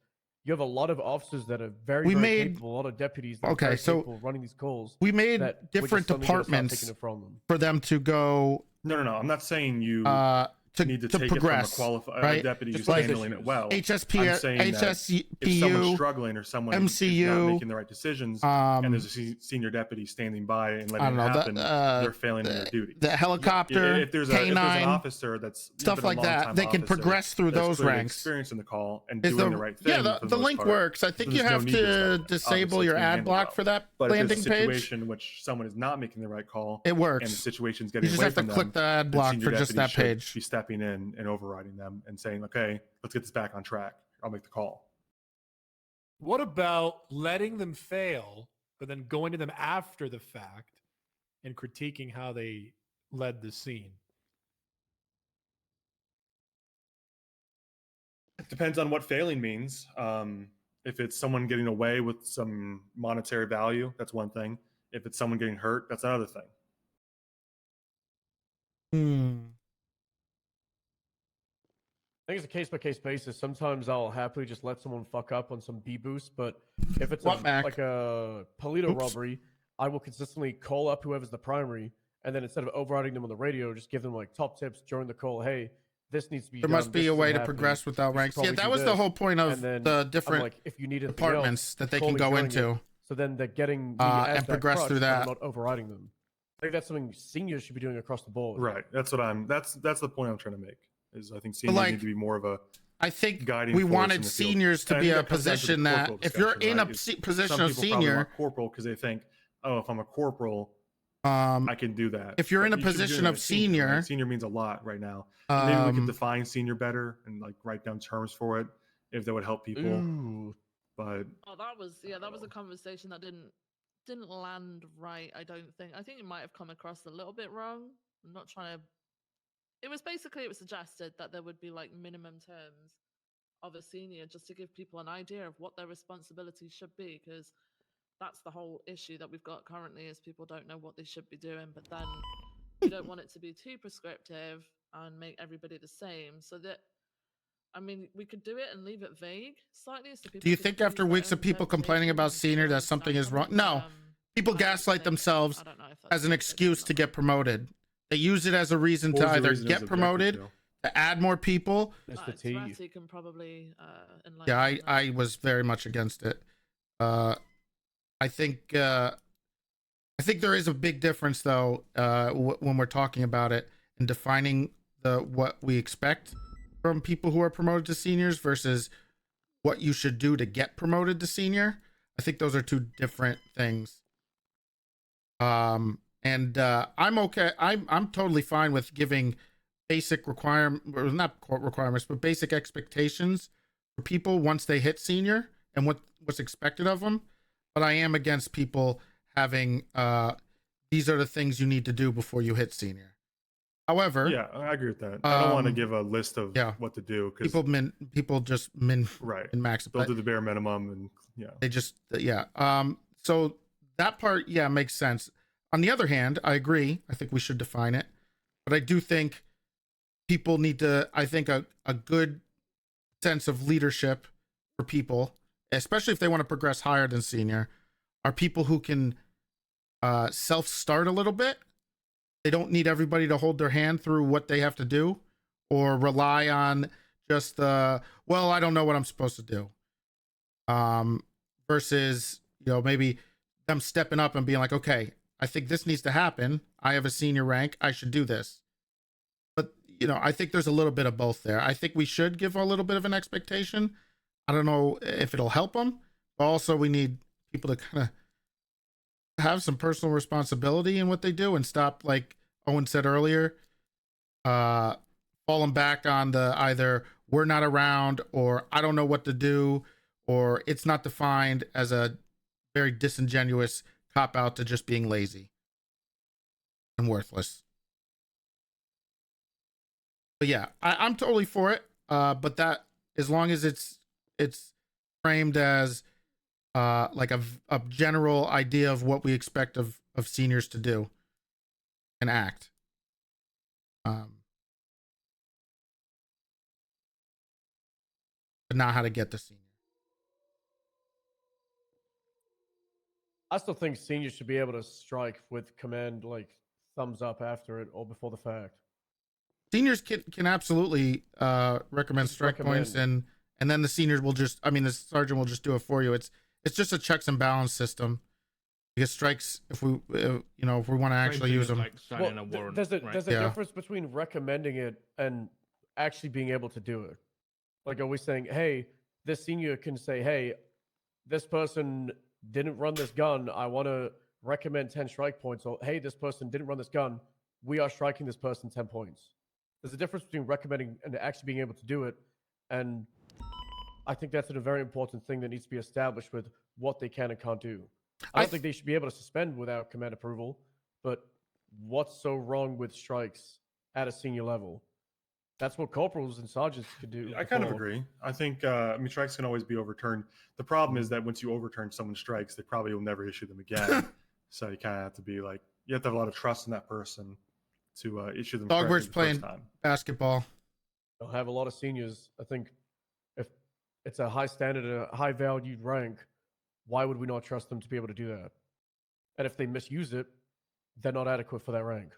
you have a lot of officers that are very, We very made- capable, a lot of deputies that are Okay, very so capable of running these calls. we made that we're just different suddenly gonna start departments taking it from them. for them to go No, I'm not saying you to need to take progress, it from a qualified right? deputy Just who's like handling it well. HSP, I'm saying that if someone's struggling or someone is MCU, not making the right decisions, and there's a senior deputy standing by and I letting don't it know, happen, they're failing in their duty. the helicopter, If there's K9, an officer that's stuff been a like that, longtime they can officer progress through that's those clearly ranks. experienced in the call and Is doing the right thing. yeah, for the most link part. works. I think So you there's no have need to to stop. disable Obviously, your it's being ad handled block well. for that But if landing there's a page. situation in which someone is not making the right call, It works. and the situation's You getting just away have to from click them, the ad then block senior for just deputies that should page. Be stepping in and overriding them and saying, "Okay, let's get this back on track. I'll make the call." What about letting them fail, but then going to them after the fact and critiquing how they led the scene? It depends on what failing means. If it's someone getting away with some monetary value, that's one thing. If it's someone getting hurt, that's another thing. I think it's a case by case basis. Sometimes I'll happily just let someone fuck up on some B boost, but if it's like a Polito robbery, I will consistently call up whoever's the primary, and then instead of overriding them on the radio, just give them like top tips during the call. Hey, this needs to be There done. must be This a isn't way to happening. progress without You should ranks. Yeah, probably that do was the this." whole point of And then the I'm different like, if you need anything departments else, that they call can me go during into. it. So then they're getting me And as that progress crutch, through but I'm that. not overriding them. I think that's something seniors should be doing across the board. Right. That's the point I'm trying to make. Is I think seniors like, need to be more of a I think guiding we force wanted in the field. seniors to And I be think a that comes down to the position that corporal if you're discussion, in right? a Is position some of people probably senior, want corporal because they think, oh, if I'm a corporal, I can do that. if you're in But a you should be doing position it of as senior, senior, right? Senior means a lot right now. And maybe we could um, define senior better and like write down terms for it if that would help people. Ooh. But Oh, that was a conversation that didn't land right. I don't think. I think it might have come across a little bit wrong. I'm not trying to. It was suggested that there would be like minimum terms of a senior just to give people an idea of what their responsibilities should be, because that's the whole issue that we've got currently is people don't know what they should be doing, but then we don't want it to be too prescriptive and make everybody the same. So that, I mean, we could do it and leave it vague slightly. So people do you Mm-hmm. Mm. think after weeks of people complaining about senior that something is wrong? No. People gaslight themselves as an excuse to get promoted. They use it as a reason What to was the either reason it was get objected promoted, to? to add more people. Toretti can probably enlighten. Yeah, I was very much against it. I think there is a big difference though when we're talking about it and defining what we expect from people who are promoted to seniors versus what you should do to get promoted to senior. I think those are two different things. And I'm okay. I'm totally fine with giving basic not requirements, but basic expectations for people once they hit senior and what's expected of them. But I am against people having these are the things you need to do before you hit senior. However, yeah, I agree with that. I don't want to give a list of what to do because people just right and max. They'll do the bare minimum and they just so that part makes sense. On the other hand, I agree. I think we should define it, but I do think people need to. I think a good sense of leadership for people, especially if they want to progress higher than senior, are people who can self-start a little bit. They don't need everybody to hold their hand through what they have to do or rely on just I don't know what I'm supposed to do. Versus, maybe them stepping up and being like, okay, I think this needs to happen. I have a senior rank. I should do this. But, I think there's a little bit of both there. I think we should give a little bit of an expectation. I don't know if it'll help them, but also we need people to kind of have some personal responsibility in what they do and stop, like Owen said earlier, falling back on the either we're not around or I don't know what to do or it's not defined as a very disingenuous cop out to just being lazy and worthless. But yeah, I'm totally for it. But that as long as it's framed as like a general idea of what we expect of seniors to do and act. But not how to get the senior. I still think seniors should be able to strike with command like thumbs up after it or before the fact. Seniors can absolutely recommend strike points, and then the seniors will just, I mean, the sergeant will just do it for you. It's just a checks and balance system. Because strikes, if we want to actually use them. Like signing a warrant, There's a right? difference between recommending it and actually being able to do it. Like, are we saying, hey, this senior can say, hey, this person didn't run this gun. I want to recommend 10 strike points. Or, hey, this person didn't run this gun. We are striking this person 10 points. There's a difference between recommending and actually being able to do it. And I think that's a very important thing that needs to be established with what they can and can't do. I don't think they should be able to suspend without command approval, but what's so wrong with strikes at a senior level? That's what corporals and sergeants could do. I kind of agree. I think strikes can always be overturned. The problem is that once you overturn someone's strikes, they probably will never issue them again. So you kind of have to be like, you have to have a lot of trust in that person to issue them. Dogbird's playing basketball. They'll have a lot of seniors. I think if it's a high standard, a high valued rank, why would we not trust them to be able to do that? And if they misuse it, they're not adequate for that rank.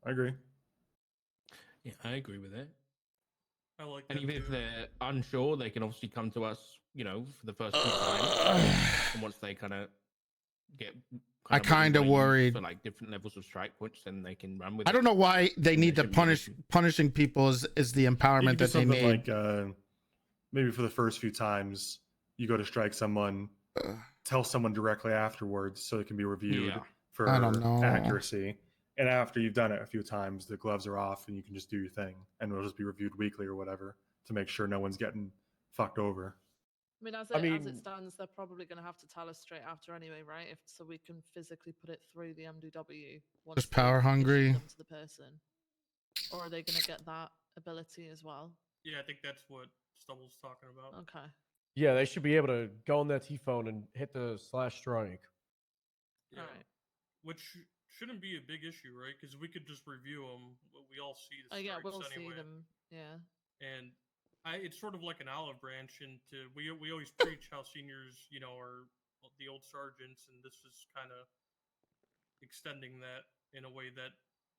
I agree. Yeah, I agree with that. I like And that even if too. they're unsure, they can obviously come to us, for the first few times. And once they kind of get, I kind of worried for like different levels of strike points, then they can run with. I don't know why they need to punishing people is the empowerment that they need. Like maybe for the first few times you go to strike someone, tell someone directly afterwards so it can be reviewed for I don't know. accuracy. And after you've done it a few times, the gloves are off and you can just do your thing, and it'll just be reviewed weekly or whatever to make sure no one's getting fucked over. I mean, as it stands, they're probably going to have to tell us straight after anyway, right? So we can physically put it through the MDW. Just power hungry. To the person, or are they going to get that ability as well? Yeah, I think that's what Stubble's talking about. Okay. Yeah, they should be able to go on their T-phone and hit the /strike. Yeah. Right. Which shouldn't be a big issue, right? Because we could just review them. We all see the strikes we'll anyway. see them. Yeah. And it's sort of like an olive branch, and we always preach how seniors, are the old sergeants, and this is kind of extending that in a way that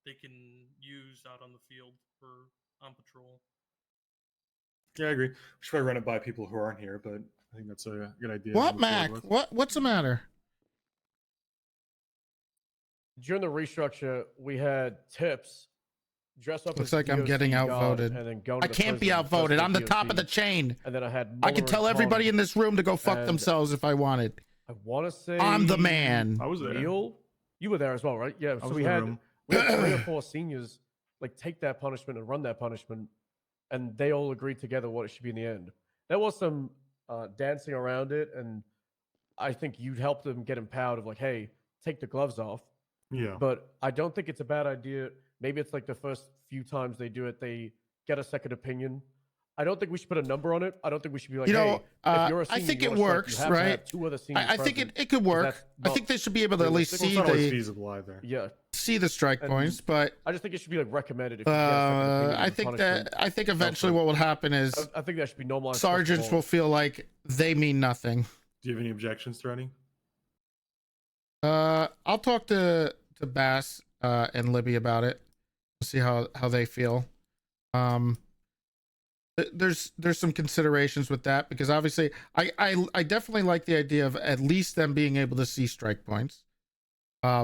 they can use out on the field or on patrol. Yeah, I agree. We should probably run it by people who aren't here, but I think that's a good idea. What, Mac? What's the matter? During the restructure, we had tips. Dress up. Looks as like I'm DOC getting guard outvoted. and then go I to can't be prison outvoted. just I'm for the top of the DOC. chain. And then I had. I could tell everybody in this room to go fuck themselves if I wanted. I want to say I'm the man. I was there. Neil, you were there as well, right? Yeah. I So was we in the had room. 3 or 4 seniors like take that punishment and run that punishment, and they all agreed together what it should be in the end. There was some dancing around it, and I think you'd help them get empowered of like, hey, take the gloves off. Yeah. But I don't think it's a bad idea. Maybe it's like the first few times they do it, they get a second opinion. I don't think we should put a number on it. I don't think we should be like, hey, if you're a senior, I think you it wanna strike, works, you have to have right? 2 other seniors I think present, it could 'cause work. that's I think they should be able to at least It's see not always the feasible either. Yeah. see the strike And points, but I just think it should be like recommended. If you get a second opinion I of think punishment. I think eventually what will happen is I think that should be normalized. sergeants will feel like they mean nothing. Do you have any objections, Toretti? I'll talk to Bass and Libby about it. See how they feel. There's some considerations with that, because obviously I definitely like the idea of at least them being able to see strike points,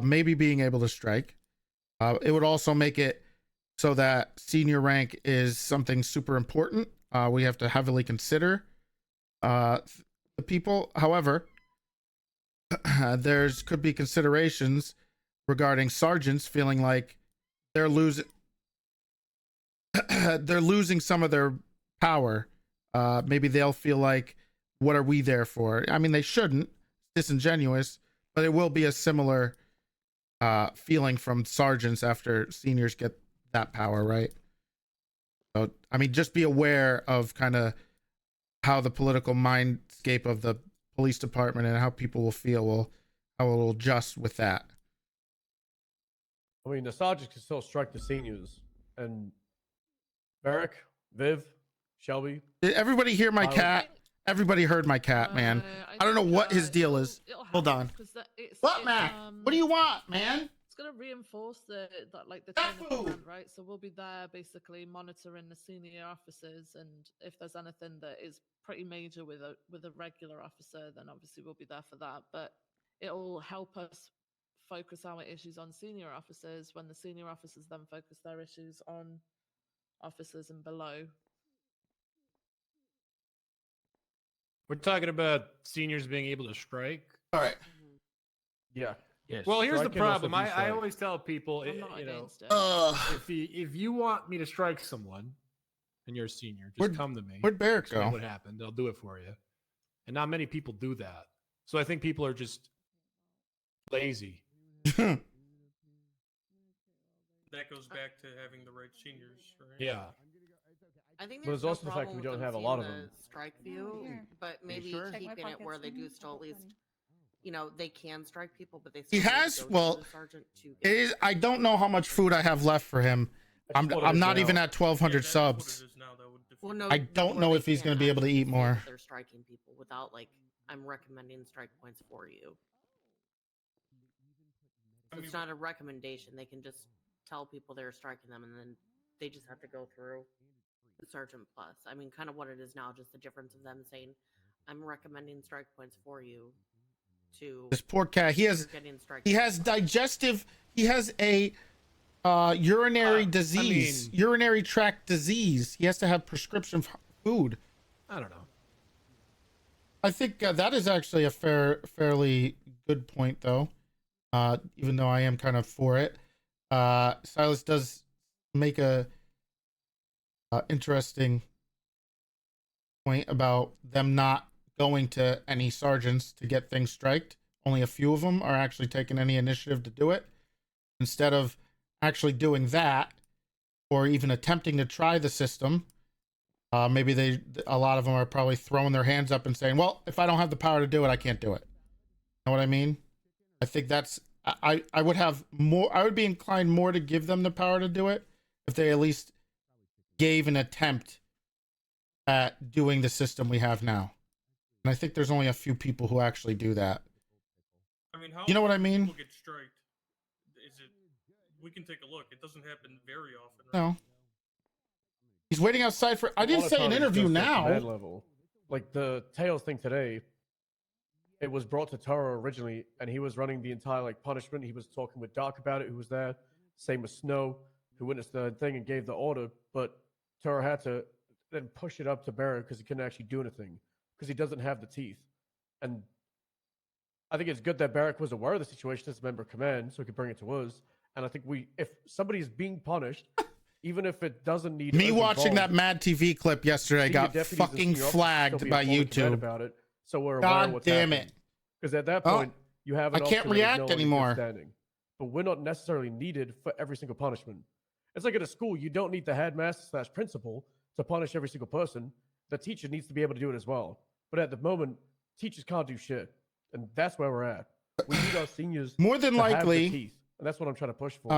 maybe being able to strike. It would also make it so that senior rank is something super important. We have to heavily consider the people. However, there's could be considerations regarding sergeants feeling like they're losing some of their power. Maybe they'll feel like, what are we there for? I mean, they shouldn't. It's disingenuous, but it will be a similar feeling from sergeants after seniors get that power, right? So, I mean, just be aware of kind of how the political mindscape of the police department and how people will feel, how it will adjust with that. I mean, the sergeants can still strike the seniors. And Merrick, Viv, Shelby. Did everybody hear my cat? Everybody heard my cat, man. I don't know what his deal is. Hold on. What, Mac? What do you want, man? It's gonna reinforce that like the chain of command, right? So we'll be there basically monitoring the senior officers, and if there's anything that is pretty major with a regular officer, then obviously we'll be there for that. But it'll help us focus our issues on senior officers when the senior officers then focus their issues on officers and below. We're talking about seniors being able to strike. All right. Yeah. Yes. Well, here's the Strike can also problem. be I strike. always tell people, I'm not you know, against it. if you want me to strike someone, and you're a senior, just come to me. Where'd Barrett Explain go? what happened? I'll do it for you. And not many people do that. So I think people are just lazy. That goes back to having the right seniors, right? Yeah. I think But there's it's also no the fact that we problem don't with have a seeing lot of the them. strike view, but maybe sure? keeping it where they do still at least, you know, they can strike people, but they He still need to has go to well. the sergeant to It get is. I don't know how much food I have left for him. I'm not even at 1,200 subs. Well, no, I don't where know they if he's can't going to be able to actually eat say more. that they're striking people without like I'm recommending strike points for you. So it's not a recommendation. They can just tell people they're striking them, and then they just have to go through the Sergeant Plus. I mean, kind of what it is now, just the difference of them saying, "I'm recommending strike points for you." To This poor cat. He has. you're getting strike He points. has digestive. He has a urinary disease, urinary tract disease. He has to have prescription food. I don't know. I think that is actually a fairly good point, though. Even though I am kind of for it, Silas does make a interesting point about them not going to any sergeants to get things striked. Only a few of them are actually taking any initiative to do it. Instead of actually doing that, or even attempting to try the system, maybe a lot of them are probably throwing their hands up and saying, well, if I don't have the power to do it, I can't do it. Know what I mean? I think that's, I would have more, I would be inclined more to give them the power to do it if they at least gave an attempt at doing the system we have now. And I think there's only a few people who actually do that. I mean, how You know what I mean? People get striked. Is it? We can take a look. It doesn't happen very often. Right? No. He's waiting outside for, I didn't say an interview now. Level. Like the Tails thing today, it was brought to Taro originally, and he was running the entire like punishment. He was talking with Doc about it, who was there. Same with Snow, who witnessed the thing and gave the order. But Taro had to then push it up to Barrett because he couldn't actually do anything because he doesn't have the teeth. And I think it's good that Barrett was aware of the situation as a member of command, so he could bring it to us. And I think if somebody's being punished, even if it doesn't need Me us watching that involved, Mad TV clip yesterday senior got deputies and fucking senior officers still flagged be by informed of command YouTube. about it, so we're aware God of what's damn happening. it. Because at that Oh, point, you have an I can't officer that is react no longer anymore. standing. But we're not necessarily needed for every single punishment. It's like at a school, you don't need the headmaster/principal to punish every single person. The teacher needs to be able to do it as well. But at the moment, teachers can't do shit, and that's where we're at. We need our seniors More than to have the likely, teeth, and that's what I'm trying to push for.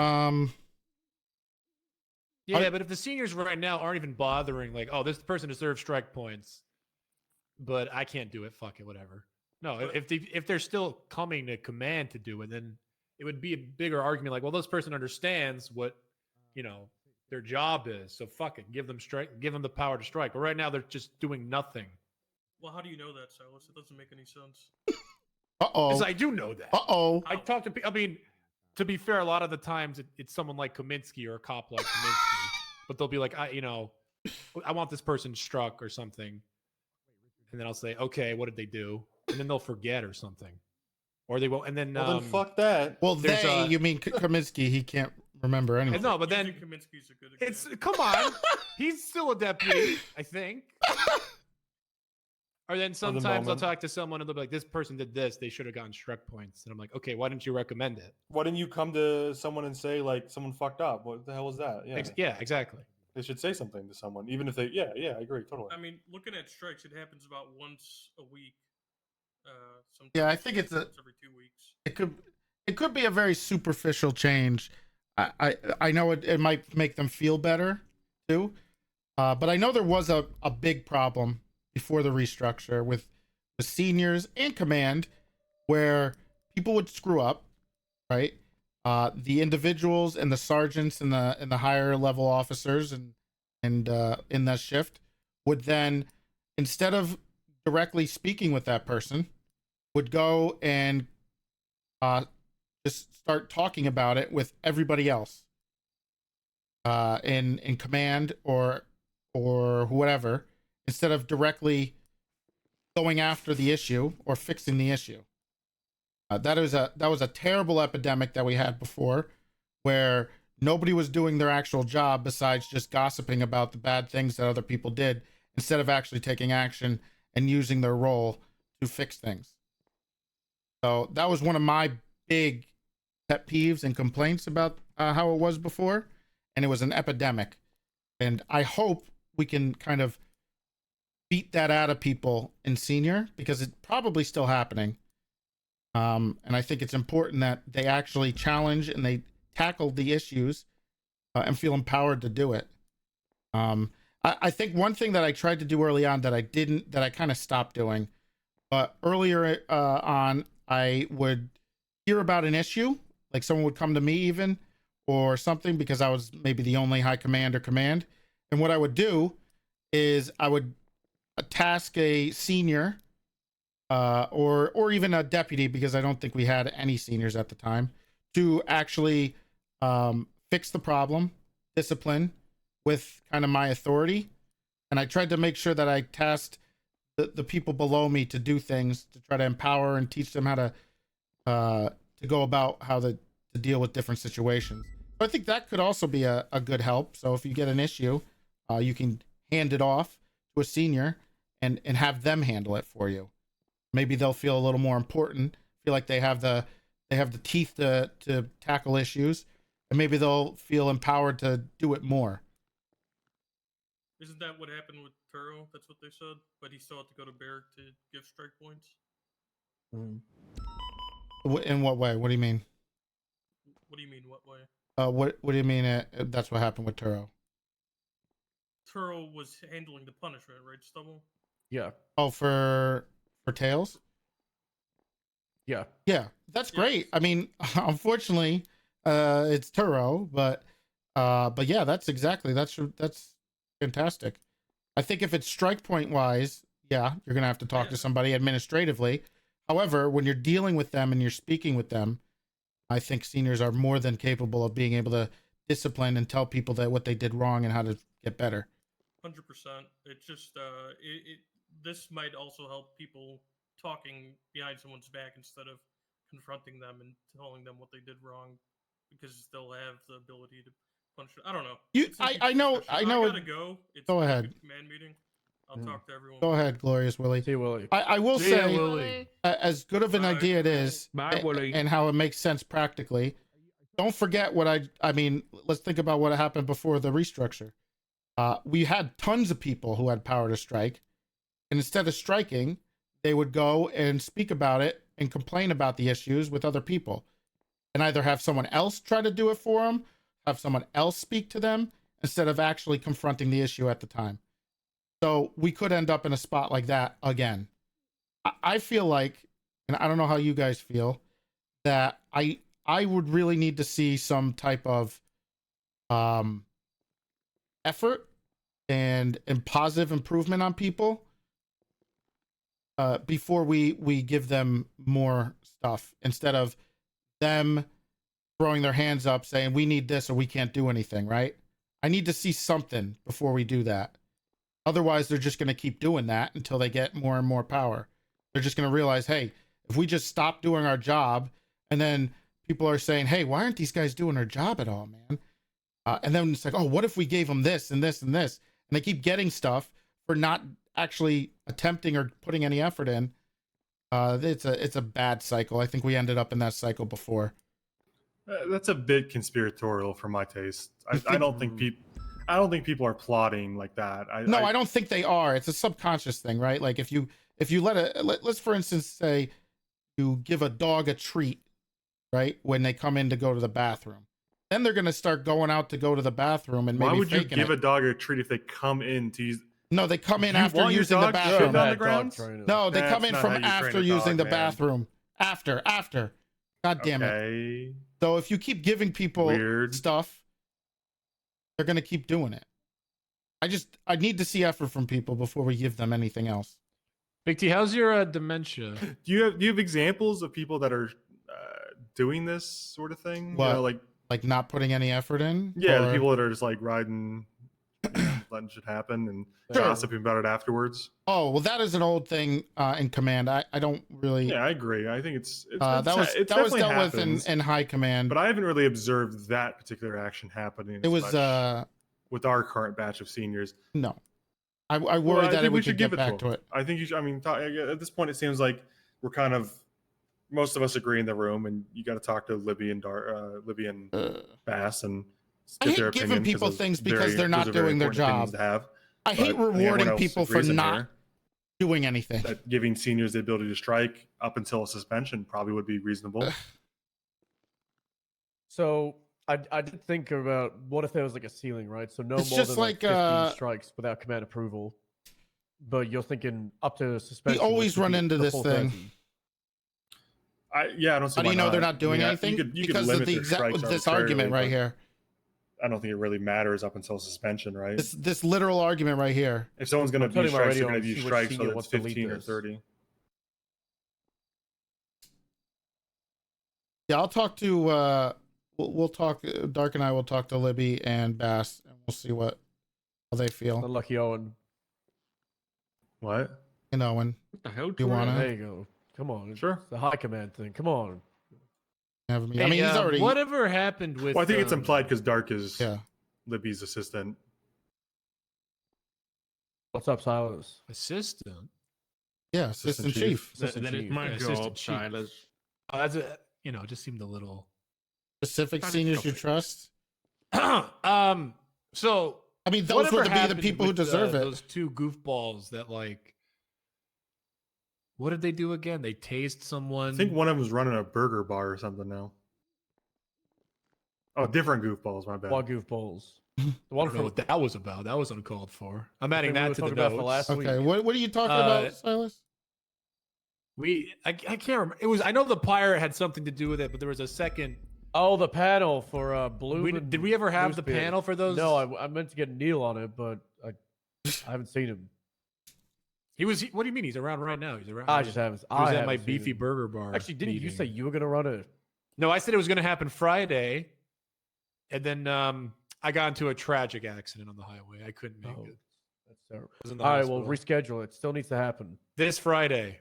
Yeah, but if the seniors right now aren't even bothering, like, oh, this person deserves strike points, but I can't do it. Fuck it, whatever. No, if they're still coming to command to do it, then it would be a bigger argument. Like, well, this person understands what, you know, their job is. So fuck it, give them the power to strike. But right now they're just doing nothing. Well, how do you know that, Silas? It doesn't make any sense. Uh-oh. Because I do know that. Uh-oh. I talk to people. I mean, to be fair, a lot of the times it's someone like Kaminsky or a cop like Kaminsky, but they'll be like, I want this person struck or something, and then I'll say, okay, what did they do? And then they'll forget or something, or they won't. And then, Well, then fuck that. Well, you mean Kaminsky? He can't remember anything. No, but then Kaminsky's a good it's come on, he's still a deputy, I think. Or then sometimes I'll moment. talk to someone and they'll be like, this person did this, they should have gotten struck points. And I'm like, okay, why didn't you recommend it? Why didn't you come to someone and say like someone fucked up? What the hell was that? Yeah, Yeah, exactly. They should say something to someone, even if they. Yeah, I agree totally. I mean, looking at strikes, it happens about once a week. Sometimes Yeah, I think it's once every 2 weeks. It could be a very superficial change. I know it might make them feel better too, but I know there was a big problem before the restructure with seniors and command, where people would screw up, right? The individuals and the sergeants and the higher level officers and in that shift would then, instead of directly speaking with that person, would go and just start talking about it with everybody else in command or whatever, instead of directly going after the issue or fixing the issue. That was a terrible epidemic that we had before, where nobody was doing their actual job besides just gossiping about the bad things that other people did, instead of actually taking action and using their role to fix things. So that was one of my big pet peeves and complaints about how it was before, and it was an epidemic. And I hope we can kind of beat that out of people in senior, because it's probably still happening. And I think it's important that they actually challenge and they tackle the issues and feel empowered to do it. I think one thing that I tried to do early on that I kind of stopped doing, but earlier on, I would hear about an issue, like someone would come to me even, or something, because I was maybe the only high command or command. And what I would do is I would task a senior or even a deputy, because I don't think we had any seniors at the time, to actually fix the problem, discipline with kind of my authority. And I tried to make sure that I tasked the people below me to do things to try to empower and teach them how to go about how to deal with different situations. So I think that could also be a good help. So if you get an issue, you can hand it off to a senior and have them handle it for you. Maybe they'll feel a little more important, feel like they have the teeth to tackle issues, and maybe they'll feel empowered to do it more. Isn't that what happened with Turo? That's what they said, but he still had to go to Barrack to give strike points. In what way? What do you mean? What do you mean? What way? What do you mean? That's what happened with Turo. Turo was handling the punishment, right, Stubble? Yeah. Oh, for Tails? Yeah. Yeah, that's great. I mean, unfortunately, it's Turo, but yeah, that's fantastic. I think if it's strike point wise, yeah, you're gonna have to talk to somebody administratively. However, when you're dealing with them and you're speaking with them, I think seniors are more than capable of being able to discipline and tell people that what they did wrong and how to get better. 100%. It's just this might also help people talking behind someone's back instead of confronting them and telling them what they did wrong, because they'll have the ability to punish it. I don't know. I know. I gotta go. It's go been a ahead. good command meeting. I'll talk to everyone. Go ahead, Glorious Willie. See you, Willie. I will See ya, say, Willie. as good of an idea it is, and how it makes sense practically, don't forget what I mean, let's think about what happened before the restructure. We had tons of people who had power to strike, and instead of striking, they would go and speak about it and complain about the issues with other people, and either have someone else try to do it for them, have someone else speak to them, instead of actually confronting the issue at the time. So we could end up in a spot like that again. I feel like, and I don't know how you guys feel, that I would really need to see some type of effort and positive improvement on people before we give them more stuff, instead of them throwing their hands up saying we need this or we can't do anything, right? I need to see something before we do that. Otherwise, they're just going to keep doing that until they get more and more power. They're just going to realize, hey, if we just stop doing our job, and then people are saying, hey, why aren't these guys doing their job at all, man? And then it's like, oh, what if we gave them this and this and this? And they keep getting stuff for not actually attempting or putting any effort in. It's a bad cycle. I think we ended up in that cycle before. That's a bit conspiratorial for my taste. I don't think people are plotting like that. I don't think they are. It's a subconscious thing, right? Like if you let's for instance say you give a dog a treat, right? When they come in to go to the bathroom, then they're going to start going out to go to the bathroom and maybe why would you faking give it. a dog a treat if they come in to use? No, they come in You after want your using the dog bathroom. shitting on the grounds? No, they That's come in not from how you train after a using dog, the man. bathroom. After. God damn it. So if you keep giving people stuff, they're gonna keep doing it. I need to see effort from people before we give them anything else. Big T, how's your dementia? Do you have examples of people that are doing this sort of thing? What? You know, like not putting any effort in? yeah, the Or- people that are just like riding, letting shit happen and gossiping about it afterwards. Oh, well, that is an old thing in command. I don't really. Yeah, I agree. I think it's that was definitely dealt with happens, in high command. but I haven't really observed that particular action happening. It was much with our current batch of seniors. No, I worry Well, I that think we should could get give back to to it. I think you should. I mean, at this point, it seems like we're kind of most of us agree in the room, and you got to talk to Libby and Bass and I get their hate giving opinion people those things because they're those not are very doing their important opinions job. to have. I hate But everyone rewarding else people for agrees in not here doing anything. that giving seniors the ability to strike up until a suspension probably would be reasonable. So I did think about what if there was like a ceiling, right? So no It's more just than like like, 15 strikes without command approval. But you're thinking up to suspension. always which would run be into the this full thing. 30. I don't see How do why you know they're not doing I mean, anything? You could Because of limit the their strikes this argument right arbitrarily, here. but I don't think it really matters up until suspension, right? This literal argument right here. If someone's going to I'm turning abuse my strikes, they're radio going on to to abuse see which strikes, senior whether wants it's to lead 15 or this. 30. Yeah, I'll talk to we'll talk. Dark and I will talk to Libby and Bass, and we'll see how they feel. Unlucky Owen. What? And Owen, What the hell? you wanna There you go. Come on. Sure. It's the high command thing. Come on. have me? Hey, I mean, he's already. Whatever happened with? Well, I think it's implied because Dark is Yeah. Libby's assistant. What's up, Silas? Assistant. Yeah, assistant chief. That is my Assistant job, chief. Silas. Oh, that's a, it just seemed a little. Specific seniors you trust. So I mean, those whatever would be the happened people who with, deserve it. Those two goofballs that like. What did they do again? They tased someone. I think one of them was running a burger bar or something now. Oh, different goofballs, my bad. What goofballs? The I one don't know from what that was about. That was uncalled for. I'm adding we were that to the talking about for notes. last Okay, week. what are you talking about, Silas? I can't remember. It was. I know the pirate had something to do with it, but there was a second. Oh, the panel for Blue. Did we ever have the panel for those? No, I meant to get Neil on it, but I haven't seen him. What do you mean? He's around right now. He's around. I just haven't. He was I at my haven't seen beefy him. burger bar. Actually, didn't you meeting. say you were gonna run it? No, I said it was going to happen Friday, and then I got into a tragic accident on the highway. I couldn't make it. That's terrible. I was in the All right, well, hospital. reschedule it. Still needs to happen. This Friday.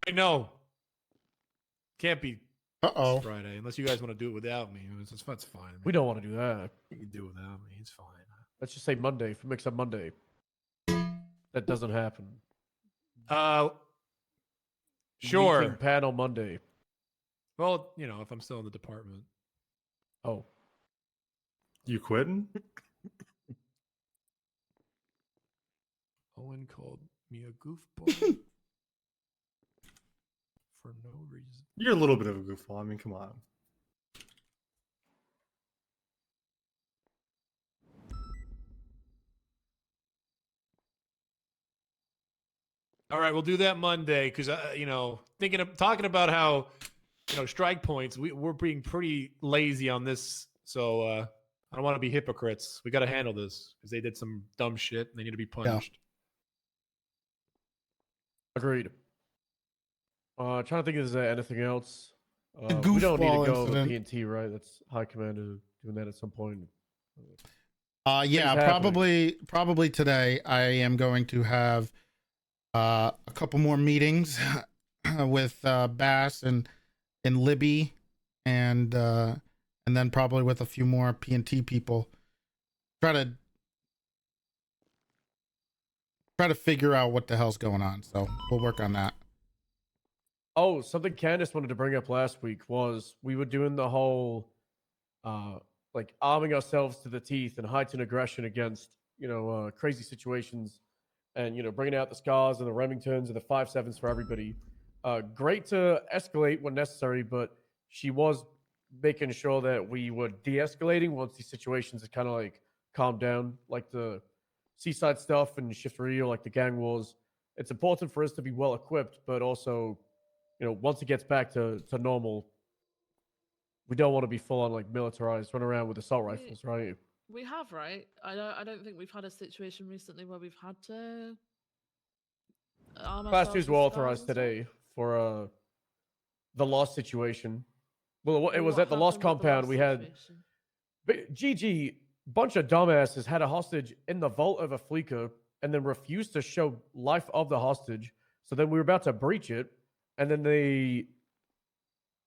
Wait, no. Can't be Uh-oh. Friday unless you guys want to do it without me. That's fine. We don't want to do that. You can do it without me. It's fine. Let's just say Monday. For mix up Monday. That doesn't happen. Sure. Meeting panel Monday. Well, if I'm still in the department. Oh. You quitting? Owen called me a goofball for no reason. You're a little bit of a goofball. I mean, come on. All right, we'll do that Monday because talking about how strike points. We're being pretty lazy on this, so I don't want to be hypocrites. We got to handle this because they did some dumb shit and they need to be punished. Agreed. Trying to think if there's anything else. The We don't need to goofball go over incident. P&T, right? That's high command doing that at some point. Yeah, Things happening. probably today. I am going to have a couple more meetings with Bass and Libby, and then probably with a few more P&T people. Try to figure out what the hell's going on. So we'll work on that. Oh, something Candace wanted to bring up last week was we were doing the whole like arming ourselves to the teeth and heightened aggression against crazy situations, and bringing out the scars and the Remingtons and the 5.7s for everybody. Great to escalate when necessary, but she was making sure that we were de-escalating once these situations had kind of like calmed down, like the seaside stuff and Shift-3 or like the gang wars, it's important for us to be well equipped, but also, once it gets back to normal, we don't want to be full on like militarized, run around with assault rifles, right? We have, right? I don't think we've had a situation recently where we've had to arm Class ourselves 2s were with authorized scars and stuff. today for the lost situation. Well, it was What at the lost happened with the compound. lost We had situation? GG, bunch of dumbasses had a hostage in the vault of a Fleeca and then refused to show life of the hostage. So then we were about to breach it, and then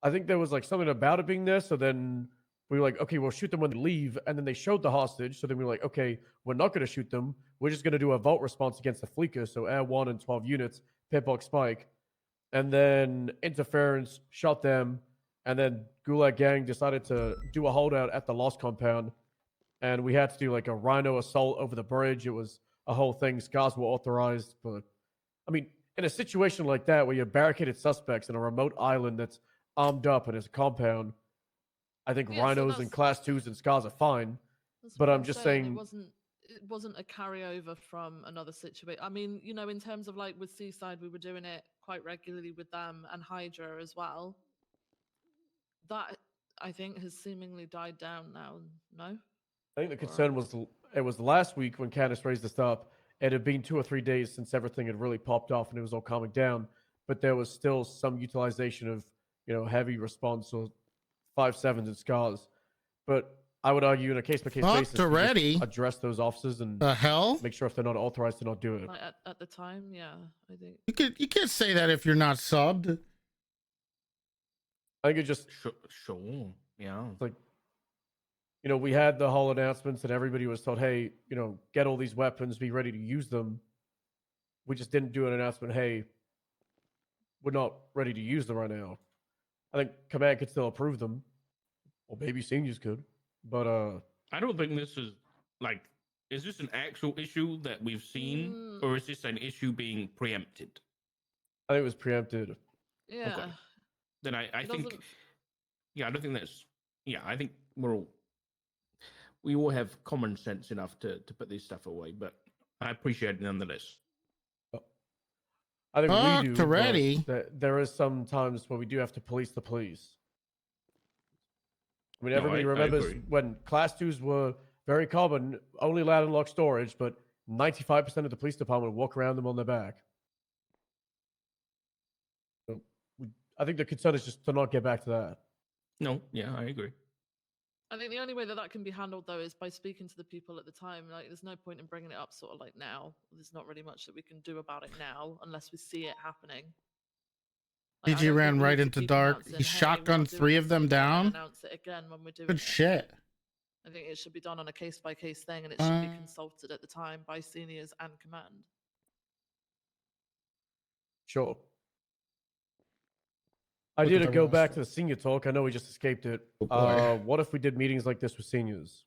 I think there was like something about it being there. So then we were like, okay, we'll shoot them when they leave. And then they showed the hostage. So then we were like, okay, we're not going to shoot them. We're just going to do a vault response against the Fleeca. So Air 1 and 12 units, Pitbox Spike. And then Interference shot them. And then Gulag Gang decided to do a holdout at the Lost Compound. And we had to do like a Rhino assault over the bridge. It was a whole thing. Scars were authorized. But I mean, in a situation like that where you have barricaded suspects in a remote island that's armed up and it's a compound, I think Rhinos and Class 2s and Scars are fine. But I'm just saying it wasn't a carryover from another situation. I mean, in terms of like with Seaside, we were doing it quite regularly with them and Hydra as well. That I think has seemingly died down now. No. I think the concern was it was last week when Candace raised this up. It had been 2 or 3 days since everything had really popped off and it was all calming down. But there was still some utilization of heavy response or 5.7s and Scars. But I would argue in a case-by-case basis, Toretti. just address those officers and The hell? make sure if they're not authorized to not do it. Like at the time, yeah, I think. You can't say that if you're not subbed. I think it just sure, yeah. It's like, we had the whole announcements and everybody was told, hey, get all these weapons, be ready to use them. We just didn't do an announcement, hey, we're not ready to use them right now. I think Command could still approve them, or maybe seniors could, but I don't think this is like, is this an actual issue that we've seen, or is this an issue being preempted? I think it was preempted. Yeah. Okay. Then I think, I don't think that's, I think we all have common sense enough to put this stuff away, but I appreciate it nonetheless. I think we do. Toretti. There is some times where we do have to police the police. I mean, No, everybody I remembers agree. when Class 2s were very common, only allowed in locked storage, but 95% of the police department would walk around them on their back. So I think the concern is just to not get back to that. No, yeah, I agree. I think the only way that can be handled though is by speaking to the people at the time. Like, there's no point in bringing it up sort of like now. There's not really much that we can do about it now unless we see it happening. Like, I DG don't ran think we right need to into keep dark. announcing, He "Hey, we're not shotgunned doing 3 of this them anymore," and down. announce it again when we're doing Good it. shit. I think it should be done on a case-by-case thing, and it should be consulted at the time by seniors and command. Sure. Idea to go back to the senior talk. I know we just escaped it. What if we did meetings like this with seniors?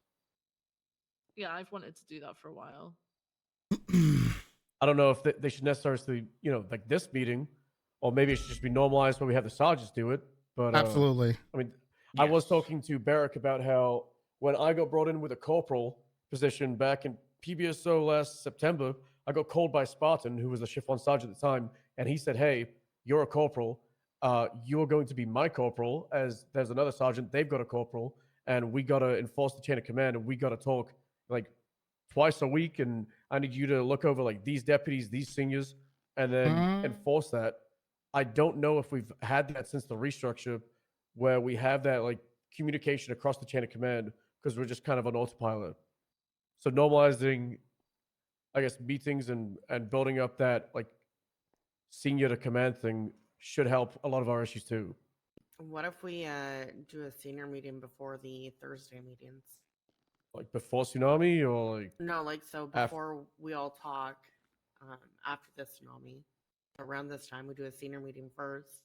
Yeah, I've wanted to do that for a while. I don't know if they should necessarily, like this meeting, or maybe it should just be normalized when we have the sergeants do it. But Absolutely. I mean, I was talking to Barrick about how when I got brought in with a corporal position back in PBSO last September, I got called by Spartan, who was the shift 1 sergeant at the time, and he said, hey, you're a corporal. You're going to be my corporal, as there's another sergeant, they've got a corporal, and we got to enforce the chain of command, and we got to talk like twice a week, and I need you to look over like these deputies, these seniors, and then enforce that. I don't know if we've had that since the restructure where we have that like communication across the chain of command, because we're just kind of on autopilot. So normalizing, I guess, meetings and building up that like senior to command thing should help a lot of our issues too. What if we do a senior meeting before the Thursday meetings? Like before tsunami, or like No, like so before we all talk after the tsunami. Around this time, we do a senior meeting first,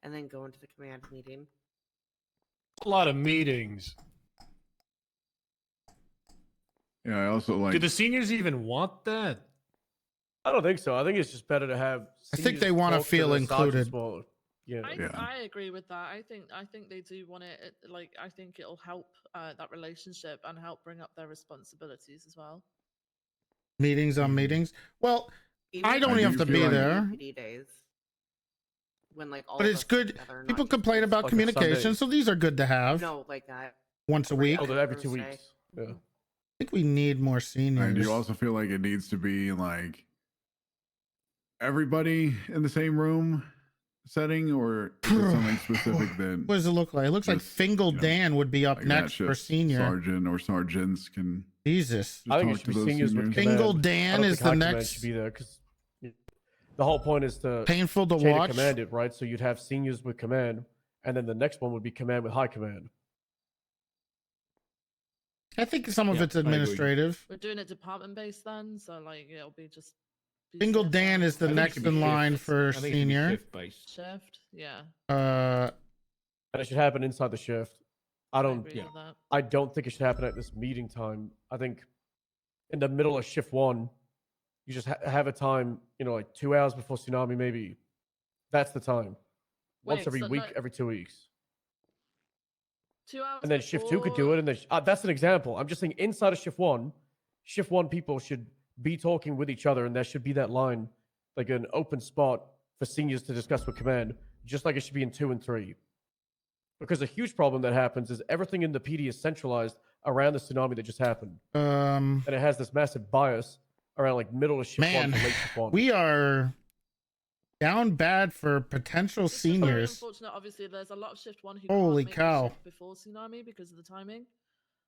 and then go into the command meeting. A lot of meetings. Yeah, I also like. Do the seniors even want that? I don't think so. I think it's just better to have. I think they want to feel included. Yeah. I agree with that. I think they do want it. Like, I think it'll help that relationship and help bring up their responsibilities as well. Meetings on meetings. Well, I don't even have to be there. PD days. When like all But of it's us good. together, not People just complain about Like on communication, Sundays. so these are good to have. No, like that. Once a week. Oh, I every 2 weeks. Yeah. think we need more And seniors. do you also feel like it needs to be like everybody in the same room setting, or is it something specific that What does it look like? It looks like just, Fingal Dan would be up like that next for just senior. sergeant or sergeants can Jesus. just I think talk it should to be those seniors with seniors? command. Fingal I Dan don't is think high the command next. should be there because the whole point is to Painful to chain of watch. command it, right? So you'd have seniors with command, and then the next one would be command with high command. I think some of Yeah, it's I agree. administrative. We're doing it department based then, so like it'll be just Fingal Dan is the I think it next should be in line shift. for I think it should be senior. shift-based. shift. Yeah. And it should happen inside the shift. I don't. agree with that. I don't think it should happen at this meeting time. I think in the middle of shift one, you just have a time. Like 2 hours before tsunami, maybe. That's the time. Once Wait, every so week, no- every 2 weeks. 2 hours. And then shift two could do it, and then that's an example. I'm just saying inside of shift one people should be talking with each other, and there should be that line, like an open spot for seniors to discuss with command, just like it should be in 2 and 3. Because a huge problem that happens is everything in the PD is centralized around the tsunami that just happened, and it has this massive bias around like middle of shift one Man, to late shift one. we are down bad for potential Very seniors. unfortunate. Obviously, there's a lot of shift one who Holy can't make cow. the shift before tsunami because of the timing.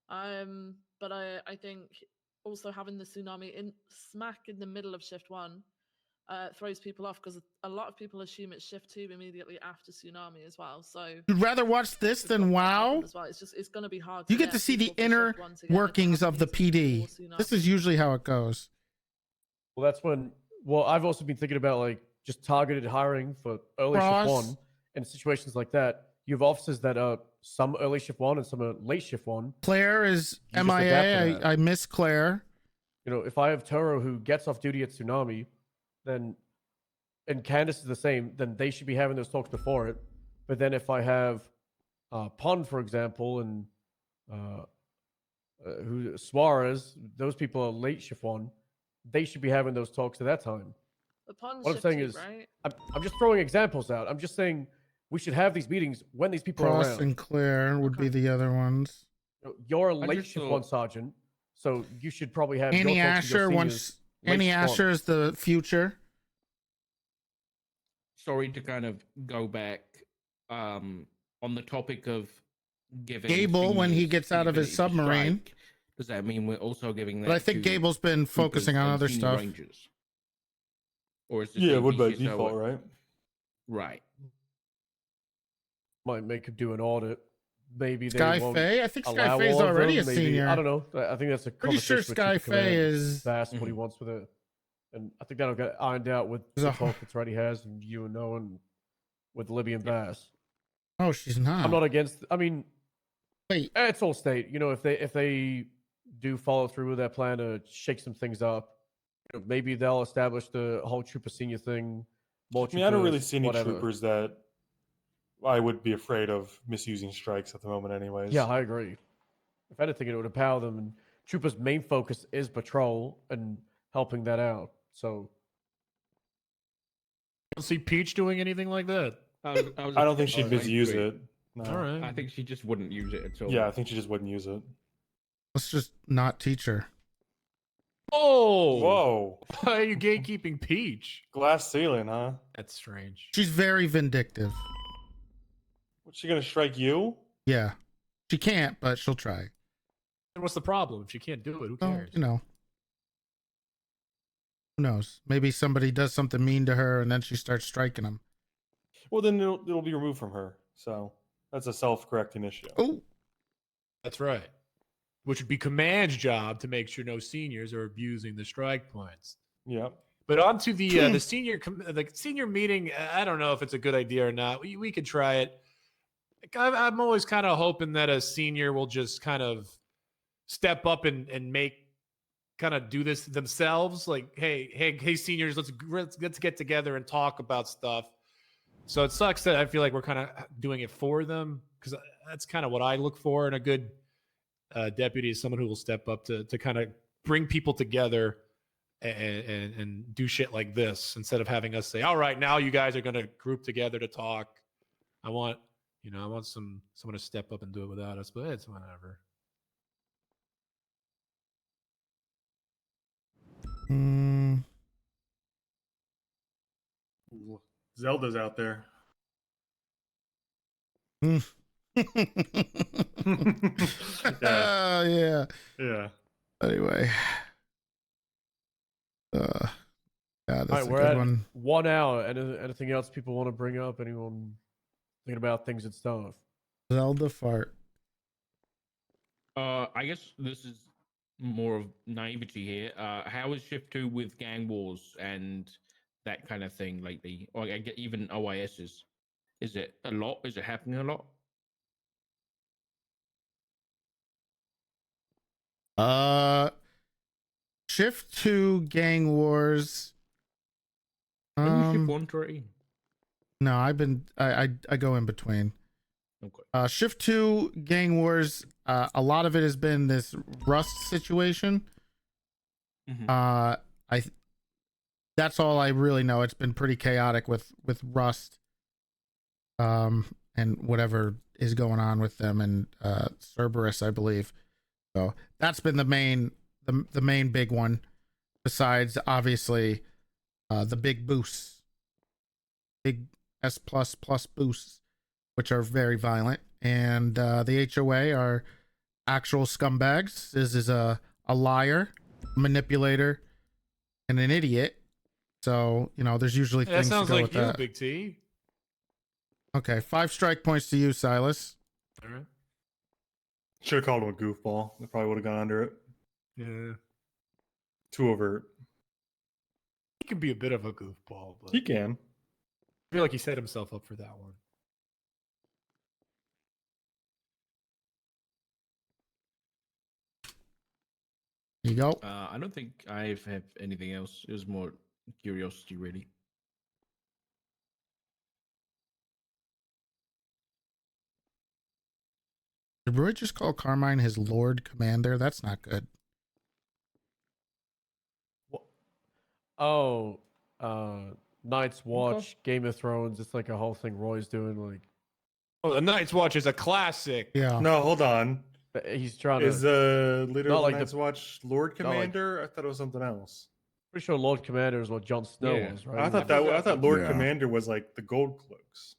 But I think also having the tsunami in smack in the middle of shift one throws people off because a lot of people assume it's shift two immediately after tsunami as well. So You'd rather watch this than WoW? as well, it's going to be hard. You get to see the inner workings of the PD. This is usually how it goes. Well, that's when. Well, I've also been thinking about like just targeted hiring for early Cross. shift one and situations like that. You have officers that are some early shift one and some are late shift one. Claire is You just adapt to MIA. that. I miss Claire. If I have Toro who gets off duty at tsunami, then and Candace is the same, then they should be having those talks before it. But then if I have Pond, for example, and who Suarez, those people are late shift one, they should be having those talks at that time. The Pond's What I'm shift saying two, is, right? I'm just throwing examples out. I'm just saying we should have these meetings when these people are Cross around. and Claire would be the other ones. You're a I late just shift thought- one sergeant, so you should probably have Annie your talks with your Asher seniors wants. late Annie shift one. Asher is the future. Sorry to kind of go back on the topic of giving Gable, when he seniors gets the out of his ability to submarine. strike, does that mean we're also giving that? But I think to Gable's been focusing troopers on and other senior stuff. Rangers? Or is the Yeah, it same would by PCSO default, right? Right. Might make him do an audit. Maybe they Sky won't Faye? I think Sky allow Faye's all of already them. a Maybe- senior. I don't know. I think that's a Pretty sure conversation with Sky Chief Command. Faye is. That's what he wants with it, and I think that'll get ironed out with There's the a- talk that Toretti has and you and Noah and with Libby and Bass. Oh, she's not. I'm not against. I mean, wait, it's all state. If they do follow through with their plan to shake some things up, maybe they'll establish the whole trooper senior thing. More I mean, I don't really troopers, see any whatever. troopers that I would be afraid of misusing strikes at the moment, anyways. Yeah, I agree. If anything, it would empower them. And troopers' main focus is patrol and helping that out. So I don't see Peach doing anything like that. I don't think she'd misuse agree. it. No. All right. I think she just wouldn't use it at all. Yeah, I think she just wouldn't use it. Let's just not teach her. Oh, Whoa! Why are you gatekeeping Peach? Glass ceiling, huh? That's strange. She's very vindictive. What's she gonna strike you? Yeah. She can't, but she'll try. And what's the problem? If she can't do it, who Oh, cares? Who knows? Maybe somebody does something mean to her and then she starts striking them. Well, then it'll be removed from her. So that's a self-correcting issue. Oh, That's right. Which would be command's job to make sure no seniors are abusing the strike points. Yep. But on to the senior meeting. I don't know if it's a good idea or not. We could try it. I'm always kind of hoping that a senior will just kind of step up and do this themselves. Like, hey, seniors, let's get together and talk about stuff. So it sucks that I feel like we're kind of doing it for them, because that's kind of what I look for in a good deputy, is someone who will step up to kind of bring people together and do shit like this instead of having us say, all right, now you guys are going to group together to talk. I want someone to step up and do it without us, but it's whatever. Zelda's out there. Yeah. Yeah. Anyway. Yeah, that's All right, a we're good at one. 1 hour. Anything else people want to bring up? Anyone thinking about things and stuff? Zelda fart. I guess this is more of naivety here. How is Shift 2 with gang wars and that kind of thing lately? Or I get even OISs. Is it a lot? Is it happening a lot? Shift 2 gang wars. Didn't you Shift 1 Toretti? No, I go in between. Okay. Shift 2 gang wars, a lot of it has been this Rust situation. That's all I really know. It's been pretty chaotic with Rust, and whatever is going on with them and Cerberus, I believe. So that's been the main big one, besides obviously the big boosts, big S++ boosts, which are very violent, and the HOA are actual scumbags. This is a liar, manipulator, and an idiot. So there's usually That things to sounds go like with you, that. Big T. Okay, 5 strike points to you, Silas. All right. Should have called him a goofball. That probably would have gone under it. Yeah. Too overt. He can be a bit of a goofball, but He can. I feel like he set himself up for that one. You go. I don't think I have anything else. It was more curiosity, really. Did Roy just call Carmine his Lord Commander? That's not good. Oh, Night's Watch, Game of Thrones. It's like a whole thing Roy's doing. Like, oh, the Night's Watch is a classic. Yeah. No, hold on. He's trying Is to. the leader not of the like Night's Watch Lord not like- Commander? I thought it was something else. Pretty sure Lord Commander is what Jon Snow Yeah. was, right? I thought Lord Commander was like the Gold Cloaks.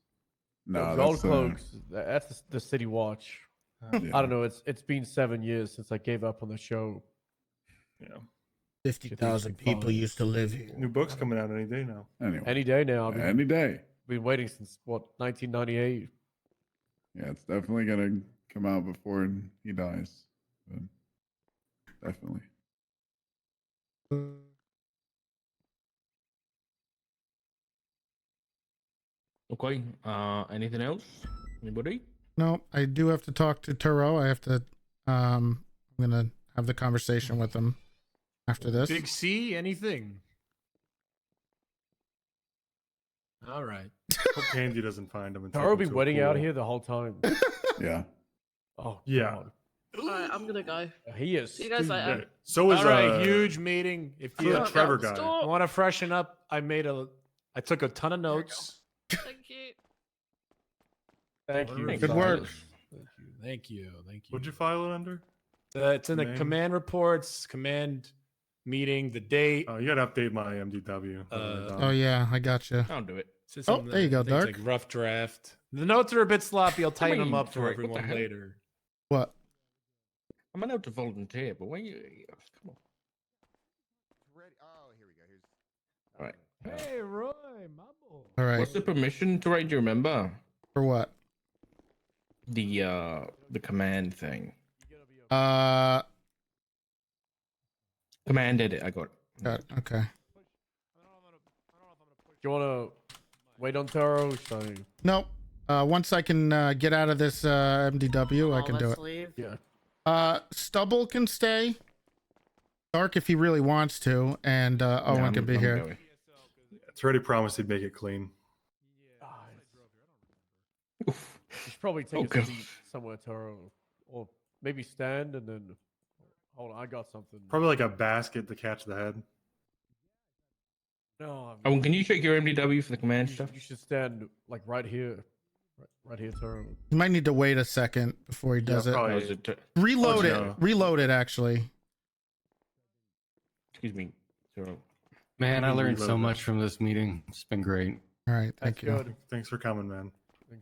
No, Gold that's Cloaks. That's the City Watch. Yeah. I don't know. It's been 7 years since I gave up on the show. Yeah. 50,000 people used to live here. New book's coming out any day now. Anyway, Any day now. I've been, any day. Been waiting since what 1998. Yeah, it's definitely gonna come out before he dies. But definitely. Okay. Anything else? Anybody? No, I do have to talk to Turo. I have to. I'm gonna have the conversation with him after this. Big C, anything? All right. Hope Candy doesn't find him. Taro been waiting out here the whole time. Yeah. Oh yeah. God. All right, I'm gonna go. He is. See you guys later. Yeah. So is all right. Huge meeting. If you Trevor guy. I want to freshen up, I took a ton of notes. Thank you. Thank you. Good work. Thank you. What'd you file it under? It's in the Name? command reports, command meeting, the date. Oh, you gotta update my MDW. Oh yeah, I got you. I'll do it. It's Oh, in there you go, I think it's Dark. like rough draft. The notes are a bit sloppy. I'll tighten them mean, up for Tarek, what the everyone hell? later. What? I'm allowed to volunteer, but when you come on. Oh, here we go. All right. Hey, Roy, my boy. All right. What's the permission to write? Do you remember For what? the command thing? Command edit. I got it. Okay. Do you want to wait on Taro? Nope. Once I can get out of this MDW, I can do let's it. leave. Yeah. Stubble can stay. Dark if he really wants to, and Owen can be here. Going. It's already promised he'd make it clean. You should probably take Okay. a seat somewhere, Taro, or maybe stand and then. Hold on, I got something. Probably like a basket to catch the head. No. Oh, can you check your MDW for the command stuff? You should stand like right here. Right here, Toro. You might need to wait a second before he does it. probably- Reload it. no. Reload it, actually. Excuse me, Toro. Man, I can learned so reload it. much from this meeting. It's been great. All right. Thank you. Good. Thanks for coming, man.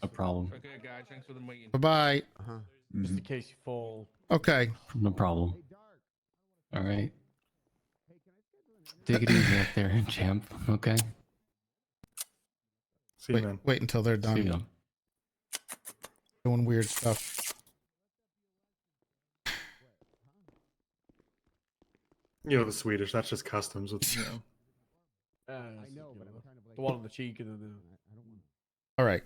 No problem. Okay, guys, thanks for the meeting. Bye-bye. Just in case you fall. Okay. No problem. All right. Take it easy up there, champ. Okay. See you, man. Wait until they're done. See ya. Doing weird stuff. You know the Swedish. That's just customs. With, you know. The one on the cheek and then the. All right.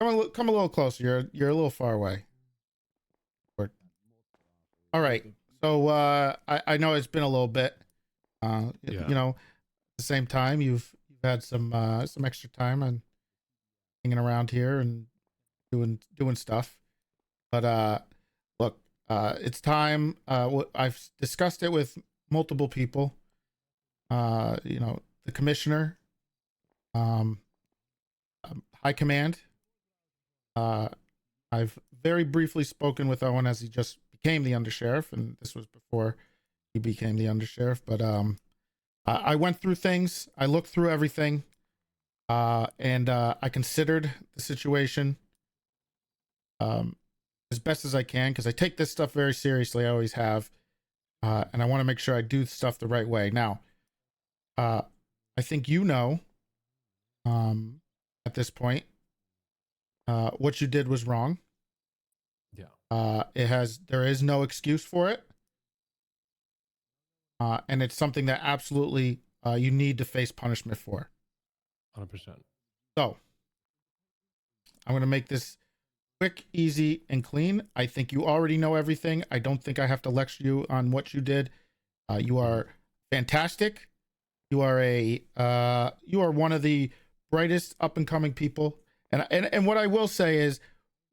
Come a little closer. You're a little far away. All right. So I know it's been a little bit. You know, at the same time you've had some extra time on hanging around here and doing stuff. But look, it's time. I've discussed it with multiple people. You know, the commissioner, high command. I've very briefly spoken with Owen as he just became the undersheriff, and this was before he became the undersheriff. But I went through things. I looked through everything, and I considered the situation as best as I can, because I take this stuff very seriously. I always have, and I want to make sure I do stuff the right way. Now, I think you know, at this point, what you did was wrong. Yeah. There is no excuse for it. And it's something that absolutely you need to face punishment for. 100%. So I'm going to make this quick, easy, and clean. I think you already know everything. I don't think I have to lecture you on what you did. You are fantastic. You are one of the brightest up and coming people. And what I will say is,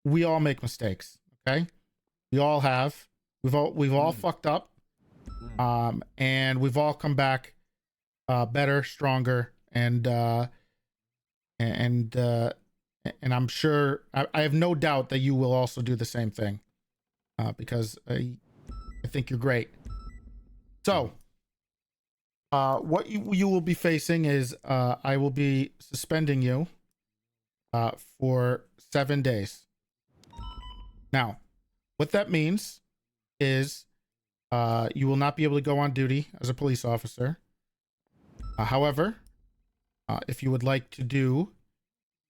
we all make mistakes. Okay, we all have. We've all fucked up. And we've all come back better, stronger, and I'm sure, I have no doubt that you will also do the same thing, because I think you're great. So what you will be facing is I will be suspending you for 7 days. Now, what that means is you will not be able to go on duty as a police officer. However, if you would like to do,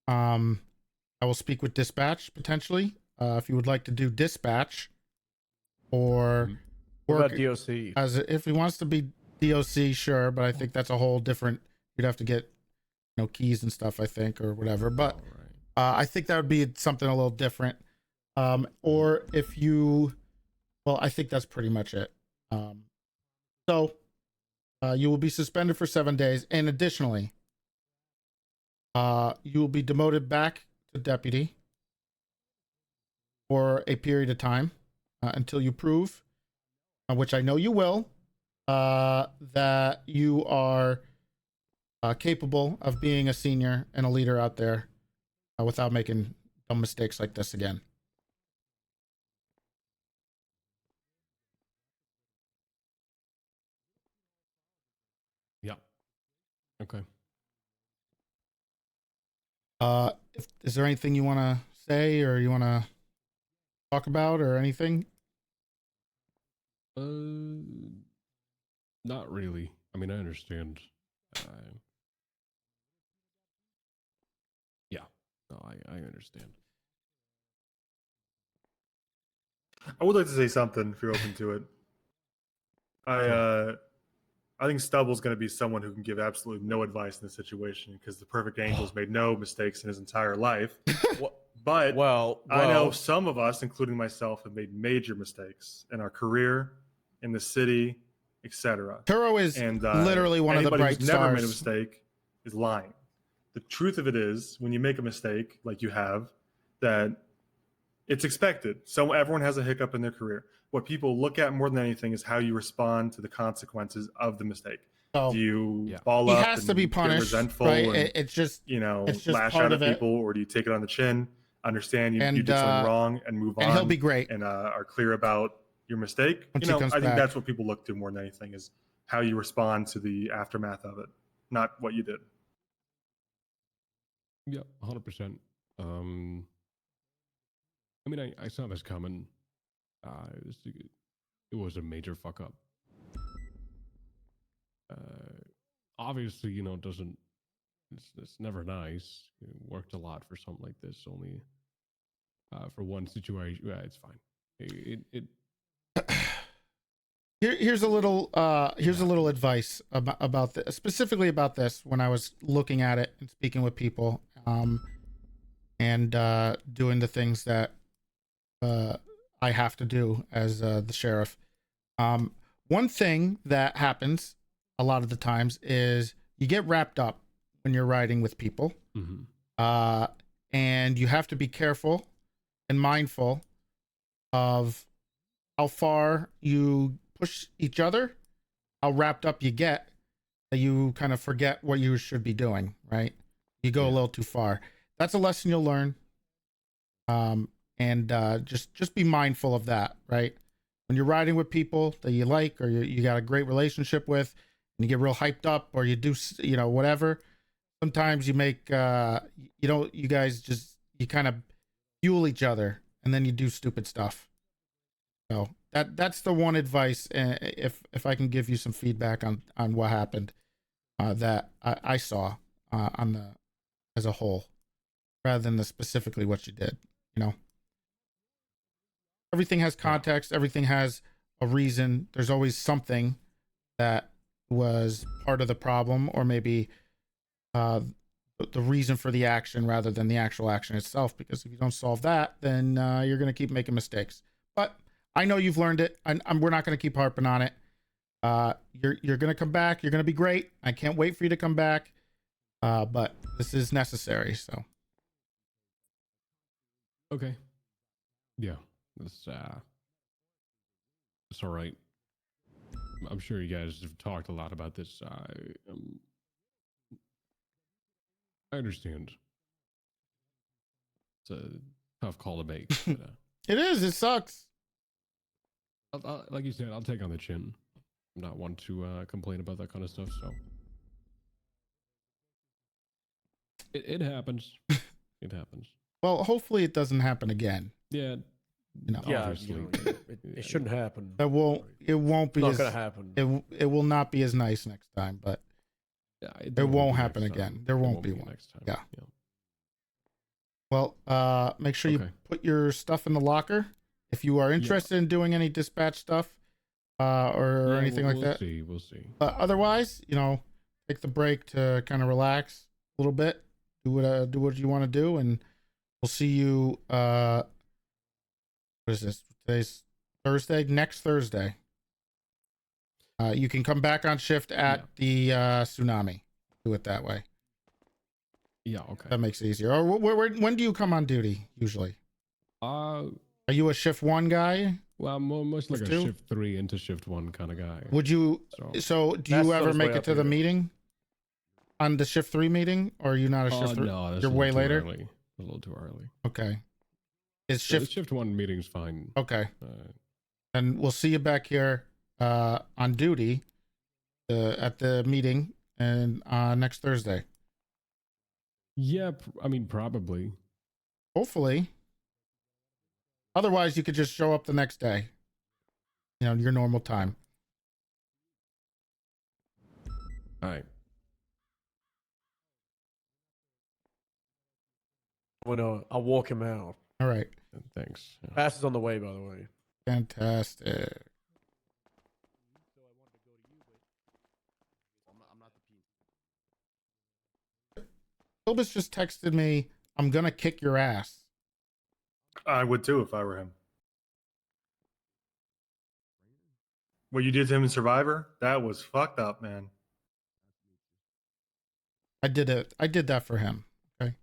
I will speak with dispatch potentially. If you would like to do dispatch, or What work about DOC? if he wants to be DOC, sure, but I think that's a whole different. You'd have to get, keys and stuff, I think, or whatever. But I think that would be something a little different. Or if you, well, I think that's pretty much it. So you will be suspended for 7 days, and additionally, you will be demoted back to deputy for a period of time until you prove, which I know you will, that you are capable of being a senior and a leader out there without making dumb mistakes like this again. Yeah. Okay. Is there anything you want to say or you want to talk about or anything? Not really. I mean, I understand. Yeah. No, I understand. I would like to say something if you're open to it. I think Stubble's going to be someone who can give absolutely no advice in this situation, because the Perfect Angel's made no mistakes in his entire life. But I know some of us, including myself, have made major mistakes in our career, in the city, etc. Turo is literally one of the bright who's never made a stars. mistake is lying. The truth of it is, when you make a mistake like you have, that it's expected. So everyone has a hiccup in their career. What people look at more than anything is how you respond to the consequences of the mistake. So Do you ball he up has and to be get punished, resentful right? and It's just it's just lash part out of at it. people, or do you take it on the chin, understand you And, did something wrong, and move on? and he'll be great. And are clear about your mistake. Once he comes I think back. that's what people look to more than anything is how you respond to the aftermath of it, not what you did. Yeah, 100%. I mean, I saw this coming. It was a major fuck up. Obviously, it doesn't. It's never nice. It worked a lot for something like this. Only for one situation. Yeah, it's fine. Here's a little advice about this, specifically about this when I was looking at it and speaking with people, and doing the things that I have to do as the sheriff. One thing that happens a lot of the times is you get wrapped up when you're riding with people, and you have to be careful and mindful of how far you push each other, how wrapped up you get, that you kind of forget what you should be doing, right? You go a little too far. That's a lesson you'll learn. And just be mindful of that, right? When you're riding with people that you like, or you got a great relationship with, and you get real hyped up, or you do, whatever, sometimes you make, you guys you kind of fuel each other, and then you do stupid stuff. So that's the one advice, if I can give you some feedback on what happened, that I saw as a whole, rather than specifically what you did. Everything has context. Everything has a reason. There's always something that was part of the problem, or maybe the reason for the action rather than the actual action itself. Because if you don't solve that, then you're going to keep making mistakes. But I know you've learned it. We're not going to keep harping on it. You're going to come back. You're going to be great. I can't wait for you to come back. But this is necessary. So. Okay. Yeah. It's all right. I'm sure you guys have talked a lot about this. I understand. It's a tough call to make. But, it is. It sucks. Like you said, I'll take on the chin. I'm not one to complain about that kind of stuff. So it happens. It happens. Well, hopefully it doesn't happen again. Yeah. Obviously, it shouldn't happen. It won't be. It's not gonna happen. It will not be as nice next time, but it won't happen again. There won't be one next time. Yeah. Well, make sure you put your stuff in the locker. If you are interested in doing any dispatch stuff, or anything like that, we'll see. But otherwise, take the break to kind of relax a little bit, do what you want to do, and we'll see you. What is this? Today's Thursday. Next Thursday, you can come back on shift at the Tsunami. Do it that way. Yeah. Okay. That makes it easier. Or when do you come on duty usually? Are you a shift 1 guy? Well, I'm almost like a two? shift 3 into shift 1 kind of guy. Would you? So do you ever make it to the meeting? On the shift 3 meeting, or are you not a shift 3? No, you're way later. Early. A little too early. Okay. Is shift 1 meeting's fine. Okay. And we'll see you back here on duty at the meeting and next Thursday. Yeah, I mean probably. Hopefully. Otherwise, you could just show up the next day. Your normal time. All right. I'll walk him out. All right. Thanks. Pass is on the way, by the way. Fantastic. Silbus just texted me, I'm going to kick your ass. I would too if I were him. What you did to him in Survivor, that was fucked up, man. I did that for him. Okay.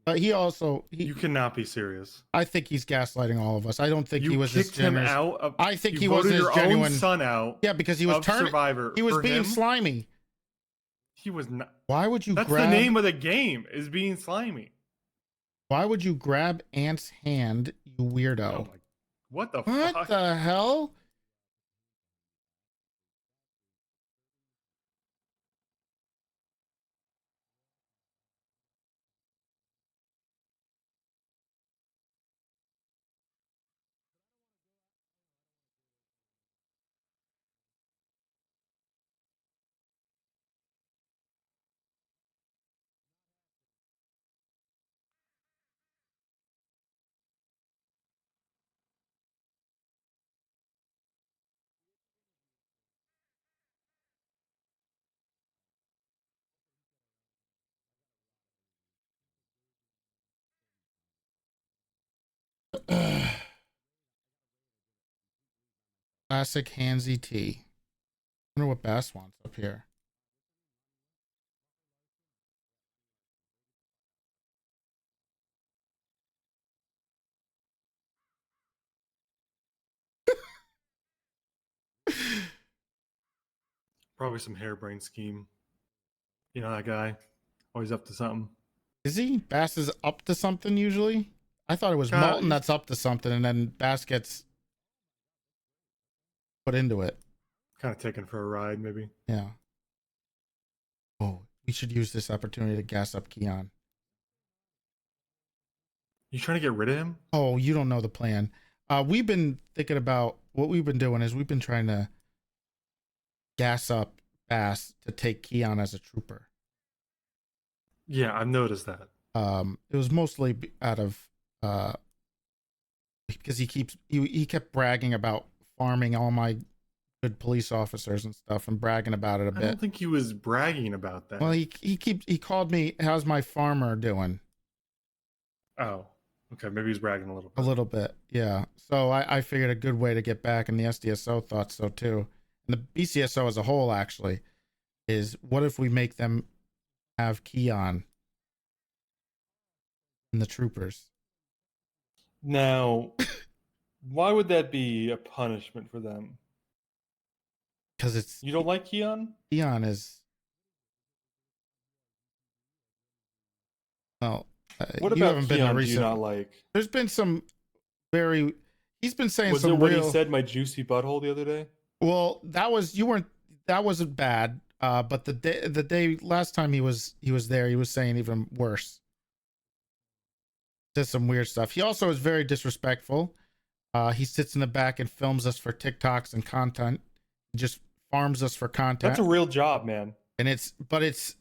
But he also You cannot be serious. I think he's gaslighting all of us. I don't think You he was as kicked him generous. out. I think you he voted wasn't as your genuine. own son out. Yeah, because he was of turning. Survivor. He was for being him. slimy. He was not. Why would you That's grab? the name of the game. Is being slimy. Why would you grab Ant's hand, you weirdo? Oh my, what the What fuck? the hell? Classic handsy tea. I wonder what Bass wants up here. Probably some harebrained scheme. You know that guy, always up to something. Is he? Bass is up to something usually? I thought it was Molten that's up to something, and then Bass gets put into it. Kind of taken for a ride, maybe. Yeah. Oh, we should use this opportunity to gas up Keon. You trying to get rid of him? Oh, you don't know the plan. We've been thinking about what we've been doing is we've been trying to gas up Bass to take Keon as a trooper. Yeah, I've noticed that. It was mostly out of because he kept bragging about farming all my good police officers and stuff and bragging about it a bit. I don't think he was bragging about that. Well, he called me, "How's my farmer doing?" Oh, okay. Maybe he's bragging a little bit. A little bit, yeah. So I figured a good way to get back, and the SDSO thought so too, and the BCSO as a whole actually, is what if we make them have Keon and the troopers? Now, why would that be a punishment for them? Because it's you don't like Keon. Keon is well. What you about haven't Keon? been a Do recent. you not like? There's been some very. He's been saying Was some it when real. he said my juicy butthole the other day? Well, that was you weren't. That wasn't bad. But the day last time he was there, he was saying even worse. Does some weird stuff. He also is very disrespectful. He sits in the back and films us for TikToks and content. He just farms us for content. That's a real job, man. And he's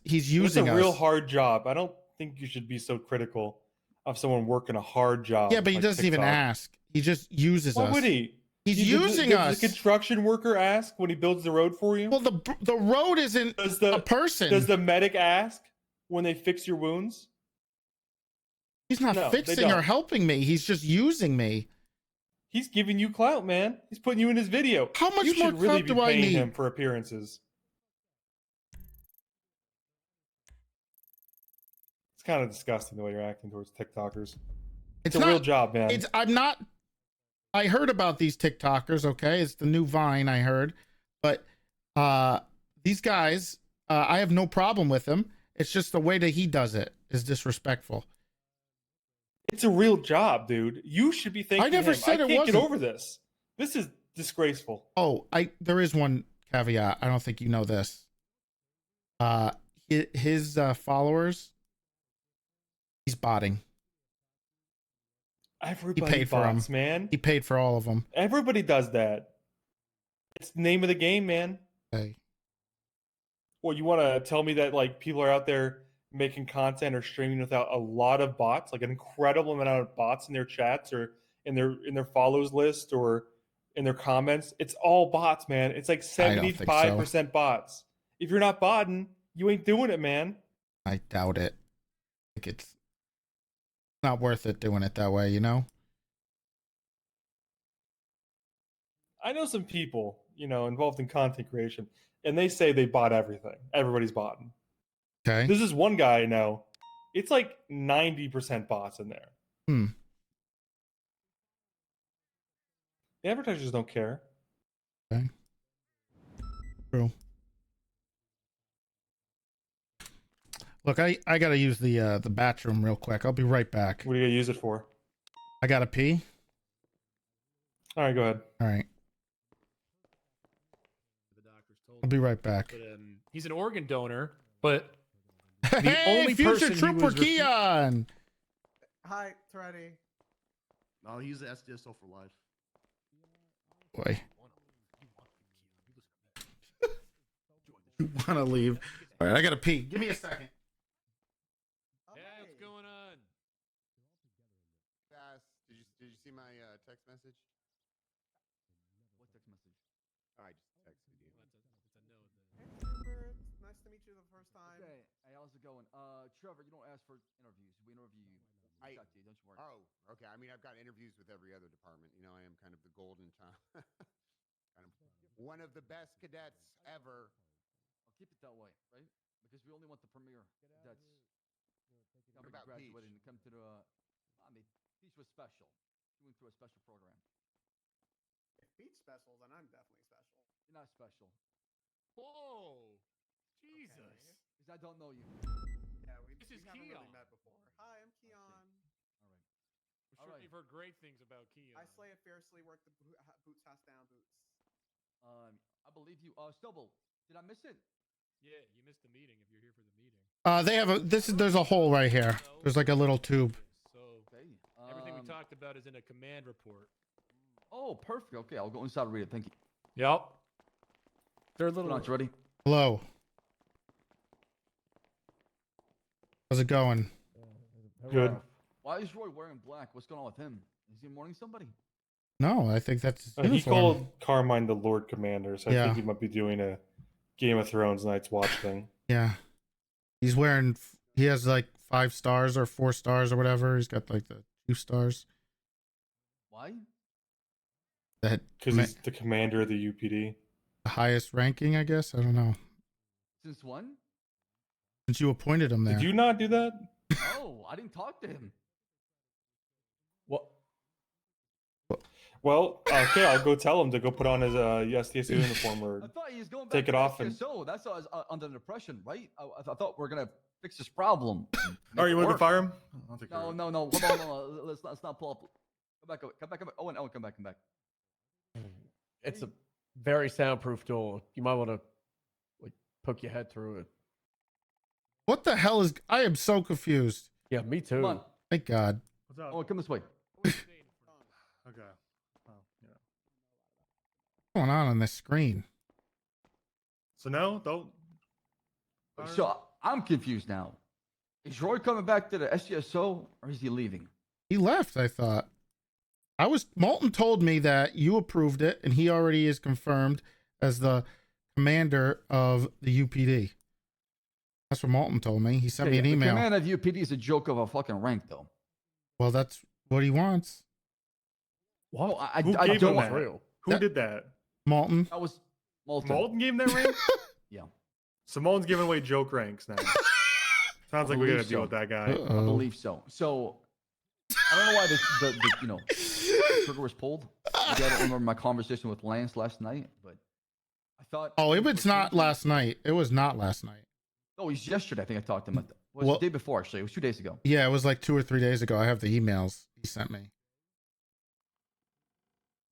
using It's a us. real hard job. I don't think you should be so critical of someone working a hard job. Yeah, but he like doesn't even TikTok. ask. He just uses us. Why would he? He's Did using us. Does the construction worker ask when he builds the road for you? Well, the road isn't a person. Does the medic ask when they fix your wounds? He's not No, they fixing or don't. helping me. He's just using me. He's giving you clout, man. He's putting you in his video. How much you more should really clout be do I paying need? him for appearances. It's kind of disgusting the way you're acting towards TikTokers. It's a real job, man. I heard about these TikTokers, okay? It's the new Vine, I heard. But these guys, I have no problem with them. It's just the way that he does it is disrespectful. It's a real job, dude. You should be thanking I never him. said I it can't wasn't. get over this. This is disgraceful. Oh, there is one caveat. I don't think you know this. His followers, he's botting. Everybody He paid for bots, them, man. He paid for all of them. Everybody does that. It's the name of the game, man. Okay. Well, you want to tell me that like people are out there making content or streaming without a lot of bots, like an incredible amount of bots in their chats or in their follows list or in their comments? It's all bots, man. It's like I don't think so. 75% bots. If you're not botting, you ain't doing it, man. I doubt it. I think it's not worth it doing it that way, you know? I know some people, involved in content creation, and they say they bought everything. Everybody's botting. Okay. This is one guy I know. It's like 90% bots in there. Hmm. The advertisers don't care. Okay. True. Look, I gotta use the bathroom real quick. I'll be right back. What are you gonna use it for? I gotta pee. All right, go ahead. All right. The doctor's told I'll be right back. But, he's an organ donor, but the Hey, only future person he trooper was Keon. Hi, Toretti. No, he's the SDSO for life. Boy. You want to leave? All right, I gotta pee. Give me a second. Yeah, what's going on? Did you see my text message? What text message? Oh, I just texted you. Nice to meet you the first time. Okay, hey, how's it going? Trevor, you don't ask for interviews. We interview you. We got you, don't you worry. Oh, okay. I mean, I've got interviews with every other department. You know, I am kind of the golden child. Kind of one of the best cadets ever. I'll keep it that way, right? Because we only want the premier cadets. What about Peach? Graduating to come to the. I mean, Peach was special. She went through a special program. If Pete's special, then I'm definitely special. You're not special. Whoa, Jesus! Because I don't know you. Yeah, This we is haven't Keon. really met before. Hi, I'm Keon. All right. I'm sure you've heard great things about Keon. I slay it fiercely, work the boots house down boots. I believe you. Stubble, did I miss it? Yeah, you missed the meeting if you're here for the meeting. They have a there's a hole right here. There's like a little tube. So everything we talked about is in a command report. Oh, perfect. Okay, I'll go inside and read it. Thank you. Yep. They're a little. Not ready. Hello. How's it going? Good. Why is Roy wearing black? What's going on with him? Is he mourning somebody? No, I think that's his He uniform. called Carmine the Lord Commander, so I Yeah. think he might be doing a Game of Thrones Night's Watch thing. Yeah. He has like 5 stars or 4 stars or whatever. He's got like the 2 stars. Why? That Because he's the commander of the UPD. the highest ranking, I guess. I don't know. Since when? Since you appointed him there. Did you not do that? Oh, I didn't talk to him. What? Well, okay, I'll go tell him to go put on his SDSU uniform or I thought he was going back take to it off and. SDSO. That's what I was under the impression, right? I thought we are gonna fix this problem. Are you want to fire him? I'll take care No, of it. no, no. Hold on, no. Let's not pull up. Come back. Owen, come back. It's a very soundproof door. You might want to like poke your head through it. What the hell is I am so confused. Yeah, me too. Come on. Thank God. What's up? Oh, come this way. Okay. Well, yeah. What's going on this screen? So no, don't. So I'm confused now. Is Roy coming back to the SDSO or is he leaving? He left, I thought. Molten told me that you approved it and he already is confirmed as the commander of the UPD. That's what Molten told me. He sent me an The email. command of UPD is a joke of a fucking rank, though. Well, that's what he wants. Well, I Who don't gave him want. that? Who did that? Molten. That was Molten. Molten gave him that rank? Yeah. So Molten's giving away joke ranks now. Sounds like we gotta believe deal so. with that guy. I believe so. So I don't know why the trigger was pulled. I don't remember my conversation with Lance last night, but I thought. Oh, it was not last night. It was not last night. Oh, it was yesterday. I think I talked to him. It was Well- the day before, actually. It was 2 days ago. Yeah, it was like 2 or 3 days ago. I have the emails he sent me.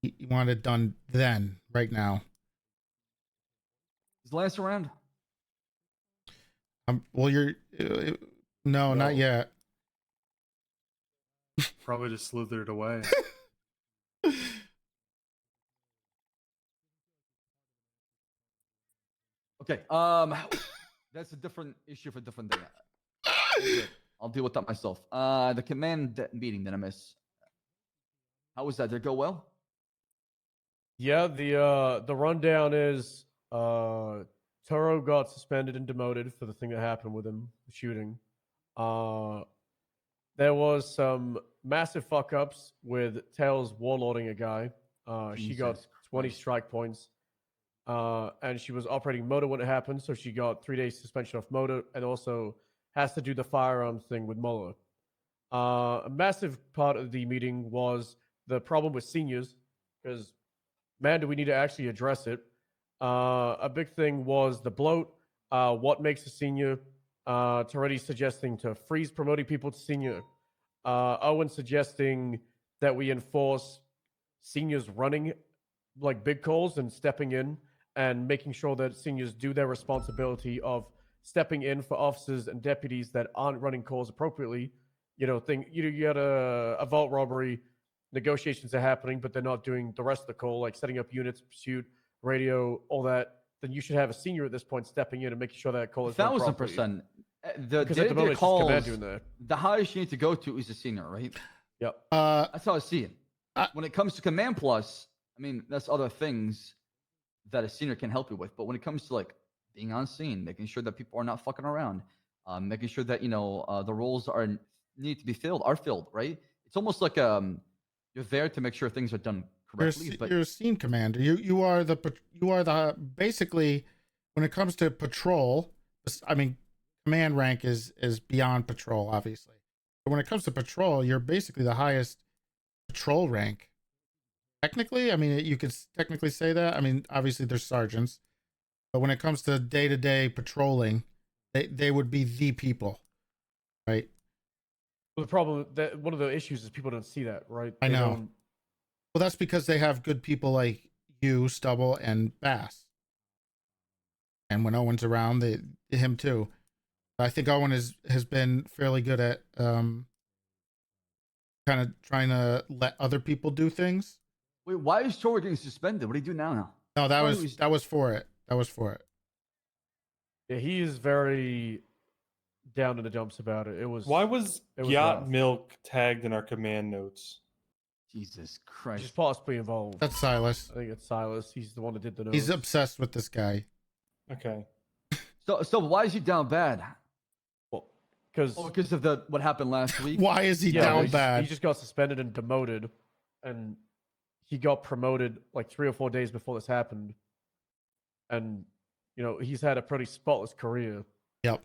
He wanted it done then, right now. Is Lance around? Well, no, not yet. Probably just slithered away. Okay. That's a different issue for a different day. I'll deal with that myself. The command meeting that I missed. How was that? Did it go well? Yeah, the rundown is Toro got suspended and demoted for the thing that happened with him, the shooting. There was some massive fuck ups with Tails warlording a guy. She got Jesus 20 Christ. strike points. And she was operating motor when it happened, so she got 3 days suspension off motor and also has to do the firearms thing with Mueller. A massive part of the meeting was the problem with seniors, because, man, do we need to actually address it. A big thing was the bloat, what makes a senior, Toretti suggesting to freeze promoting people to senior, Owen suggesting that we enforce seniors running like big calls and stepping in and making sure that seniors do their responsibility of stepping in for officers and deputies that aren't running calls appropriately. You got a vault robbery, negotiations are happening, but they're not doing the rest of the call, like setting up units, pursuit, radio, all that. Then you should have a senior at this point stepping in and making sure that call is done properly. 1,000%. Because at the moment, it's just command doing that. The highest you need to go to is a senior, right? Yep. That's how I see it. When it comes to Command Plus, I mean, that's other things that a senior can help you with. But when it comes to like being on scene, making sure that people are not fucking around, making sure that the roles need to be filled, right? It's almost like you're there to make sure things are done correctly. You're a scene commander. You are the basically when it comes to patrol. I mean, command rank is beyond patrol, obviously. But when it comes to patrol, you're basically the highest patrol rank. Technically, I mean, you could technically say that. I mean, obviously there's sergeants, but when it comes to day-to-day patrolling, they would be the people, right? Well, the problem that one of the issues is people don't see that, right? I They know. don't- Well, that's because they have good people like you, Stubble, and Bass. And when Owen's around, him too. I think Owen has been fairly good at kind of trying to let other people do things. Wait, why is Tor getting suspended? What do you do now? No, that was for it. That was for it. Yeah, he is very down in the dumps about it. Why was rough. Yacht Milk tagged in our command notes? Jesus Christ. Just possibly involved. That's Silas. I think it's Silas. He's the one that did the notes. He's obsessed with this guy. Okay. So why is he down bad? Well, because of what happened last week. Why is he down bad? He just got suspended and demoted, and he got promoted like 3 or 4 days before this happened. And he's had a pretty spotless career. Yep.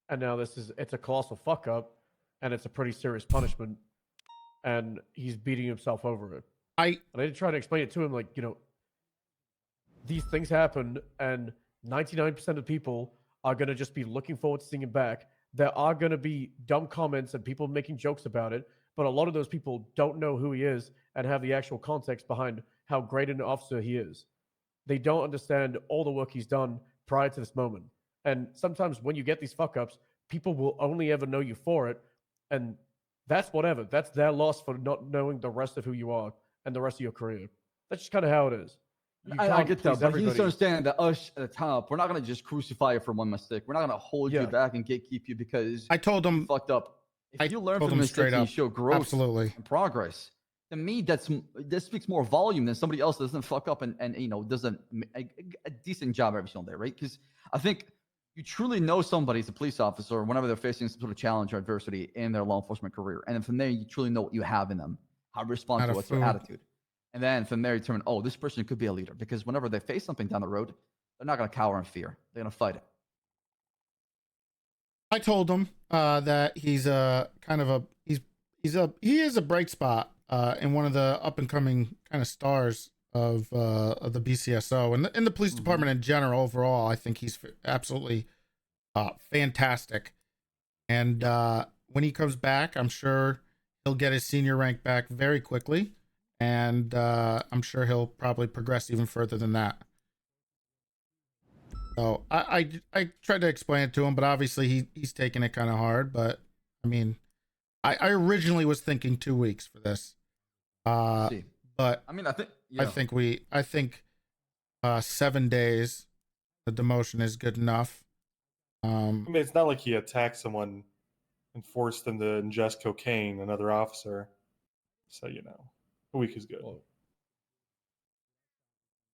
And now it's a colossal fuck up, and it's a pretty serious punishment, and he's beating himself over it. I did try to explain it to him, like, these things happen, and 99% of people are going to just be looking forward to seeing him back. There are going to be dumb comments and people making jokes about it, but a lot of those people don't know who he is and have the actual context behind how great an officer he is. They don't understand all the work he's done prior to this moment. And sometimes when you get these fuck-ups, people will only ever know you for it, and that's whatever. That's their loss for not knowing the rest of who you are and the rest of your career. That's just kind of how it is. I get that, but you need to understand that us at the top, we're not going to just crucify you for one mistake. We're not going to hold you back and gatekeep you because I told him fucked up. If you learn told from him mistakes straight and you up. show growth Absolutely. and progress, to me, that speaks more volume than somebody else that doesn't fuck up and does a decent job every single day, right? Because I think you truly know somebody's a police officer whenever they're facing some sort of challenge or adversity in their law enforcement career. And then from there, you truly know what you have in them, how responsible, what's their attitude. And then from there, you determine, oh, this person could be a leader. Because whenever they face something down the road, they're not going to cower in fear. They're going to fight it. I told him that he's he is a bright spot and one of the up and coming kind of stars of the BCSO and in the police department in general. Overall, I think he's absolutely fantastic. And when he comes back, I'm sure he'll get his senior rank back very quickly. And I'm sure he'll probably progress even further than that. So I tried to explain it to him, but obviously he's taking it kind of hard. But I mean, I originally was thinking 2 weeks for this. But I mean, I think 7 days, the demotion is good enough. I mean, it's not like he attacked someone and forced them to ingest cocaine, another officer. So, a week is good. Well,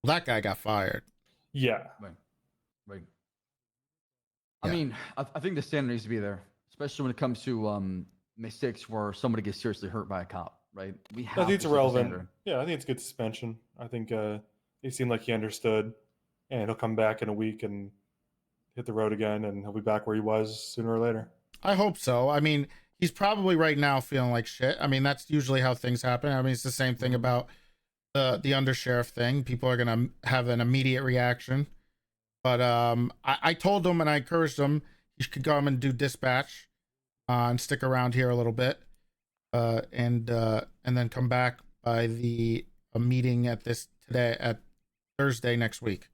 that guy got fired. Yeah. Right. I mean, I think the standard needs to be there, especially when it comes to mistakes where somebody gets seriously hurt by a cop, right? We have I think it's to set the irrelevant. standard. Yeah, I think it's good suspension. I think it seemed like he understood, and he'll come back in a week and hit the road again, and he'll be back where he was sooner or later. I hope so. I mean, he's probably right now feeling like shit. I mean, that's usually how things happen. I mean, it's the same thing about the undersheriff thing. People are gonna have an immediate reaction. But I told him and I encouraged him he should come and do dispatch and stick around here a little bit, and then come back by a meeting at Thursday next week.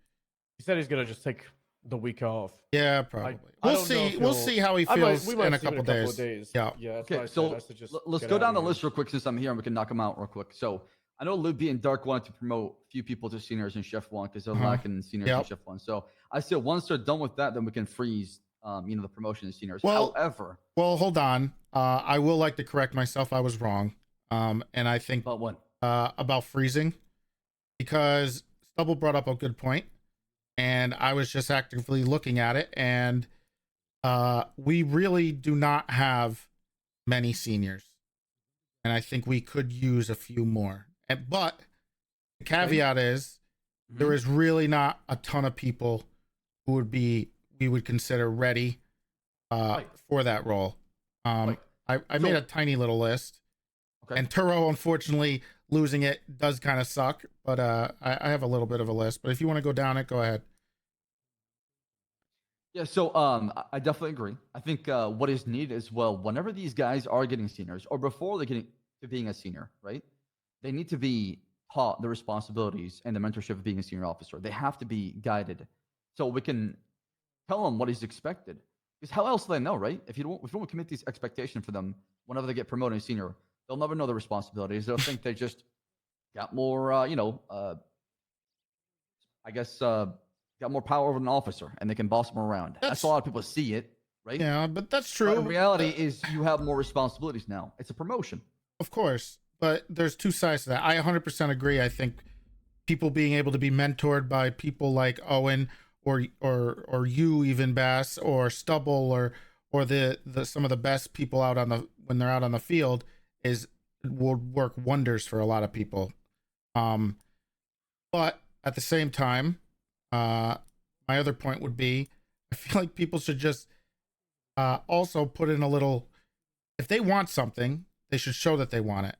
He said he's gonna just take the week off. Yeah, probably. We'll see how he feels in a couple days. Yeah. That's Okay, why I so said I should just let's get go out down of the here. list real quick since I'm here and we can knock them out real quick. So I know Libby and Dark wanted to promote a few people to seniors in Shift 1 because they're lacking seniors in Shift 1. So I said once they're done with that, then we can freeze, the promotion of seniors. However, hold on. I will like to correct myself. I was wrong. And I think about what? About freezing, because Stubble brought up a good point, and I was just actively looking at it, and we really do not have many seniors, and I think we could use a few more. But the caveat is there is really not a ton of people who we would consider ready for that role. I made a tiny little list, and Turo, unfortunately, losing it does kind of suck, but I have a little bit of a list. But if you want to go down it, go ahead. Yeah, so I definitely agree. I think what is needed is, well, whenever these guys are getting seniors or before they're getting to being a senior, right? They need to be taught the responsibilities and the mentorship of being a senior officer. They have to be guided so we can tell them what is expected. Because how else do they know, right? If you don't commit these expectations for them whenever they get promoted to senior, they'll never know the responsibilities. They'll think they just got more, got more power over an officer and they can boss them around. That's a lot of people see it, right? Yeah, but that's true. But in reality is you have more responsibilities now. It's a promotion. Of course, but there's two sides to that. I 100% agree. I think people being able to be mentored by people like Owen or you, even Bass, or Stubble, or the some of the best people out when they're out on the field will work wonders for a lot of people. But at the same time, my other point would be, I feel like people should just also put in a little, if they want something, they should show that they want it,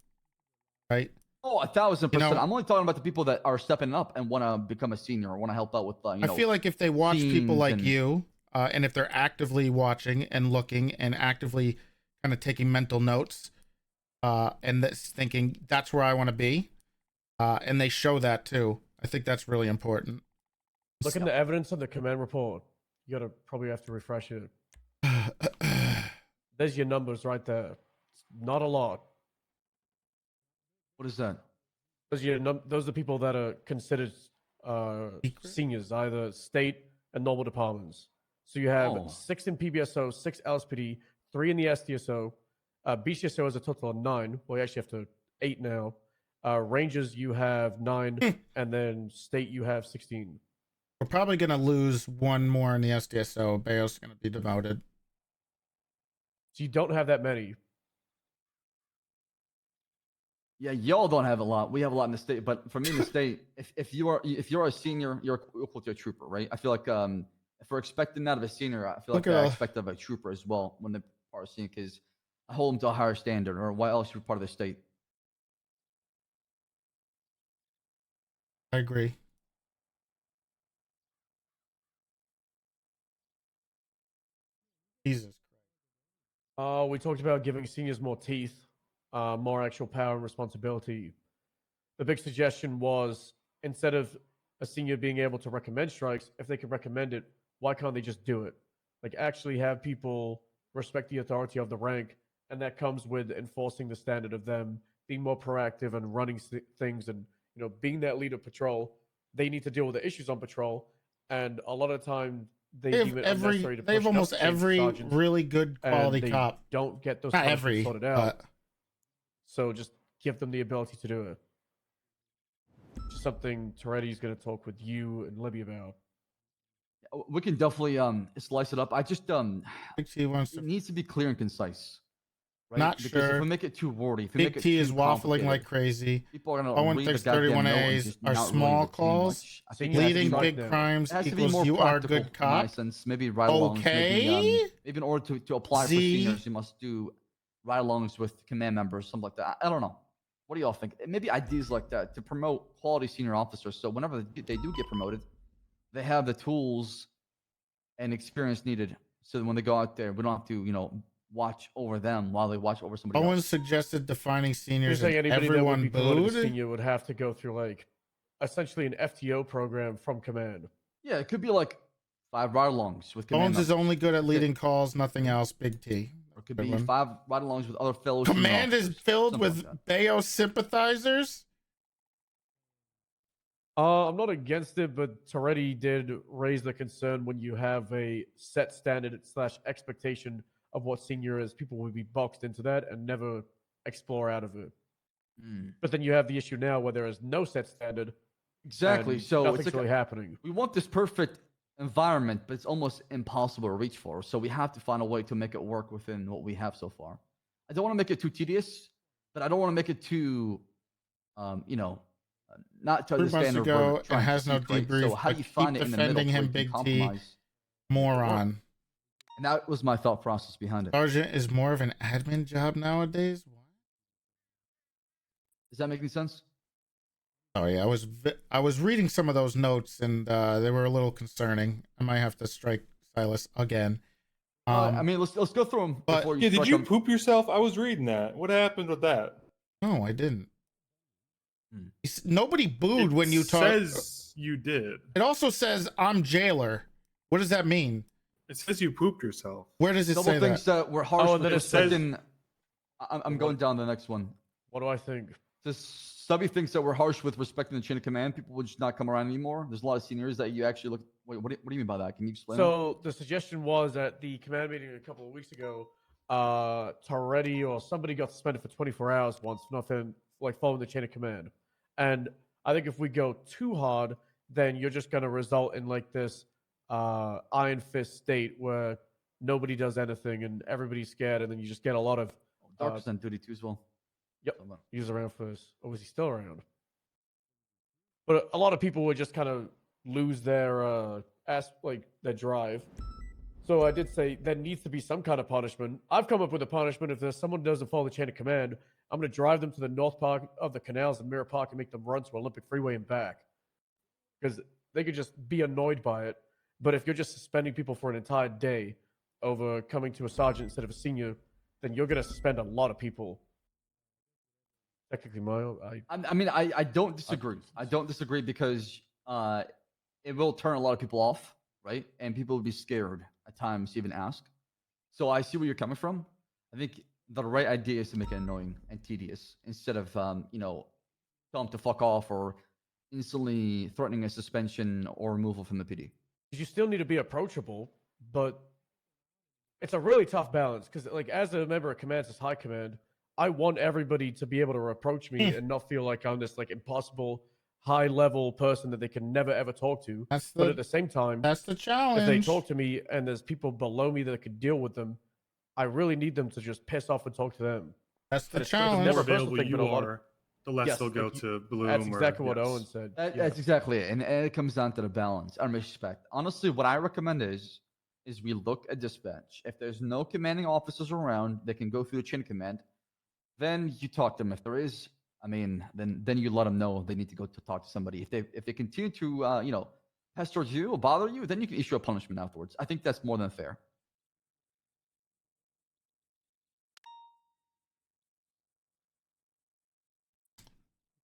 right? Oh, 1,000%. I'm only talking about the people that are stepping up and want to become a senior or want to help out with, I feel like if they watch people like you, and if they're actively watching and looking and actively kind of taking mental notes, and thinking that's where I want to be, and they show that too, I think that's really important. Look at the evidence on the command report. You probably have to refresh it. There's your numbers right there. It's not a lot. What is that? Those are the people that are considered seniors, either state and normal departments. So you have 6 in PBSO, 6 LSPD, 3 in the SDSO. BCSO has a total of 9. Well, you actually have 8 now. Rangers, you have 9, and then state, you have 16. We're probably going to lose one more in the SDSO. Bayo's going to be demoted. So you don't have that many. Yeah, y'all don't have a lot. We have a lot in the state, but for me in the state, if you're a senior, you're equal to a trooper, right? I feel like if we're expecting that of a senior, I feel like I expect of a trooper as well when they are a senior, because I hold them to a higher standard. Or why else you're part of the state? I agree. Jesus Christ. We talked about giving seniors more teeth, more actual power and responsibility. The big suggestion was, instead of a senior being able to recommend strikes, if they can recommend it, why can't they just do it? Like, actually have people respect the authority of the rank, and that comes with enforcing the standard of them being more proactive and running things and, being that lead of patrol. They need to deal with the issues on patrol, and a lot of time they deem it unnecessary to push they have almost every sergeants, really good quality and they cop. don't get those Not punishments every, sorted out. but So just give them the ability to do it. Just something Toretti's going to talk with you and Libby about. We can definitely slice it up. I just it needs to be clear and concise. Right? Not because sure. if we make it too wordy, if we Big make it T is too waffling complicated, like crazy. people are gonna Owen read the thinks goddamn note and 31As just are not really small retain calls. much. I think it has to be Leading more- big it crimes has to be equals more you are a practical good in my cop. sense. Maybe ride-alongs. Okay. Maybe in order to apply for Z. seniors, you must do ride-alongs with command members, something like that. I don't know. What do y'all think? Maybe ideas like that to promote quality senior officers. So whenever they do get promoted, they have the tools and experience needed. So that when they go out there, we don't have to, watch over them while they watch over somebody Owen else. suggested defining You're seniors saying and anybody that would everyone be promoted to booed. senior would have to go through like essentially an FTO program from command. Yeah, it could be like 5 ride-alongs with command Owens is members. only good at That's it. leading calls, nothing else. Big T. Or it could Good be one. 5 ride-alongs with other fellow senior Command is officers, filled something with like Bayo sympathizers. I'm not against it, but Toretti did raise the concern when you have a set standard / expectation of what senior is. People will be boxed into that and never explore out of it. Mm. But then you have the issue now where there is no set standard. Exactly. and So nothing's it's like really happening. we want this perfect environment, but it's almost impossible to reach for. So we have to find a way to make it work within what we have so far. I don't want to make it too tedious, but I don't want to make it too, not to 3 the months standard ago we're and trying has to no seek, right? debrief. So how but do you find keep it in the middle defending to where him, you can Big T. compromise? Moron. And that was my thought process behind it. Sergeant is more of an admin job nowadays. Does that make any sense? Sorry, I was reading some of those notes and they were a little concerning. I might have to strike Silas again. I mean, let's go through them but- before you. Yeah, did strike you 'em. poop yourself? I was reading that. What happened with that? No, I didn't. Nobody booed when you talk. Says you did. It also says I'm jailer. What does that mean? It says you pooped yourself. Where does it Double say things that? that were harsh. Oh, with and then it says- respecting. I'm going down to the next one. What do I think? The Stubby thinks that we're harsh with respecting the chain of command. People will just not come around anymore. There's a lot of seniors that you actually look. Wait, what do you mean by that? Can you explain? So the suggestion was at the command meeting a couple of weeks ago, Toretti or somebody got suspended for 24 hours once for nothing, like following the chain of command. And I think if we go too hard, then you're just going to result in like this iron fist state where nobody does anything and everybody's scared, and then you just get a lot of Dark on duty too as well. Yep, he was around first, or was he still around? But a lot of people would just kind of lose their their drive. So I did say there needs to be some kind of punishment. I've come up with a punishment. If there's someone who doesn't follow the chain of command, I'm going to drive them to the north park of the canals in Mirror Park and make them run to Olympic Freeway and back. Because they could just be annoyed by it. But if you're just suspending people for an entire day over coming to a sergeant instead of a senior, then you're going to suspend a lot of people. Technically, I don't disagree. I don't disagree because it will turn a lot of people off, right? And people will be scared at times to even ask. So I see where you're coming from. I think the right idea is to make it annoying and tedious instead of tell them to fuck off or instantly threatening a suspension or removal from the PD. You still need to be approachable, but it's a really tough balance because, like, as a member of command, as high command, I want everybody to be able to approach me and not feel like I'm this like impossible high level person that they can never ever talk to. But at the same time, that's the challenge. If they talk to me and there's people below me that could deal with them, I really need them to just piss off and talk to them. That's the And it's challenge. never a The more personal available thing, but you a lot of- are, the less Yes, they'll go like you- to Bloom. That's exactly what yes. Owen said. That's exactly it, and it comes down to the balance and respect. Honestly, what I recommend is we look at dispatch. If there's no commanding officers around that can go through the chain of command, then you talk to them. If there is, then you let them know they need to go to talk to somebody. If they continue to pester you or bother you, then you can issue a punishment afterwards. I think that's more than fair.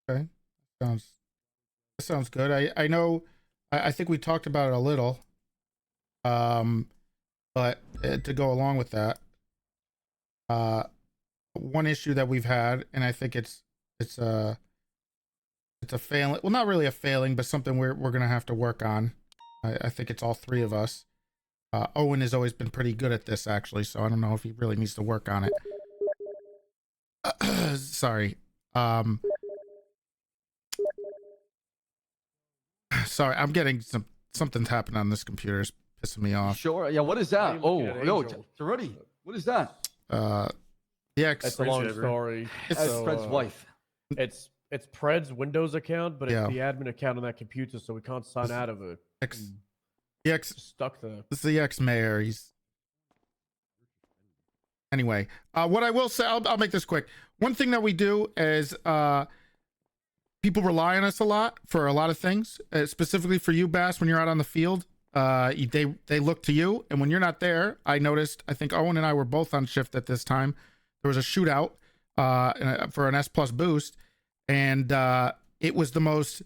Okay, sounds good. I know. I think we talked about it a little. But to go along with that, one issue that we've had, and I think it's a failing. Well, not really a failing, but something we're gonna have to work on. I think it's all three of us. Owen has always been pretty good at this, actually, so I don't know if he really needs to work on it. Sorry. Sorry, I'm getting something's happening on this computer. It's pissing me off. Sure. Yeah. What is that? Oh, yo, Toretti. What is that? It's a long story. It's Fred's wife. It's Pred's Windows account, but it's Yeah. the admin account on that computer, so we can't sign out of it. The ex Stuck there. This is the ex-mayor. He's anyway. What I will say, I'll make this quick. One thing that we do is people rely on us a lot for a lot of things, specifically for you, Bass. When you're out on the field, they look to you, and when you're not there, I noticed. I think Owen and I were both on shift at this time. There was a shootout for an S+ boost, and it was the most.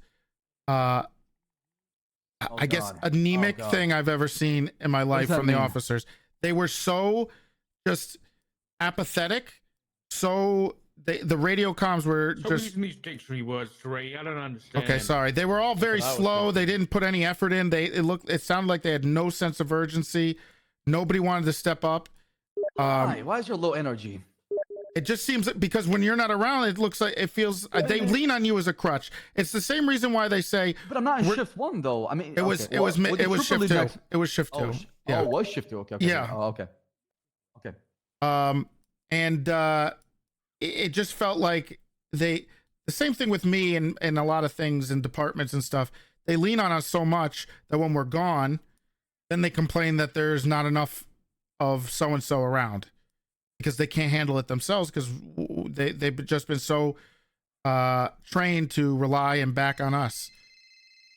I guess anemic thing I've ever seen in my life from the officers. They were so just apathetic. So the radio comms were So just using these dictionary words, Ray. I don't understand. okay. Sorry, they were all very slow. They didn't put any effort in. It sounded like they had no sense of urgency. Nobody wanted to step up. Why is there low energy? It just seems that because when you're not around, it looks like it feels they lean on you as a crutch. It's the same reason why they say. But I'm not in shift 1 though. I mean, it was shift 2. It was shift 2. Yeah. Oh, it was shift 2. Okay. Yeah. Oh, okay. Okay. And it just felt like the same thing with me and a lot of things in departments and stuff. They lean on us so much that when we're gone, then they complain that there's not enough of so and so around. Because they can't handle it themselves because they've just been so trained to rely and back on us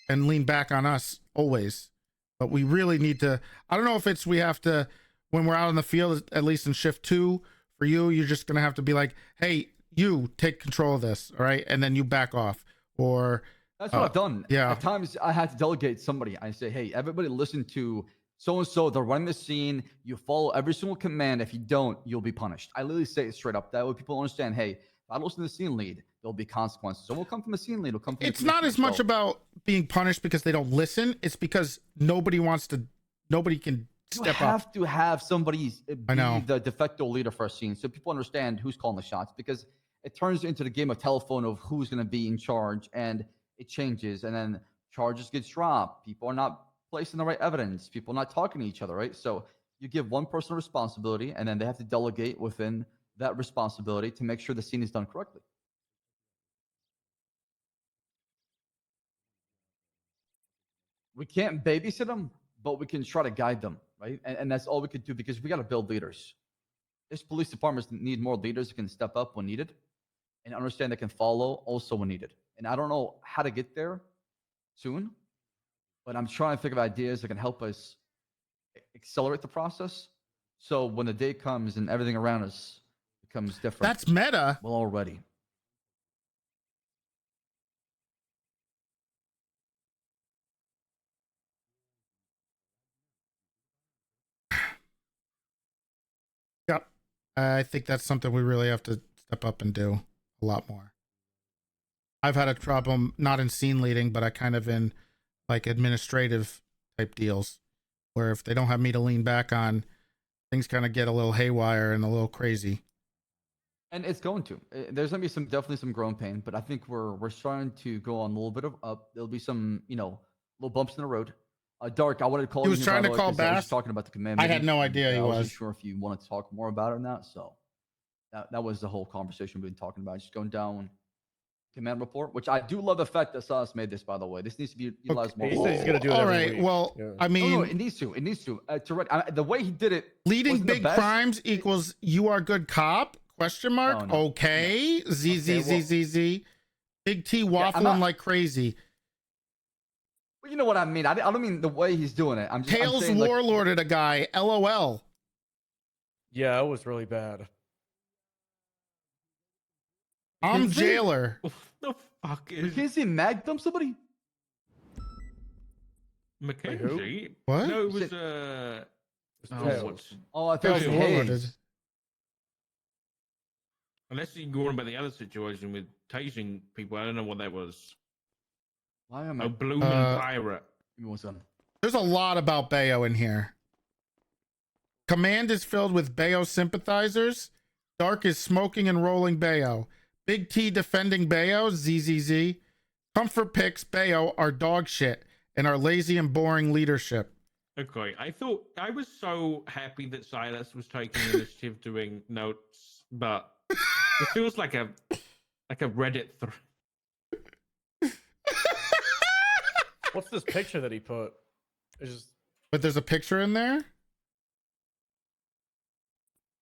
and lean back on us always. But we really need to, I don't know if we have to, when we're out in the field, at least in shift 2, for you're just going to have to be like, hey, you take control of this. All right. And then you back off or. That's what I've done. Yeah. At times I had to delegate somebody. I say, hey, everybody listen to so-and-so, they're running the scene. You follow every single command. If you don't, you'll be punished. I literally say it straight up. That way people understand, hey, if I listen to the scene lead, there'll be consequences. So we'll come from the scene lead. It'll come from It's not as much about being punished because they don't listen. It's because nobody can step up. You have to have somebody be I know. the de facto leader for a scene so people understand who's calling the shots because it turns into the game of telephone of who's going to be in charge and it changes and then charges get dropped. People are not placing the right evidence. People are not talking to each other, right? So you give one person a responsibility and then they have to delegate within that responsibility to make sure the scene is done correctly. We can't babysit them, but we can try to guide them, right? And that's all we could do because we got to build leaders. This police departments need more leaders who can step up when needed and understand they can follow also when needed. And I don't know how to get there soon, but I'm trying to think of ideas that can help us accelerate the process. So when the day comes and everything around us becomes different. That's meta. We're all ready. Yep. I think that's something we really have to step up and do a lot more. I've had a problem, not in scene leading, but I kind of in like administrative type deals where if they don't have me to lean back on, things kind of get a little haywire and a little crazy. And it's going to. There's going to be definitely some growing pain, but I think we're starting to go on a little bit of up. There'll be some, little bumps in the road. Dark, I wanted to call you. He was trying to call back. I was Bass. talking about the command. I had no idea he I wasn't was. sure if you wanted to talk more about it or not. So that was the whole conversation we've been talking about. Just going down command report, which I do love the fact that Sauce made this, by the way. This needs to be utilized more. He said he's going to do it All every right. week. Well, Yeah. I mean, No, it needs to. It needs to. Toretti, the way he did it, leading wasn't the big best. crimes equals you are good cop? Question mark. No, Okay. Z. Big T waffling not- like crazy. Well, you know what I mean. I don't mean the way he's doing it. I'm Tails saying, like, warlorded a guy. LOL. Yeah, it was really bad. I'm Is it? jailer. What the fuck is Mackenzie mag dump somebody? Mackenzie? What? No, it was Tails. what's- Oh, I thought Tails it was warlorded. Hayes. Unless you go on about the other situation with tasing people, I don't know what that was. Why am A I? blooming pirate. Give me one second. There's a lot about Bayo in here. Command is filled with Bayo sympathizers. Dark is smoking and rolling Bayo. Big T defending Bayo. ZZZ. Comfort picks Bayo are dog shit and are lazy and boring leadership. Okay, I was so happy that Silas was taking initiative doing notes but it feels like a Reddit thread. What's this picture that he put? It's just But there's a picture in there.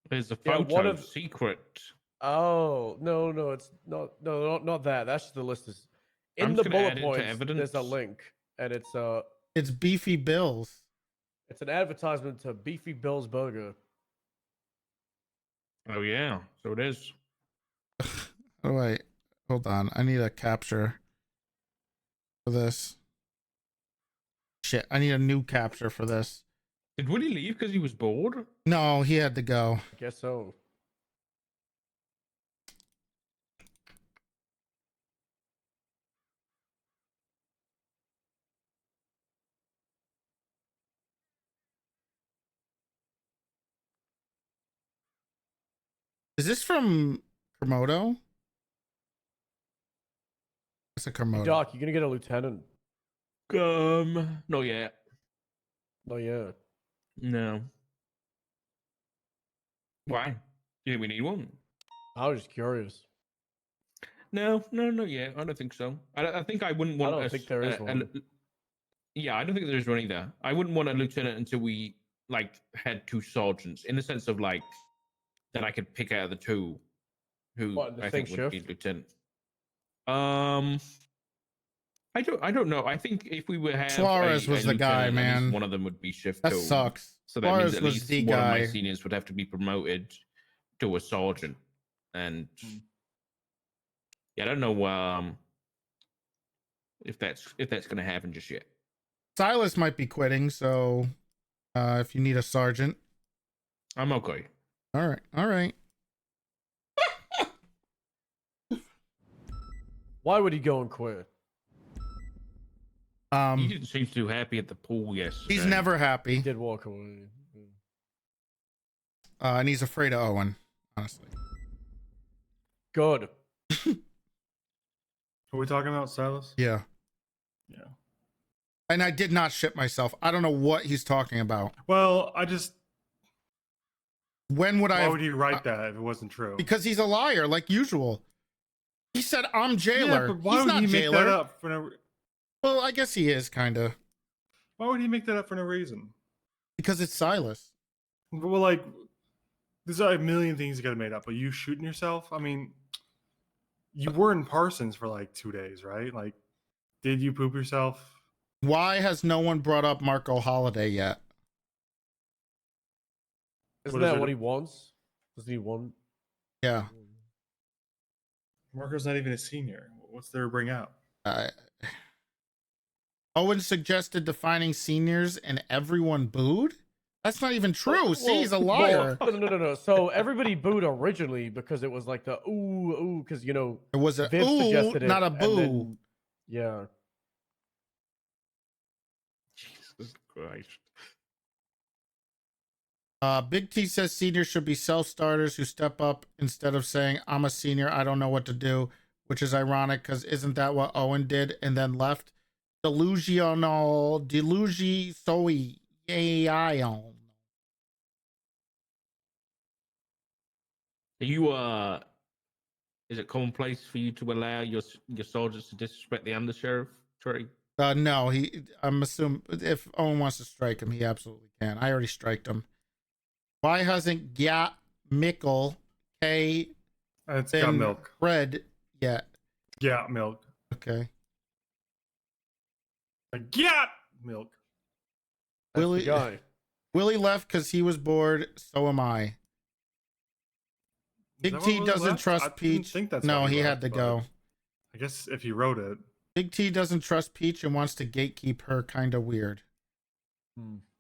There's a Yeah, photo one of- secret. Oh no, it's not that. That's just the list. Is I'm in just the gonna bullet add it to points. There's a evidence. link, and it's It's Beefy Bills. it's an advertisement to Beefy Bill's Burger. Oh yeah, so it is. Oh wait, hold on. I need a capture for this. Shit, I need a new capture for this. Did Willie leave because he was bored? No, he had to go. I guess so. Is this from Komodo? It's a Komodo. Doc, you gonna get a lieutenant? Not yet. Not yet. No. Why? Do you think we need one? I was just curious. No, not yet. I don't think so. I think I wouldn't want. I don't think there is one. Yeah, I don't think there is one either. I wouldn't want a lieutenant until we had two sergeants, in the sense of that I could pick out of the two who What, in the I same think would be shift? lieutenant. I don't know. I think if we would have Suarez was the guy, lieutenant, at least man. one of them would be shift That two. sucks. So that means Suarez at was least the one of my guy. seniors would have to be promoted to a sergeant, and yeah, I don't know if that's going to happen just yet. Silas might be quitting, so if you need a sergeant, I'm okay. all right. Why would he go and quit? He didn't seem too happy at the pool yesterday. He's never happy. He did walk away. And he's afraid of Owen, honestly. Good. Are we talking about Silas? Yeah. Yeah. And I did not shit myself. I don't know what he's talking about. Well, I just. When would I? Why have, would he write that if it wasn't true? Because he's a liar, like usual. He said, "I'm jailer." Yeah, but why he's would not he jailer. make that up for no? Well, I guess he is kind of. Why would he make that up for no reason? Because it's Silas. Well, there's a million things you got to make up. But you shooting yourself? I mean, you were in Parsons for 2 days, right? Did you poop yourself? Why has no one brought up Marco Holiday yet? Isn't that what he wants? Doesn't he want? Yeah. Marco's not even a senior. What's there to bring out? Owen suggested defining seniors and everyone booed? That's not even true. See, he's a liar. No. So everybody booed originally because it was the ooh, because it was a Viv ooh, suggested it, not a and boo. then- yeah. Jesus Christ. Big T says seniors should be self-starters who step up instead of saying, I'm a senior, I don't know what to do, which is ironic because isn't that what Owen did and then left? Delusional, soy, on. Are you is it commonplace for you to allow your soldiers to disrespect the undersheriff, Trey? No, I'm assuming if Owen wants to strike him, he absolutely can. I already striked him. Why hasn't Gat Mickle K It's been got milk. read yet? Yeah, milk. Okay. Gat milk. That's Willie, the guy. Willie left because he was bored. So am I. Big that T what Willie doesn't left? trust I didn't Peach. think that's No, why he he had left, to but- go. I guess if he wrote it. Big T doesn't trust Peach and wants to gatekeep her. Kind of weird.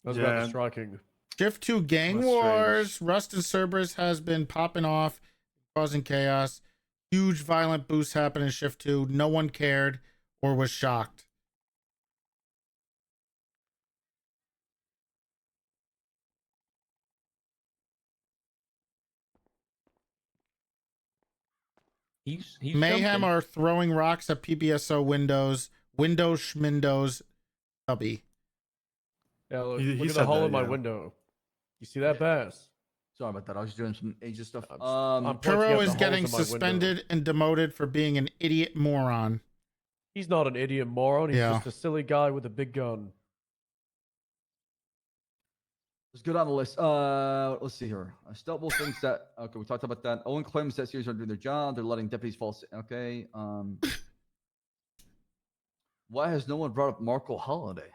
That's about the striking. Shift 2 Gang That's Wars. Rust and Cerberus has been popping off, causing chaos. Huge violent boosts happen in Shift 2. No one cared or was shocked. He's Mayhem something. are throwing rocks at PBSO windows. Windows schmindos. Tubby. Yeah, look, He look at the said hole that, in my yeah. window. You see that bass? Sorry about that. I was doing some Asia stuff. I'm pointing Kuro out the is holes getting in my window. suspended and demoted for being an idiot moron. He's not an idiot moron. He's Yeah. just a silly guy with a big gun. Let's go down the list. Let's see here. Stubble thinks that. Okay, we talked about that. Owen claims that series are doing their job. They're letting deputies fall. Okay. Why has no one brought up Marco Holiday?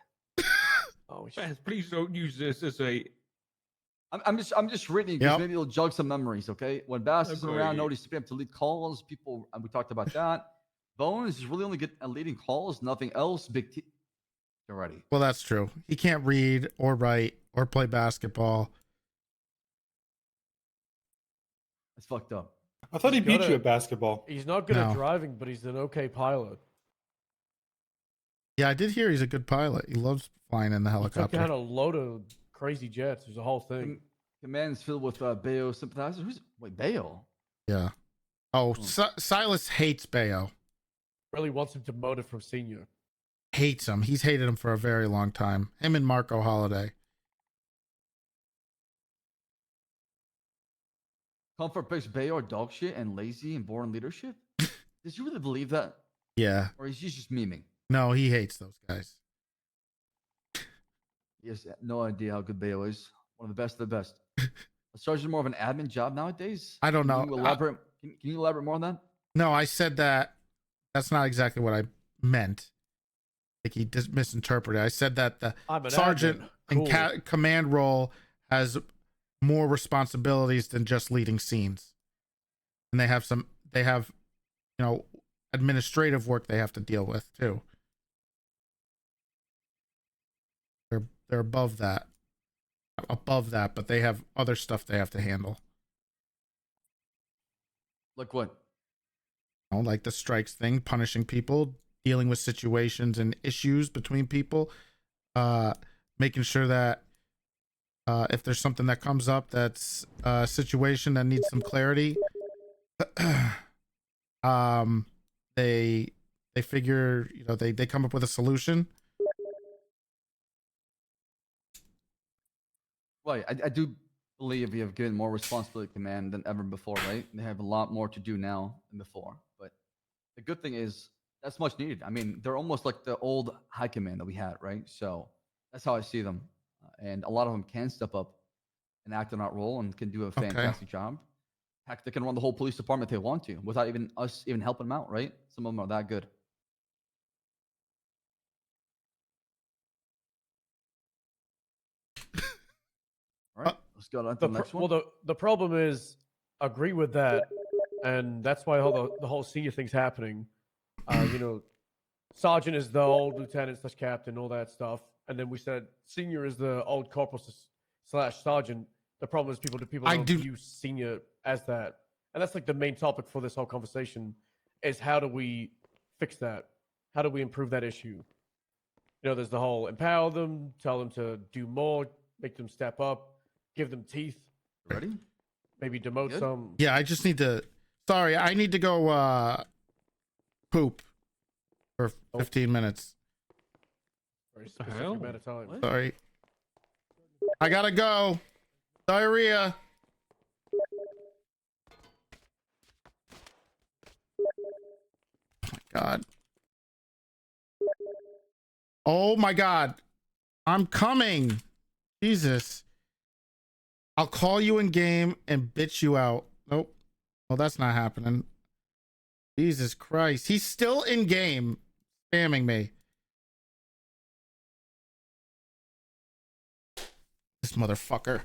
Oh, please don't use this as a. I'm just reading because maybe it'll jog some memories. Okay. When Bass isn't around, Agreed. nobody's up to lead calls. People. We talked about that. Bones is really only good at leading calls. Nothing else. Big T. Already. Well, that's true. He can't read or write or play basketball. That's fucked up. I thought he He's beat good you at- at basketball. He's not good at No. driving, but he's an okay pilot. Yeah, I did hear he's a good pilot. He loves flying in the He took helicopter. down a load of crazy jets. There's a whole thing. Command's filled with Bayo sympathizers. Wait, Bayo? Yeah. Oh, Silas hates Bayo. Really wants him demoted from senior. Hates him. He's hated him for a very long time. Him and Marco Holiday. Comfort picks Bayo are dog shit and lazy and boring leadership? Does you really believe that? Yeah. Or is he just memeing? No, he hates those guys. He has no idea how good Bayo is. One of the best of the best. A sergeant more of an admin job nowadays? I don't know. Can you elaborate, can you elaborate more on that? No, I said that. That's not exactly what I meant. Like he just misinterpreted. I said that the I'm an sergeant admin. in command role has more responsibilities than just leading scenes, and they have administrative work they have to deal with too. They're above that, but they have other stuff they have to handle. Like what? Like the strikes thing, punishing people, dealing with situations and issues between people, making sure that if there's something that comes up that's a situation that needs some clarity, they figure, they come up with a solution. Right. I do believe we have given more responsibility to command than ever before, right? They have a lot more to do now than before. But the good thing is that's much needed. I mean, they're almost like the old high command that we had, right? So that's how I see them. And a lot of them can step up and act in that role and can do a fantastic job. Heck, they can run the whole police department if they want to without even us even helping them out, right? Some of them are that good. All right, let's go on to the next one. Well, the problem is, agree with that, and that's why the whole senior thing's happening. Sergeant is the old lieutenant / captain, all that stuff, and then we said senior is the old corporal / sergeant. The problem is people don't view senior as that, and that's like the main topic for this whole conversation: is how do we fix that? How do we improve that issue? There's the whole empower them, tell them to do more, make them step up. Give them teeth. Ready? Maybe demote some. Yeah, I just need to. Sorry, I need to go poop for 15 minutes. Very specific amount of time. Sorry. I gotta go. Diarrhea. Oh my God. Oh my God. I'm coming. Jesus. I'll call you in game and bitch you out. Nope. Well, that's not happening. Jesus Christ. He's still in game spamming me. This motherfucker.